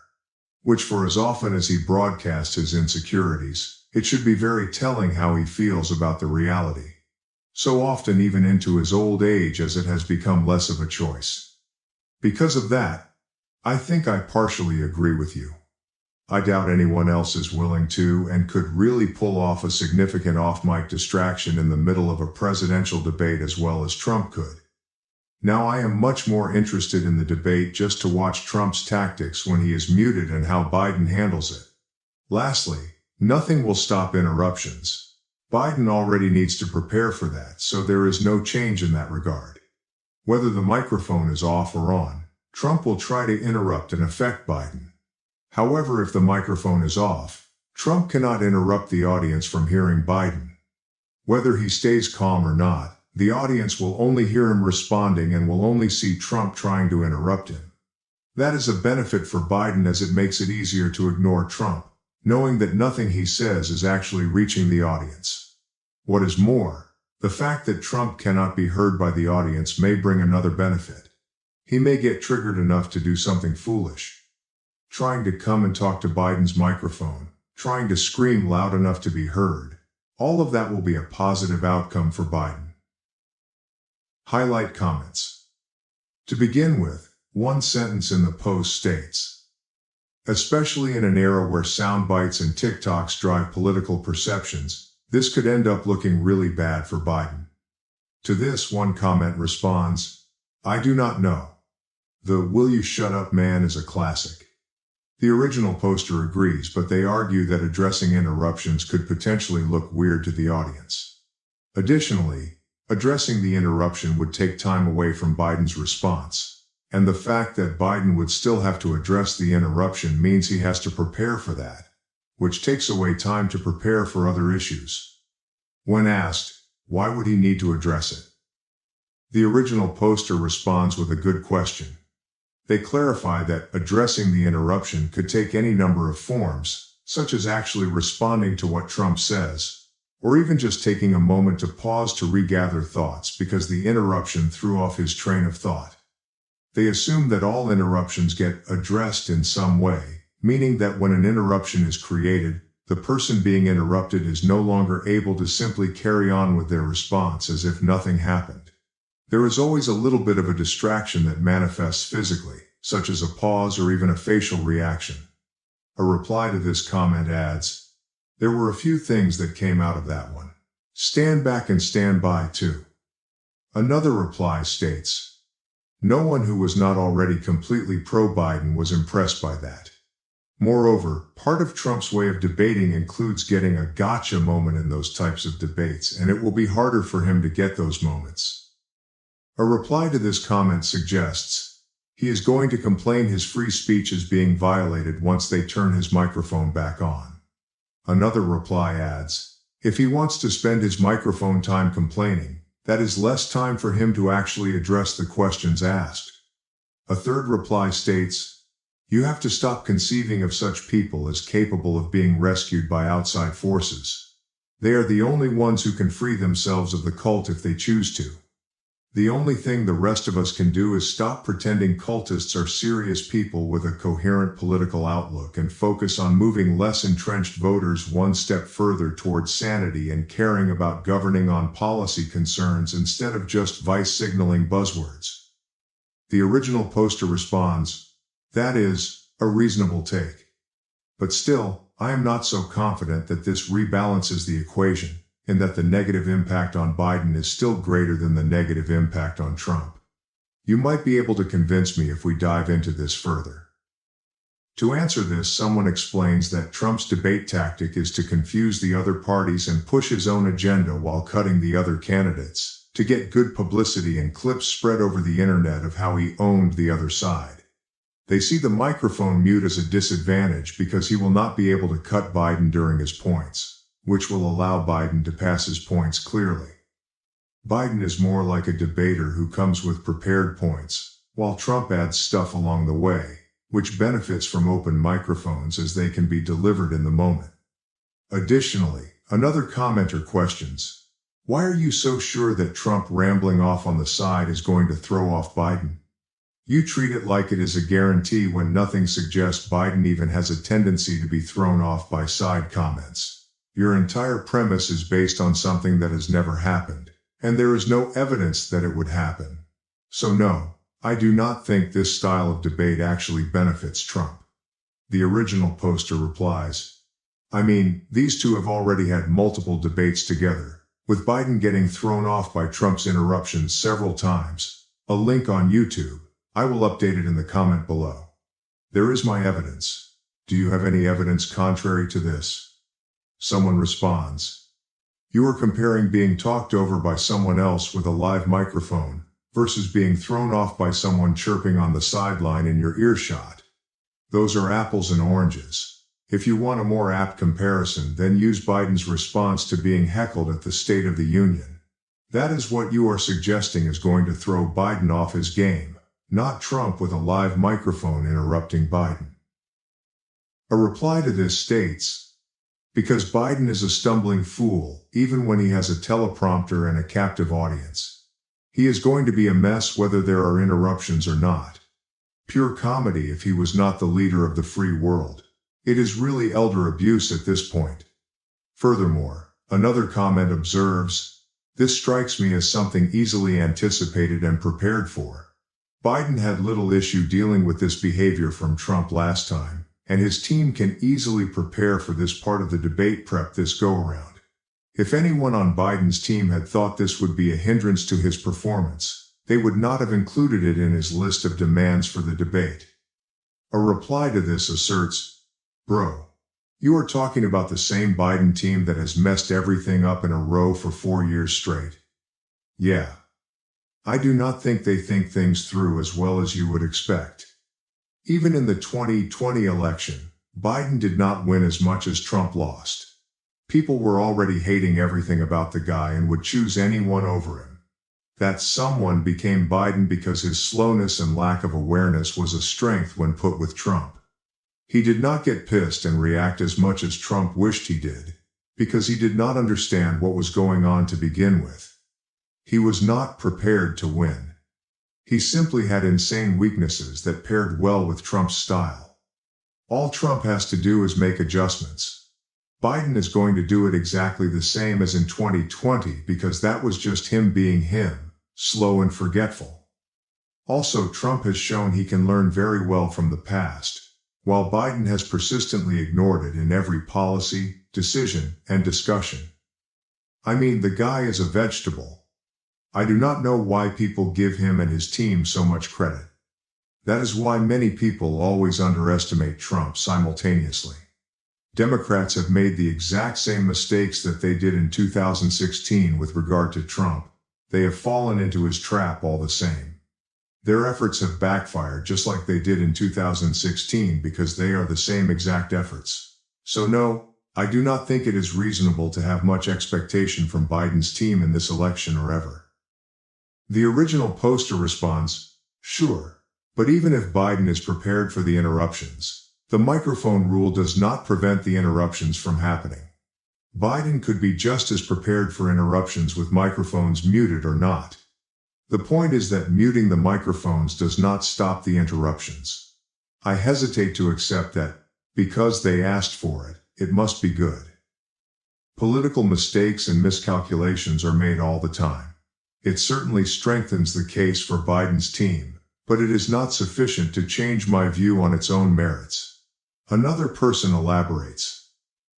which for as often as he broadcasts his insecurities, it should be very telling how he feels about the reality. So often even into his old age, as it has become less of a choice. Because of that, I think I partially agree with you. I doubt anyone else is willing to and could really pull off a significant off-mic distraction in the middle of a presidential debate as well as Trump could. Now I am much more interested in the debate just to watch Trump's tactics when he is muted and how Biden handles it. Lastly, nothing will stop interruptions. Biden already needs to prepare for that, so there is no change in that regard. Whether the microphone is off or on, Trump will try to interrupt and affect Biden. However, if the microphone is off, Trump cannot interrupt the audience from hearing Biden. Whether he stays calm or not, the audience will only hear him responding and will only see Trump trying to interrupt him. That is a benefit for Biden, as it makes it easier to ignore Trump, knowing that nothing he says is actually reaching the audience. What is more, the fact that Trump cannot be heard by the audience may bring another benefit. He may get triggered enough to do something foolish. Trying to come and talk to Biden's microphone, trying to scream loud enough to be heard. All of that will be a positive outcome for Biden. Highlight comments. To begin with, one sentence in the post states, especially in an era where sound bites and TikToks drive political perceptions, this could end up looking really bad for Biden. To this, one comment responds, I do not know. The "will you shut up man" is a classic. The original poster agrees, but they argue that addressing interruptions could potentially look weird to the audience. Additionally, addressing the interruption would take time away from Biden's response, and the fact that Biden would still have to address the interruption means he has to prepare for that, which takes away time to prepare for other issues. When asked, why would he need to address it? The original poster responds with a good question. They clarify that addressing the interruption could take any number of forms, such as actually responding to what Trump says, or even just taking a moment to pause to regather thoughts because the interruption threw off his train of thought. They assume that all interruptions get addressed in some way, meaning that when an interruption is created, the person being interrupted is no longer able to simply carry on with their response as if nothing happened. There is always a little bit of a distraction that manifests physically, such as a pause or even a facial reaction. A reply to this comment adds, there were a few things that came out of that one. Stand back and stand by too. Another reply states, no one who was not already completely pro-Biden was impressed by that. Moreover, part of Trump's way of debating includes getting a gotcha moment in those types of debates, and it will be harder for him to get those moments. A reply to this comment suggests, he is going to complain his free speech is being violated once they turn his microphone back on. Another reply adds, if he wants to spend his microphone time complaining, that is less time for him to actually address the questions asked. A third reply states, you have to stop conceiving of such people as capable of being rescued by outside forces. They are the only ones who can free themselves of the cult if they choose to. The only thing the rest of us can do is stop pretending cultists are serious people with a coherent political outlook and focus on moving less entrenched voters one step further towards sanity and caring about governing on policy concerns instead of just vice signaling buzzwords. The original poster responds, that is a reasonable take. But still, I am not so confident that this rebalances the equation, and that the negative impact on Biden is still greater than the negative impact on Trump. You might be able to convince me if we dive into this further. To answer this, someone explains that Trump's debate tactic is to confuse the other parties and push his own agenda while cutting the other candidates, to get good publicity and clips spread over the internet of how he owned the other side. They see the microphone mute as a disadvantage because he will not be able to cut Biden during his points, which will allow Biden to pass his points clearly. Biden is more like a debater who comes with prepared points, while Trump adds stuff along the way, which benefits from open microphones as they can be delivered in the moment. Additionally, another commenter questions, why are you so sure that Trump rambling off on the side is going to throw off Biden? You treat it like it is a guarantee when nothing suggests Biden even has a tendency to be thrown off by side comments. Your entire premise is based on something that has never happened, and there is no evidence that it would happen. So no, I do not think this style of debate actually benefits Trump. The original poster replies, I mean, these two have already had multiple debates together, with Biden getting thrown off by Trump's interruptions several times. A link on YouTube. I will update it in the comment below. There is my evidence. Do you have any evidence contrary to this? Someone responds, you are comparing being talked over by someone else with a live microphone versus being thrown off by someone chirping on the sideline in your earshot. Those are apples and oranges. If you want a more apt comparison, then use Biden's response to being heckled at the State of the Union. That is what you are suggesting is going to throw Biden off his game, not Trump with a live microphone interrupting Biden. A reply to this states, because Biden is a stumbling fool, even when he has a teleprompter and a captive audience. He is going to be a mess whether there are interruptions or not. Pure comedy if he was not the leader of the free world. It is really elder abuse at this point. Furthermore, another comment observes, this strikes me as something easily anticipated and prepared for. Biden had little issue dealing with this behavior from Trump last time, and his team can easily prepare for this part of the debate prep this go-around. If anyone on Biden's team had thought this would be a hindrance to his performance, they would not have included it in his list of demands for the debate. A reply to this asserts, bro, you are talking about the same Biden team that has messed everything up in a row for 4 years straight. Yeah. I do not think they think things through as well as you would expect. Even in the 2020 election, Biden did not win as much as Trump lost. People were already hating everything about the guy and would choose anyone over him. That someone became Biden because his slowness and lack of awareness was a strength when put with Trump. He did not get pissed and react as much as Trump wished he did, because he did not understand what was going on to begin with. He was not prepared to win. He simply had insane weaknesses that paired well with Trump's style. All Trump has to do is make adjustments. Biden is going to do it exactly the same as in 2020 because that was just him being him, slow and forgetful. Also, Trump has shown he can learn very well from the past, while Biden has persistently ignored it in every policy, decision, and discussion. I mean, the guy is a vegetable. I do not know why people give him and his team so much credit. That is why many people always underestimate Trump simultaneously. Democrats have made the exact same mistakes that they did in 2016 with regard to Trump. They have fallen into his trap all the same. Their efforts have backfired just like they did in 2016 because they are the same exact efforts. So no, I do not think it is reasonable to have much expectation from Biden's team in this election or ever. The original poster responds, sure, but even if Biden is prepared for the interruptions, the microphone rule does not prevent the interruptions from happening. Biden could be just as prepared for interruptions with microphones muted or not. The point is that muting the microphones does not stop the interruptions. I hesitate to accept that, because they asked for it, it must be good. Political mistakes and miscalculations are made all the time. It certainly strengthens the case for Biden's team, but it is not sufficient to change my view on its own merits. Another person elaborates.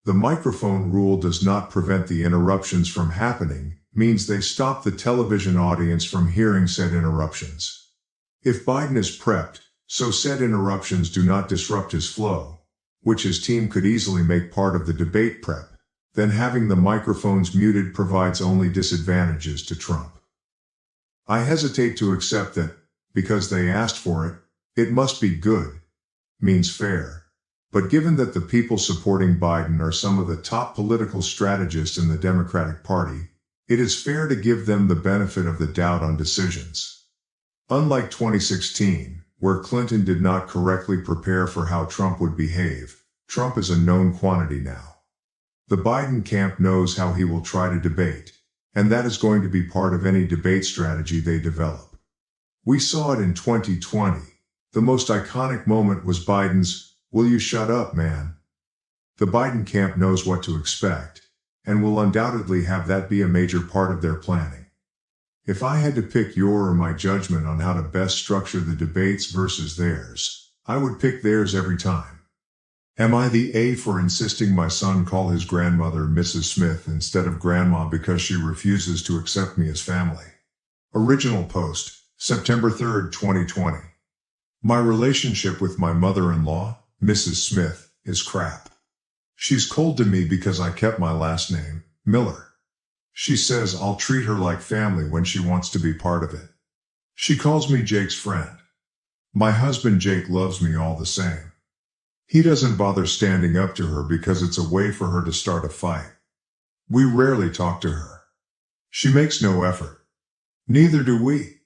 The microphone rule does not prevent the interruptions from happening, means they stop the television audience from hearing said interruptions. If Biden is prepped, so said interruptions do not disrupt his flow, which his team could easily make part of the debate prep, then having the microphones muted provides only disadvantages to Trump. I hesitate to accept that, because they asked for it, it must be good, means fair. But given that the people supporting Biden are some of the top political strategists in the Democratic Party, it is fair to give them the benefit of the doubt on decisions. Unlike 2016, where Clinton did not correctly prepare for how Trump would behave, Trump is a known quantity now. The Biden camp knows how he will try to debate, and that is going to be part of any debate strategy they develop. We saw it in 2020. The most iconic moment was Biden's, "Will you shut up, man?" The Biden camp knows what to expect, and will undoubtedly have that be a major part of their planning. If I had to pick your or my judgment on how to best structure the debates versus theirs, I would pick theirs every time. Am I the A for insisting my son call his grandmother Mrs. Smith instead of grandma because she refuses to accept me as family? Original post, September 3, 2020. My relationship with my mother-in-law, Mrs. Smith, is crap. She's cold to me because I kept my last name, Miller. She says I'll treat her like family when she wants to be part of it. She calls me Jake's friend. My husband Jake loves me all the same. He doesn't bother standing up to her because it's a way for her to start a fight. We rarely talk to her. She makes no effort. Neither do we.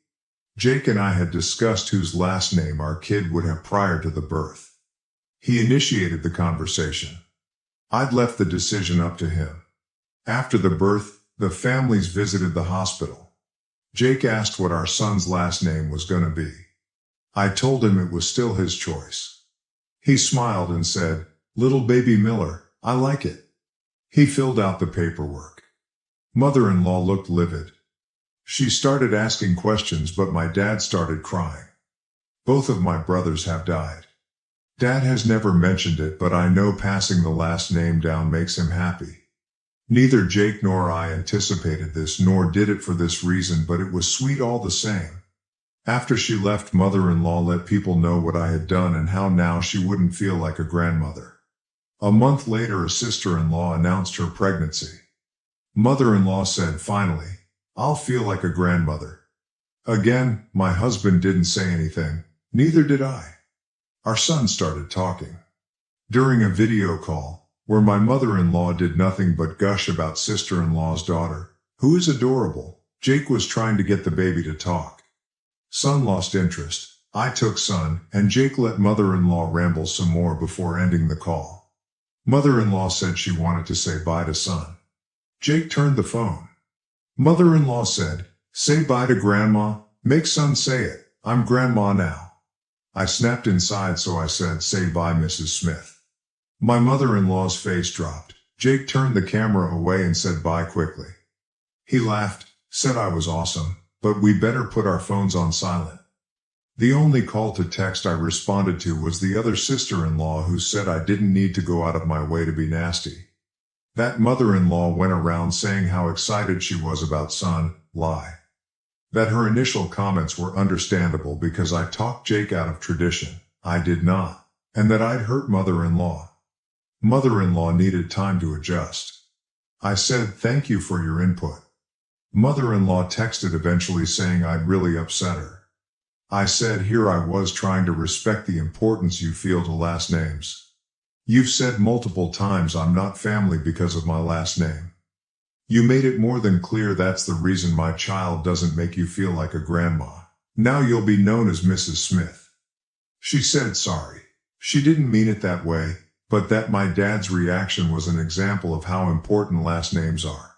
Jake and I had discussed whose last name our kid would have prior to the birth. He initiated the conversation. I'd left the decision up to him. After the birth, the families visited the hospital. Jake asked what our son's last name was going to be. I told him it was still his choice. He smiled and said, "Little baby Miller, I like it." He filled out the paperwork. Mother-in-law looked livid. She started asking questions, but my dad started crying. Both of my brothers have died. Dad has never mentioned it, but I know passing the last name down makes him happy. Neither Jake nor I anticipated this, nor did it for this reason, but it was sweet all the same. After she left, mother-in-law let people know what I had done and how now she wouldn't feel like a grandmother. A month later, a sister-in-law announced her pregnancy. Mother-in-law said, "Finally, I'll feel like a grandmother." Again, my husband didn't say anything, neither did I. Our son started talking. During a video call, where my mother-in-law did nothing but gush about sister-in-law's daughter, who is adorable, Jake was trying to get the baby to talk. Son lost interest. I took son, and Jake let mother-in-law ramble some more before ending the call. Mother-in-law said she wanted to say bye to son. Jake turned the phone. Mother-in-law said, "Say bye to grandma, make son say it, I'm grandma now." I snapped inside, so I said, "Say bye, Mrs. Smith." My mother-in-law's face dropped. Jake turned the camera away and said bye quickly. He laughed, said I was awesome, but we better put our phones on silent. The only call to text I responded to was the other sister-in-law, who said I didn't need to go out of my way to be nasty. That mother-in-law went around saying how excited she was about son, lie. That her initial comments were understandable because I talked Jake out of tradition, I did not, and that I'd hurt mother-in-law. Mother-in-law needed time to adjust. I said thank you for your input. Mother-in-law texted eventually saying I'd really upset her. I said here I was trying to respect the importance you feel to last names. You've said multiple times I'm not family because of my last name. You made it more than clear that's the reason my child doesn't make you feel like a grandma. Now you'll be known as Mrs. Smith. She said sorry. She didn't mean it that way, but that my dad's reaction was an example of how important last names are.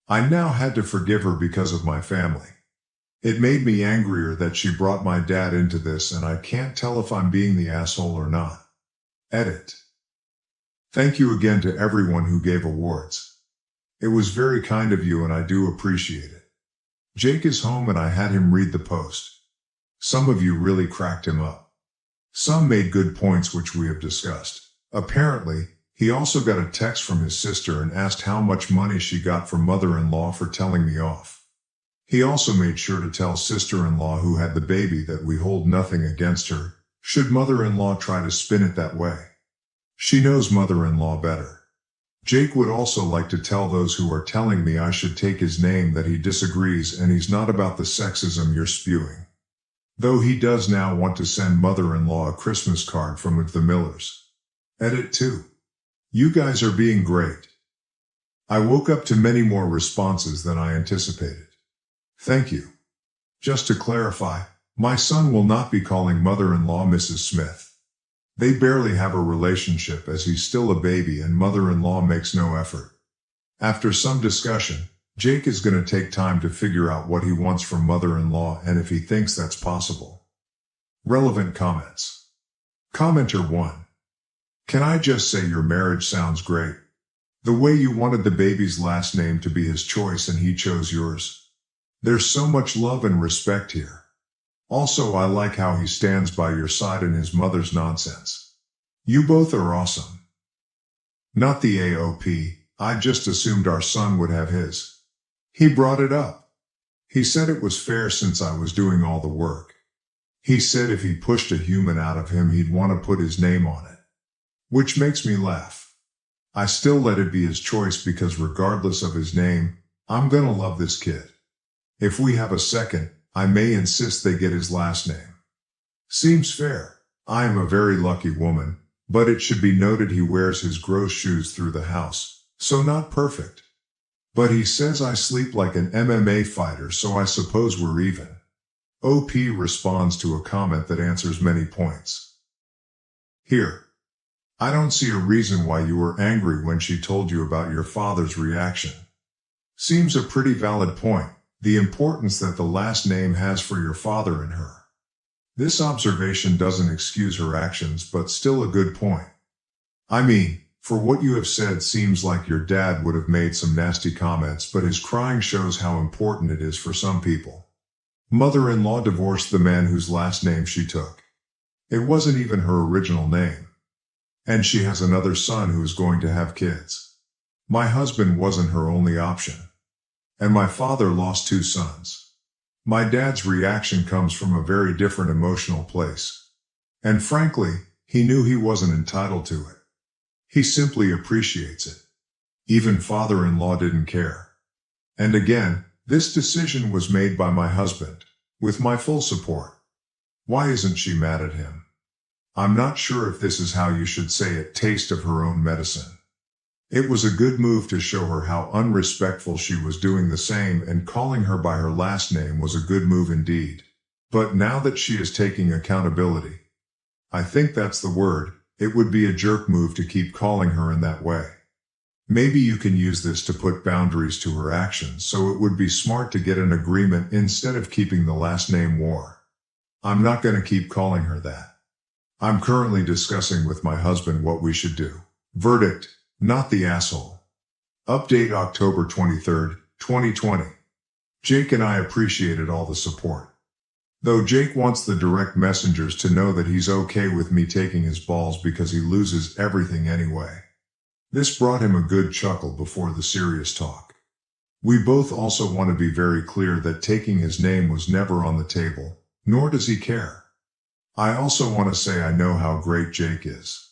I now had to forgive her because of my family. It made me angrier that she brought my dad into this, and I can't tell if I'm being the asshole or not. Edit. Thank you again to everyone who gave awards. It was very kind of you and I do appreciate it. Jake is home and I had him read the post. Some of you really cracked him up. Some made good points which we have discussed. Apparently, he also got a text from his sister and asked how much money she got from mother-in-law for telling me off. He also made sure to tell sister-in-law who had the baby that we hold nothing against her, should mother-in-law try to spin it that way. She knows mother-in-law better. Jake would also like to tell those who are telling me I should take his name that he disagrees and he's not about the sexism you're spewing. Though he does now want to send mother-in-law a Christmas card from the Millers. Edit 2. You guys are being great. I woke up to many more responses than I anticipated. Thank you. Just to clarify, my son will not be calling mother-in-law Mrs. Smith. They barely have a relationship as he's still a baby and mother-in-law makes no effort. After some discussion, Jake is going to take time to figure out what he wants from mother-in-law and if he thinks that's possible. Relevant comments. Commenter 1. Can I just say your marriage sounds great? The way you wanted the baby's last name to be his choice and he chose yours. There's so much love and respect here. Also, I like how he stands by your side in his mother's nonsense. You both are awesome. Not the AOP, I just assumed our son would have his. He brought it up. He said it was fair since I was doing all the work. He said if he pushed a human out of him, he'd want to put his name on it. Which makes me laugh. I still let it be his choice because regardless of his name, I'm gonna love this kid. If we have a second, I may insist they get his last name. Seems fair. I am a very lucky woman, but it should be noted he wears his gross shoes through the house, so not perfect. But he says I sleep like an MMA fighter, so I suppose we're even. OP responds to a comment that answers many points. Here. I don't see a reason why you were angry when she told you about your father's reaction. Seems a pretty valid point, the importance that the last name has for your father and her. This observation doesn't excuse her actions, but still a good point. I mean, for what you have said, seems like your dad would have made some nasty comments, but his crying shows how important it is for some people. Mother-in-law divorced the man whose last name she took. It wasn't even her original name. And she has another son who is going to have kids. My husband wasn't her only option. And my father lost 2 sons. My dad's reaction comes from a very different emotional place. And frankly, he knew he wasn't entitled to it. He simply appreciates it. Even father-in-law didn't care. And again, this decision was made by my husband, with my full support. Why isn't she mad at him? I'm not sure if this is how you should say it, taste of her own medicine. It was a good move to show her how unrespectful she was doing the same, and calling her by her last name was a good move indeed. But now that she is taking accountability, I think that's the word, it would be a jerk move to keep calling her in that way. Maybe you can use this to put boundaries to her actions, so it would be smart to get an agreement instead of keeping the last name war. I'm not going to keep calling her that. I'm currently discussing with my husband what we should do. Verdict. Not the asshole. Update October 23, 2020. Jake and I appreciated all the support. Though Jake wants the direct messengers to know that he's okay with me taking his balls because he loses everything anyway. This brought him a good chuckle before the serious talk. We both also want to be very clear that taking his name was never on the table, nor does he care. I also want to say I know how great Jake is.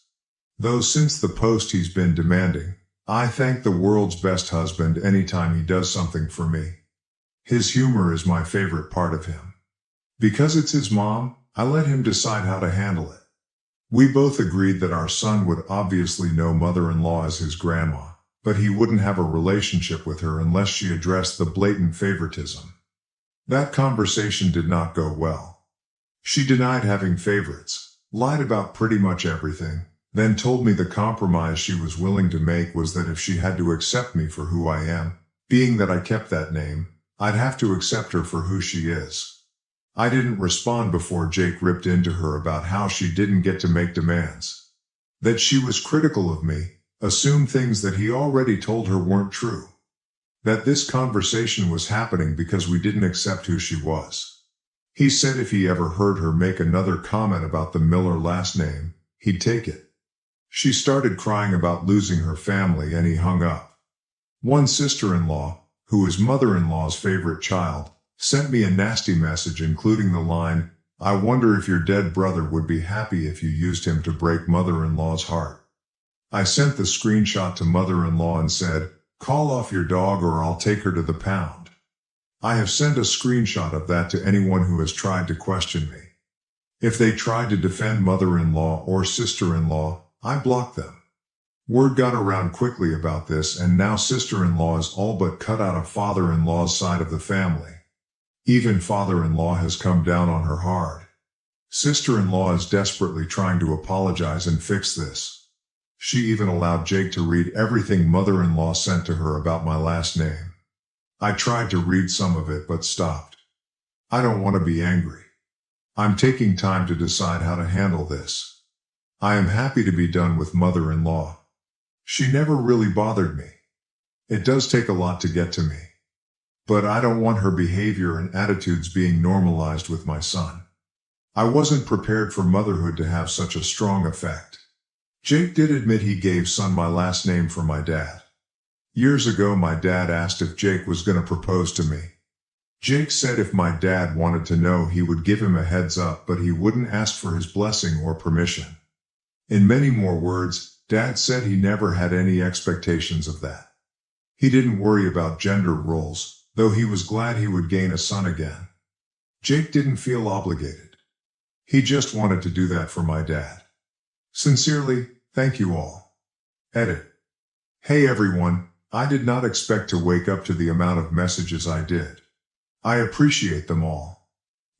Though since the post he's been demanding, I thank the world's best husband anytime he does something for me. His humor is my favorite part of him. Because it's his mom, I let him decide how to handle it. We both agreed that our son would obviously know mother-in-law as his grandma, but he wouldn't have a relationship with her unless she addressed the blatant favoritism. That conversation did not go well. She denied having favorites, lied about pretty much everything, then told me the compromise she was willing to make was that if she had to accept me for who I am, being that I kept that name, I'd have to accept her for who she is. I didn't respond before Jake ripped into her about how she didn't get to make demands. That she was critical of me, assumed things that he already told her weren't true. That this conversation was happening because we didn't accept who she was. He said if he ever heard her make another comment about the Miller last name, he'd take it. She started crying about losing her family and he hung up. One sister-in-law, who is mother-in-law's favorite child, sent me a nasty message including the line, "I wonder if your dead brother would be happy if you used him to break mother-in-law's heart." I sent the screenshot to mother-in-law and said, "Call off your dog or I'll take her to the pound." I have sent a screenshot of that to anyone who has tried to question me. If they tried to defend mother-in-law or sister-in-law, I blocked them. Word got around quickly about this, and now sister-in-law is all but cut out of father-in-law's side of the family. Even father-in-law has come down on her hard. Sister-in-law is desperately trying to apologize and fix this. She even allowed Jake to read everything mother-in-law sent to her about my last name. I tried to read some of it but stopped. I don't want to be angry. I'm taking time to decide how to handle this. I am happy to be done with mother-in-law. She never really bothered me. It does take a lot to get to me. But I don't want her behavior and attitudes being normalized with my son. I wasn't prepared for motherhood to have such a strong effect. Jake did admit he gave son my last name for my dad. Years ago my dad asked if Jake was going to propose to me. Jake said if my dad wanted to know he would give him a heads up but he wouldn't ask for his blessing or permission. In many more words, Dad said he never had any expectations of that. He didn't worry about gender roles, though he was glad he would gain a son again. Jake didn't feel obligated. He just wanted to do that for my dad. Sincerely, thank you all. Edit. Hey everyone, I did not expect to wake up to the amount of messages I did. I appreciate them all.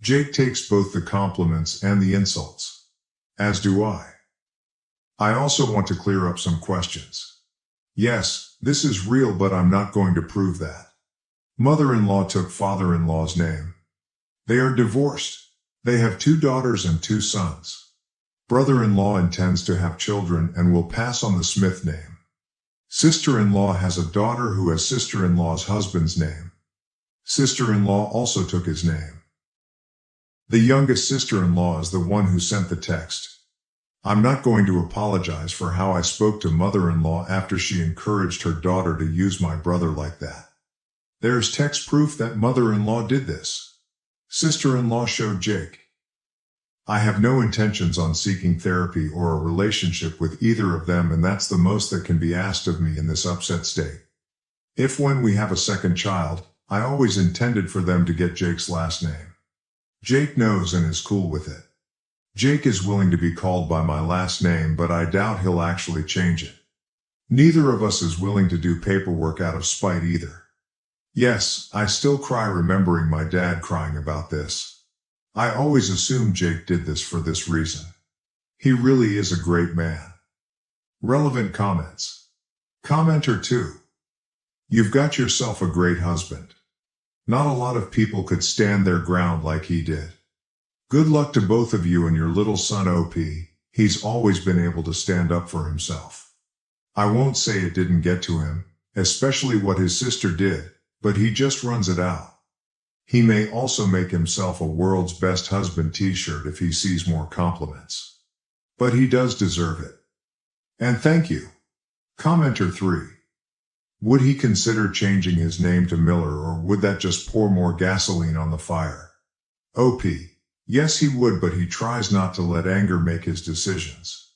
Jake takes both the compliments and the insults. As do I. I also want to clear up some questions. Yes, this is real but I'm not going to prove that. Mother-in-law took father-in-law's name. They are divorced. They have 2 daughters and 2 sons. Brother-in-law intends to have children and will pass on the Smith name. Sister-in-law has a daughter who has sister-in-law's husband's name. Sister-in-law also took his name. The youngest sister-in-law is the one who sent the text. I'm not going to apologize for how I spoke to mother-in-law after she encouraged her daughter to use my brother like that. There's text proof that mother-in-law did this. Sister-in-law showed Jake. I have no intentions on seeking therapy or a relationship with either of them, and that's the most that can be asked of me in this upset state. If when we have a second child, I always intended for them to get Jake's last name. Jake knows and is cool with it. Jake is willing to be called by my last name, but I doubt he'll actually change it. Neither of us is willing to do paperwork out of spite either. Yes, I still cry remembering my dad crying about this. I always assumed Jake did this for this reason. He really is a great man. Relevant comments. Commenter 2. You've got yourself a great husband. Not a lot of people could stand their ground like he did. Good luck to both of you and your little son OP. He's always been able to stand up for himself. I won't say it didn't get to him, especially what his sister did, but he just runs it out. He may also make himself a world's best husband t-shirt if he sees more compliments. But he does deserve it. And thank you. Commenter 3. Would he consider changing his name to Miller, or would that just pour more gasoline on the fire? OP. Yes, he would, but he tries not to let anger make his decisions.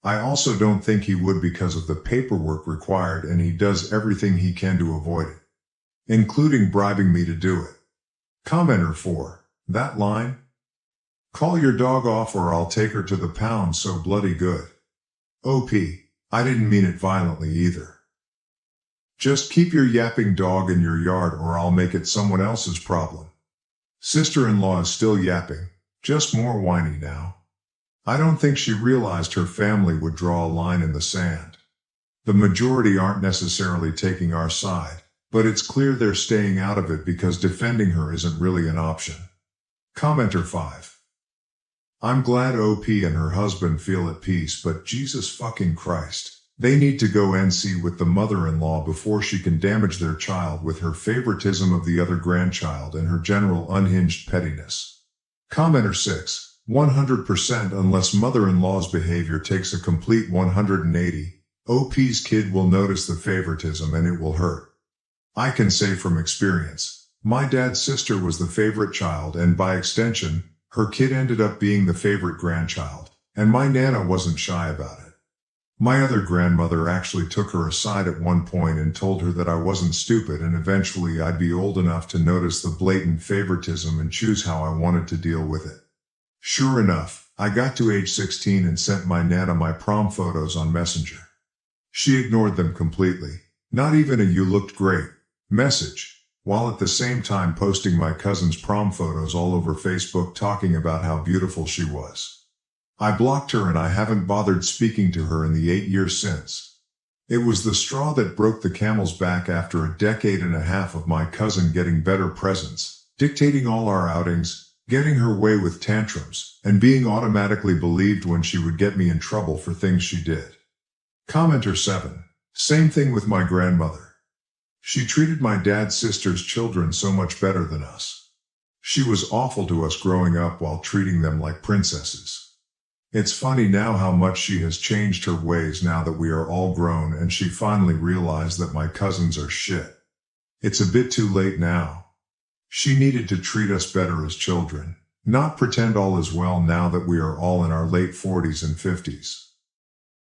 I also don't think he would because of the paperwork required, and he does everything he can to avoid it, including bribing me to do it. Commenter 4. That line? Call your dog off or I'll take her to the pound so bloody good. OP. I didn't mean it violently either. Just keep your yapping dog in your yard or I'll make it someone else's problem. Sister-in-law is still yapping, just more whiny now. I don't think she realized her family would draw a line in the sand. The majority aren't necessarily taking our side, but it's clear they're staying out of it because defending her isn't really an option. Commenter 5. I'm glad OP and her husband feel at peace, but Jesus fucking Christ. They need to go NC with the mother-in-law before she can damage their child with her favoritism of the other grandchild and her general unhinged pettiness. Commenter 6. 100% unless mother-in-law's behavior takes a complete 180, OP's kid will notice the favoritism and it will hurt. I can say from experience, my dad's sister was the favorite child and by extension, her kid ended up being the favorite grandchild, and my Nana wasn't shy about it. My other grandmother actually took her aside at one point and told her that I wasn't stupid and eventually I'd be old enough to notice the blatant favoritism and choose how I wanted to deal with it. Sure enough, I got to age 16 and sent my Nana my prom photos on Messenger. She ignored them completely, not even a "you looked great" message, while at the same time posting my cousin's prom photos all over Facebook talking about how beautiful she was. I blocked her and I haven't bothered speaking to her in the 8 years since. It was the straw that broke the camel's back after a decade and a half of my cousin getting better presents, dictating all our outings, getting her way with tantrums, and being automatically believed when she would get me in trouble for things she did. Commenter 7. Same thing with my grandmother. She treated my dad's sister's children so much better than us. She was awful to us growing up while treating them like princesses. It's funny now how much she has changed her ways now that we are all grown and she finally realized that my cousins are shit. It's a bit too late now. She needed to treat us better as children, not pretend all is well now that we are all in our late 40s and 50s.